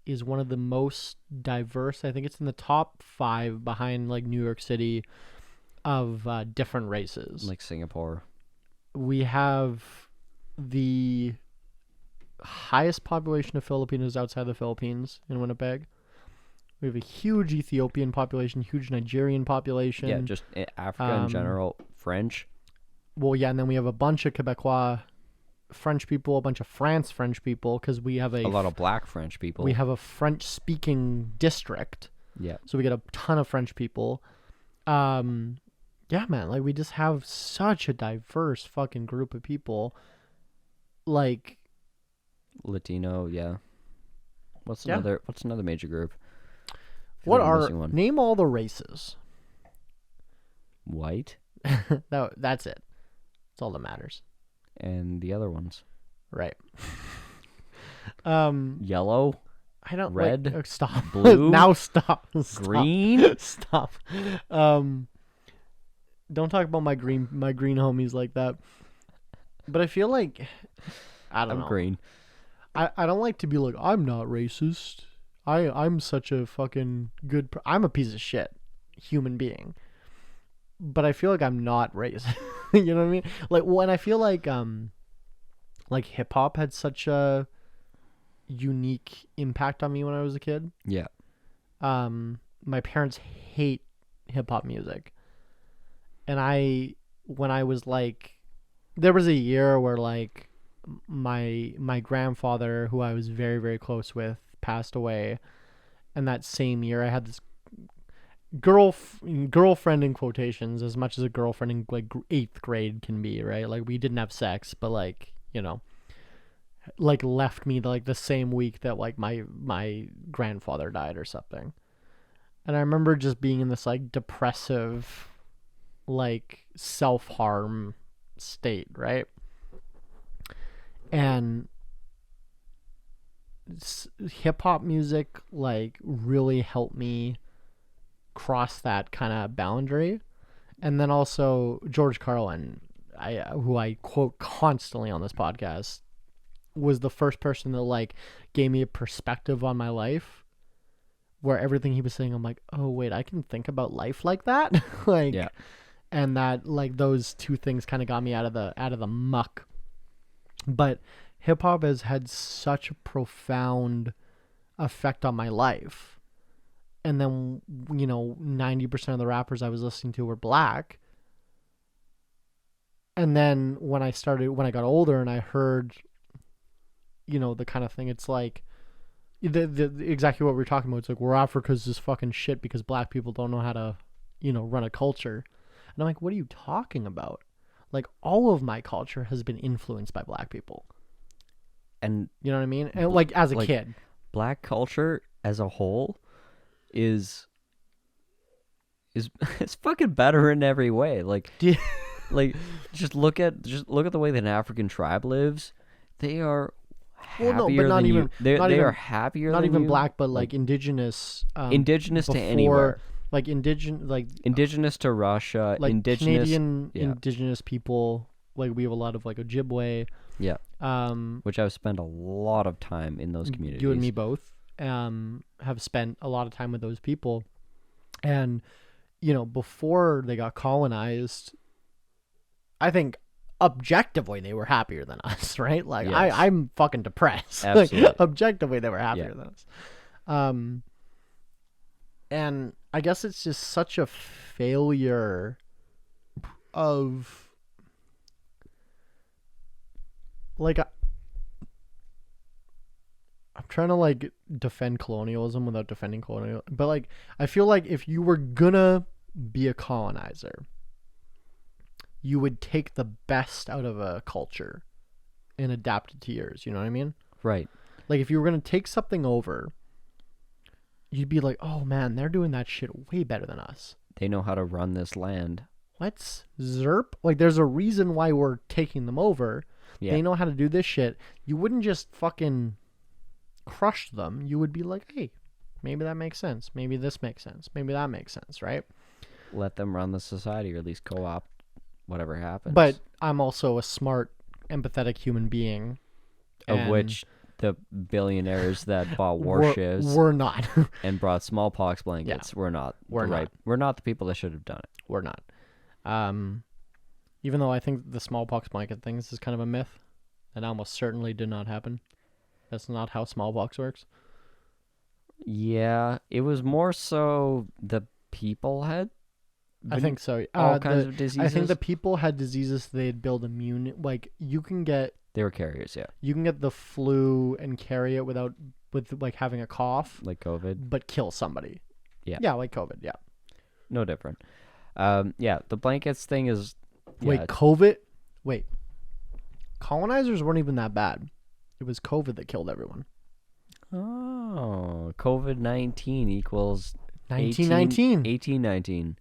is one of the most diverse. I think it's in the top 5 behind like New York City of different races. Like Singapore. We have the highest population of Filipinos outside the Philippines in Winnipeg. We have a huge Ethiopian population, huge Nigerian population. Yeah, just Africa in general. French. Well, yeah, and then we have a bunch of Quebecois French people, a bunch of French people, because we have a lot of black French people. We have a French-speaking district. Yeah. So we get a ton of French people. Yeah, man, like we just have such a diverse fucking group of people. Like Latino, yeah. What's another major group? Name all the races? White. No, that's it. That's all that matters. And the other ones. Right. Yellow. I don't red. Stop. Blue. Now stop. Green. Stop. Don't talk about my green homies like that. But I feel like I don't know. I'm green. I don't like to be like, I'm not racist. I'm such a fucking good I'm a piece of shit human being. But I feel like I'm not racist. You know what I mean? Like when I feel like hip hop had such a unique impact on me when I was a kid. Yeah. My parents hate hip hop music. And when I was like, there was a year where like my grandfather, who I was very, very close with, passed away. And that same year I had this girlfriend in quotations, as much as a girlfriend in like 8th grade can be, right? Like we didn't have sex, but like, you know, like left me like the same week that like my grandfather died or something. And I remember just being in this like depressive, like self-harm state, right? And hip hop music like really helped me cross that kind of boundary. And then also George Carlin, who I quote constantly on this podcast, was the first person that like gave me a perspective on my life, where everything he was saying, I'm like, oh wait, I can think about life like that. Like, yeah. And that like those two things kind of got me out of the muck. But hip hop has had such a profound effect on my life. And then, you know, 90% of the rappers I was listening to were black. And then when I got older and I heard, you know, the kind of thing, it's like the exactly what we're talking about. It's like, well, Africa's just fucking shit because black people don't know how to, you know, run a culture. And I'm like, what are you talking about? Like, all of my culture has been influenced by black people. And you know what I mean? And like as a kid, black culture as a whole is it's fucking better in every way. Like, like just look at the way that an African tribe lives. They are happier than you. They are happier. Not even black, but like indigenous. Indigenous to anywhere. Like indigenous to Russia. Like indigenous, Canadian indigenous people. Like we have a lot of like Ojibwe. Yeah. Which I've spent a lot of time in those communities. You and me both. Have spent a lot of time with those people, and you know, before they got colonized, I think objectively they were happier than us, right? Like yes. I'm fucking depressed. Absolutely. Like, objectively they were happier than us. And I guess it's just such a failure of like I'm trying to like defend colonialism without defending colonialism, but like I feel like if you were gonna be a colonizer, you would take the best out of a culture and adapt it to yours. You know what I mean? Right. Like if you were gonna take something over, you'd be like, oh man, they're doing that shit way better than us. They know how to run this land. Let's zerp. Like there's a reason why we're taking them over. Yeah. They know how to do this shit. You wouldn't just fucking crush them. You would be like, hey, maybe that makes sense. Maybe this makes sense. Maybe that makes sense, right? Let them run the society, or at least co-opt whatever happens. But I'm also a smart, empathetic human being. Of which the billionaires that bought warships we're not. And brought smallpox blankets. Yeah. We're not. We're not the people that should have done it. We're not. Even though I think the smallpox blanket thing is kind of a myth. That almost certainly did not happen. That's not how smallpox works. Yeah, it was more so the people had I think so. all kinds of I diseases. think the people had diseases they'd build immune. Like you can get carriers, yeah, the flu and carry it with like having a cough, like COVID. but kill somebody. Yeah. Yeah, like COVID. Yeah. No different. Yeah, the blankets thing is. Wait, Yeah, COVID? Wait. Colonizers weren't even that bad. It was COVID that killed everyone. oh, COVID-19 equals 1919. 1819.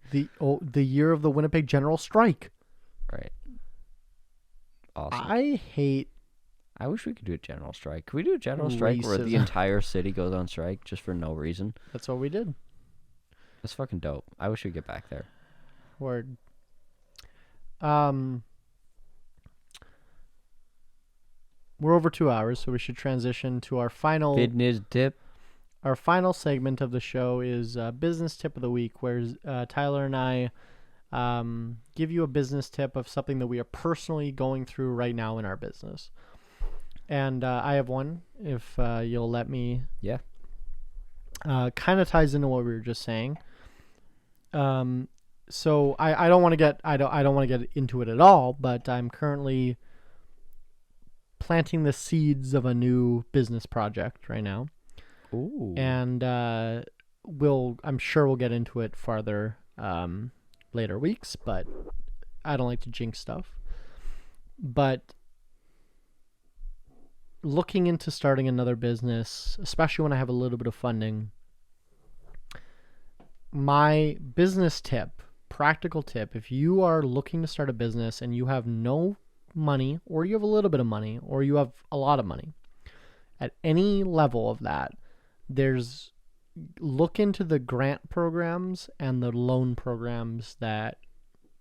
The year of the Winnipeg General Strike. Right. Awesome. I wish we could do a general strike. Could we do a general strike where the Racism. entire city goes on strike just for no reason? That's what we did. That's fucking dope. I wish we'd get back there. Word. We're over 2 hours, so we should transition to our final Business tip. Our final segment of the show is business tip of the week, where Tyler and I give you a business tip of something that we are personally going through right now in our business. And I have one, if you'll let me. Yeah. Kind of ties into what we were just saying. So I don't want to get I don't want to get into it at all, but I'm currently planting the seeds of a new business project right now. Ooh. And I'm sure we'll get into it farther later weeks, but I don't like to jinx stuff. But looking into starting another business, especially when I have a little bit of funding, my business tip, practical tip, if you are looking to start a business and you have no money, or you have a little bit of money, or you have a lot of money, at any level of that, look into the grant programs and the loan programs that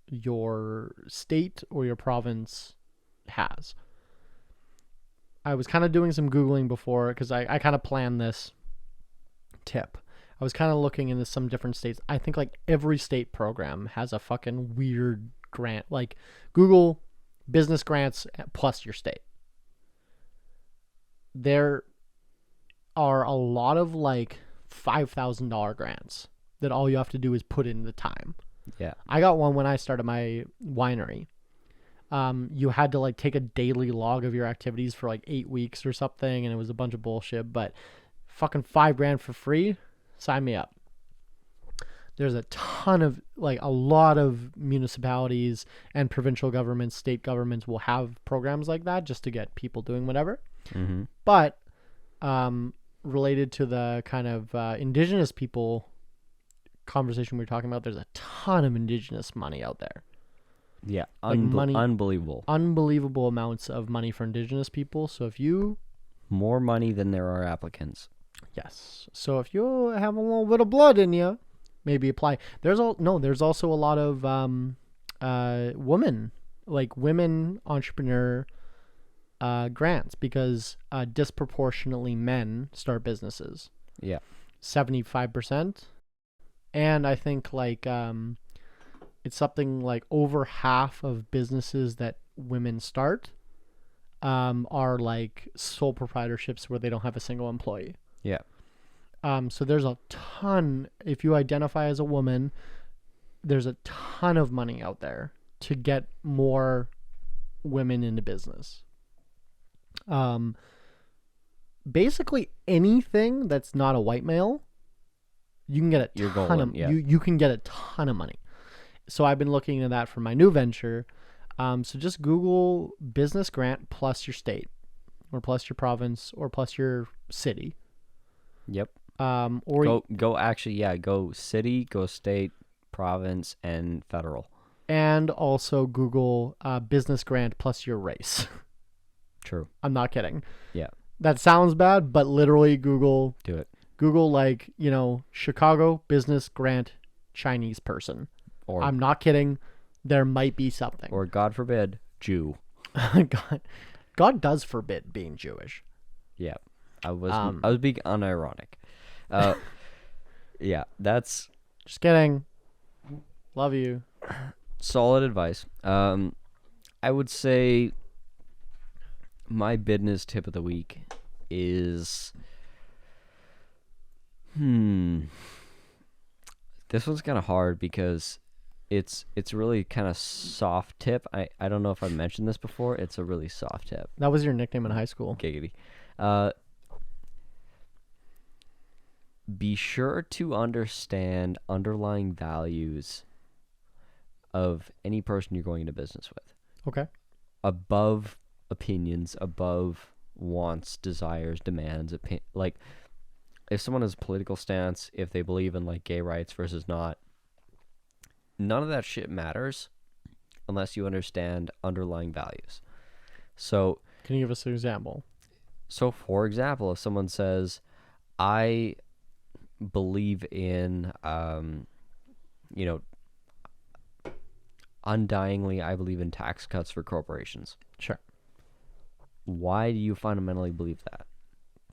your state or your province has. I was kind of doing some Googling before because I kind of planned this tip. I was kind of looking into some different states. I think like every state program has a fucking weird grant. Like Google business grants plus your state. There are a lot of like $5,000 grants that all you have to do is put in the time. Yeah. I got one when I started my winery. You had to like take a daily log of your activities for like 8 weeks or something, and it was a bunch of bullshit, but fucking $5,000 for free, sign me up. There's a lot of municipalities and provincial governments, state governments will have programs like that just to get people doing whatever. Mm-hmm. But related to the kind of indigenous people conversation we were talking about, there's a ton of indigenous money out there. Yeah, Like unbelievable. Unbelievable amounts of money for indigenous people. So if you... More money than there are applicants. Yes. So if you have a little bit of blood in you, maybe apply. There's also a lot of women entrepreneur grants, because disproportionately men start businesses. Yeah. 75%. And I think like it's something like over half of businesses that women start are like sole proprietorships where they don't have a single employee. Yeah. So there's a ton, if you identify as a woman, there's a ton of money out there to get more women into business. Basically anything that's not a white male, you can get you can get a ton of money. So I've been looking into that for my new venture. So just Google business grant plus your state, or plus your province, or plus your city. Yep. Or go city, go state, province, and federal. And also Google business grant plus your race. True. I'm not kidding. Yeah. That sounds bad, but literally Google. Do it. Google like, Chicago business grant Chinese person. Or I'm not kidding. There might be something. Or God forbid, Jew. God does forbid being Jewish. Yeah. I was being unironic. Yeah, that's just kidding. Love you. Solid advice. I would say my business tip of the week is this one's kind of hard because it's really kind of soft tip. I don't know if I mentioned this before. It's a really soft tip. That was your nickname in high school. Giggity. Be sure to understand underlying values of any person you're going into business with. Okay. Above opinions, above wants, desires, demands, like if someone has a political stance, if they believe in like gay rights versus not, none of that shit matters unless you understand underlying values. So, can you give us an example? So, for example, if someone says, I believe in, undyingly, I believe in tax cuts for corporations. Sure. Why do you fundamentally believe that?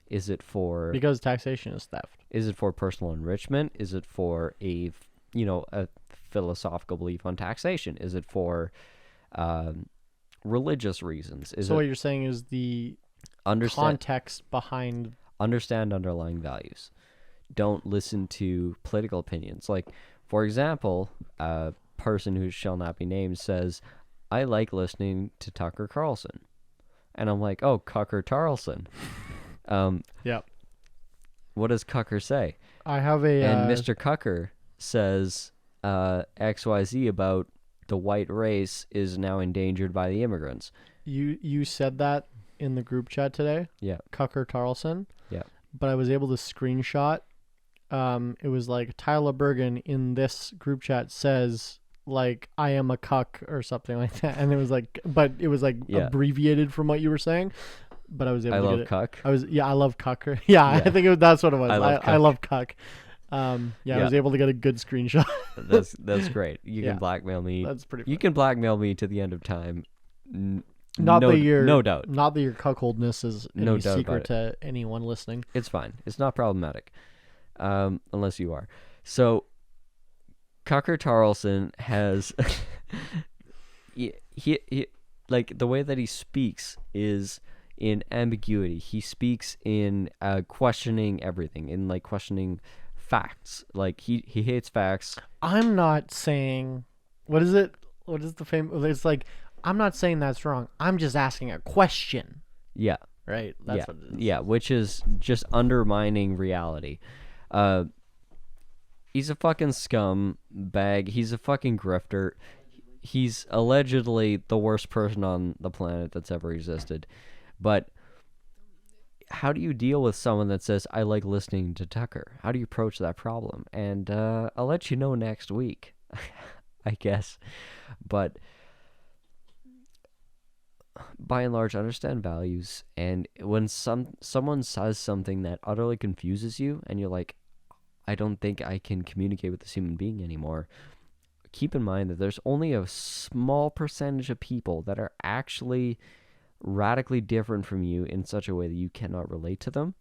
Is it for... Because taxation is theft. Is it for personal enrichment? Is it for a philosophical belief on taxation? Is it for religious reasons? What you're saying is the context behind... Understand underlying values. Don't listen to political opinions. Like, for example, a person who shall not be named says, I like listening to Tucker Carlson. And I'm like, oh, Cucker Tarlson. Yeah. What does Cucker say? I have a... And Mr. Cucker says XYZ about the white race is now endangered by the immigrants. You said that in the group chat today? Yeah. Cucker Tarlson? Yeah. But I was able to screenshot. It was like Tyler Bergen in this group chat says... like I am a cuck or something like that, and it was like, but it was like abbreviated from what you were saying. But I was able to get it. Cuck. I love cucker. Yeah, I think that's what it was. I love cuck. I was able to get a good screenshot. that's great. You can blackmail me. That's pretty. You can blackmail me to the end of time. No doubt. Not that your cuckoldness is no any doubt secret to anyone listening. It's fine. It's not problematic, unless you are. So. Cucker Tarlson has he like the way that he speaks is in ambiguity. He speaks in questioning everything, in like questioning facts. Like he hates facts. I'm not saying what is it? What is the famous? It's like I'm not saying that's wrong. I'm just asking a question. Yeah. Right. That's what it is. Yeah, which is just undermining reality. He's a fucking scumbag. He's a fucking grifter. He's allegedly the worst person on the planet that's ever existed. But how do you deal with someone that says, I like listening to Tucker? How do you approach that problem? And I'll let you know next week, I guess. But by and large, understand values. And when someone says something that utterly confuses you and you're like, I don't think I can communicate with this human being anymore. Keep in mind that there's only a small percentage of people that are actually radically different from you in such a way that you cannot relate to them.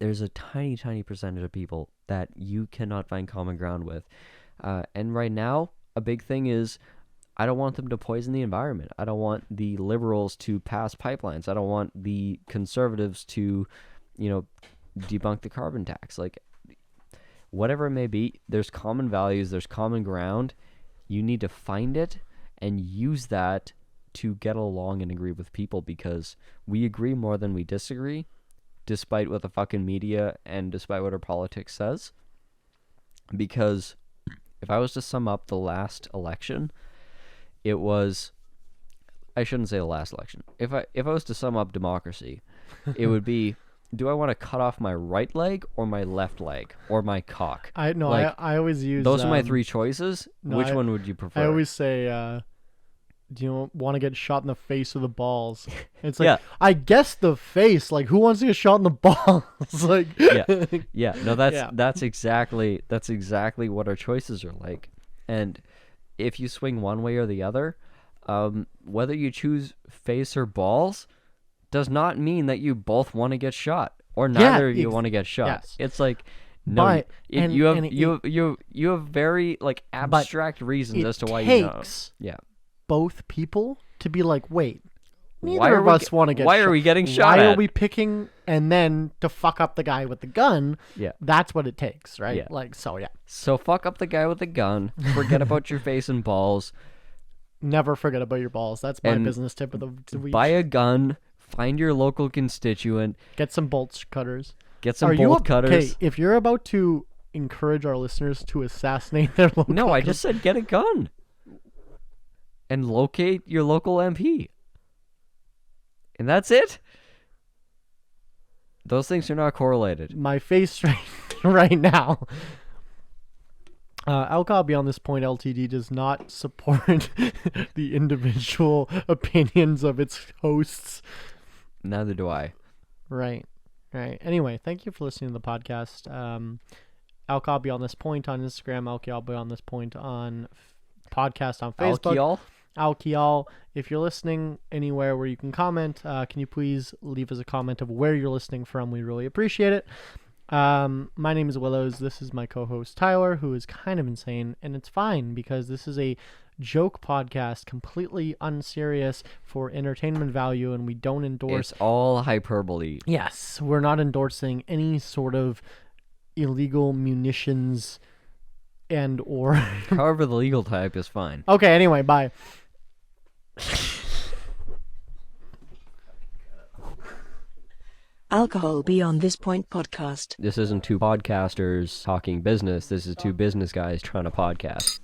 There's a tiny, tiny percentage of people that you cannot find common ground with. And right now, a big thing is I don't want them to poison the environment. I don't want the liberals to pass pipelines. I don't want the conservatives to, debunk the carbon tax. Like, whatever it may be, there's common values, there's common ground. You need to find it and use that to get along and agree with people, because we agree more than we disagree, despite what the fucking media and despite what our politics says. Because if I was to sum up the last election, it was... I shouldn't say the last election. If I was to sum up democracy, it would be... Do I want to cut off my right leg or my left leg or my cock? I always use... Those are my three choices. Which one would you prefer? I always say, do you want to get shot in the face or the balls? It's like, I guess the face. Like, who wants to get shot in the balls? Like, yeah. No, that's exactly what our choices are like. And if you swing one way or the other, whether you choose face or balls does not mean that you both want to get shot or neither of you want to get shot. Yes. It's like, no, but, you have very like abstract reasons as to why you know. Both people to be like, wait, neither of us want to get Why shot. are we getting shot Why at? are we picking and then to fuck up the guy with the gun? Yeah. That's what it takes, right? Yeah. Like, so yeah. So fuck up the guy with the gun. Forget about your face and balls. Never forget about your balls. That's my And business tip of the week. Buy a gun. Find your local constituent. Get some bolt cutters. Get some bolt cutters. Okay, if you're about to encourage our listeners to assassinate their local... No, I just said get a gun. And locate your local MP. And that's it. Those things are not correlated. My face right now. Alcohol Beyond This Point Ltd. does not support the individual opinions of its hosts. Neither do I. Right. Anyway, thank you for listening to the podcast. Alcohol Beyond This Point on Instagram, Alcohol Beyond This Point on podcast on Facebook. Alcohol. If you're listening anywhere where you can comment, can you please leave us a comment of where you're listening from? We really appreciate it. My name is Willows. This is my co-host Tyler, who is kind of insane, and it's fine because this is a joke podcast, completely unserious for entertainment value, and we don't endorse... It's all hyperbole. Yes, we're not endorsing any sort of illegal munitions and or... However, the legal type is fine. Okay, anyway, bye. Alcohol Beyond This Point podcast. This isn't two podcasters talking business. This is two business guys trying to podcast.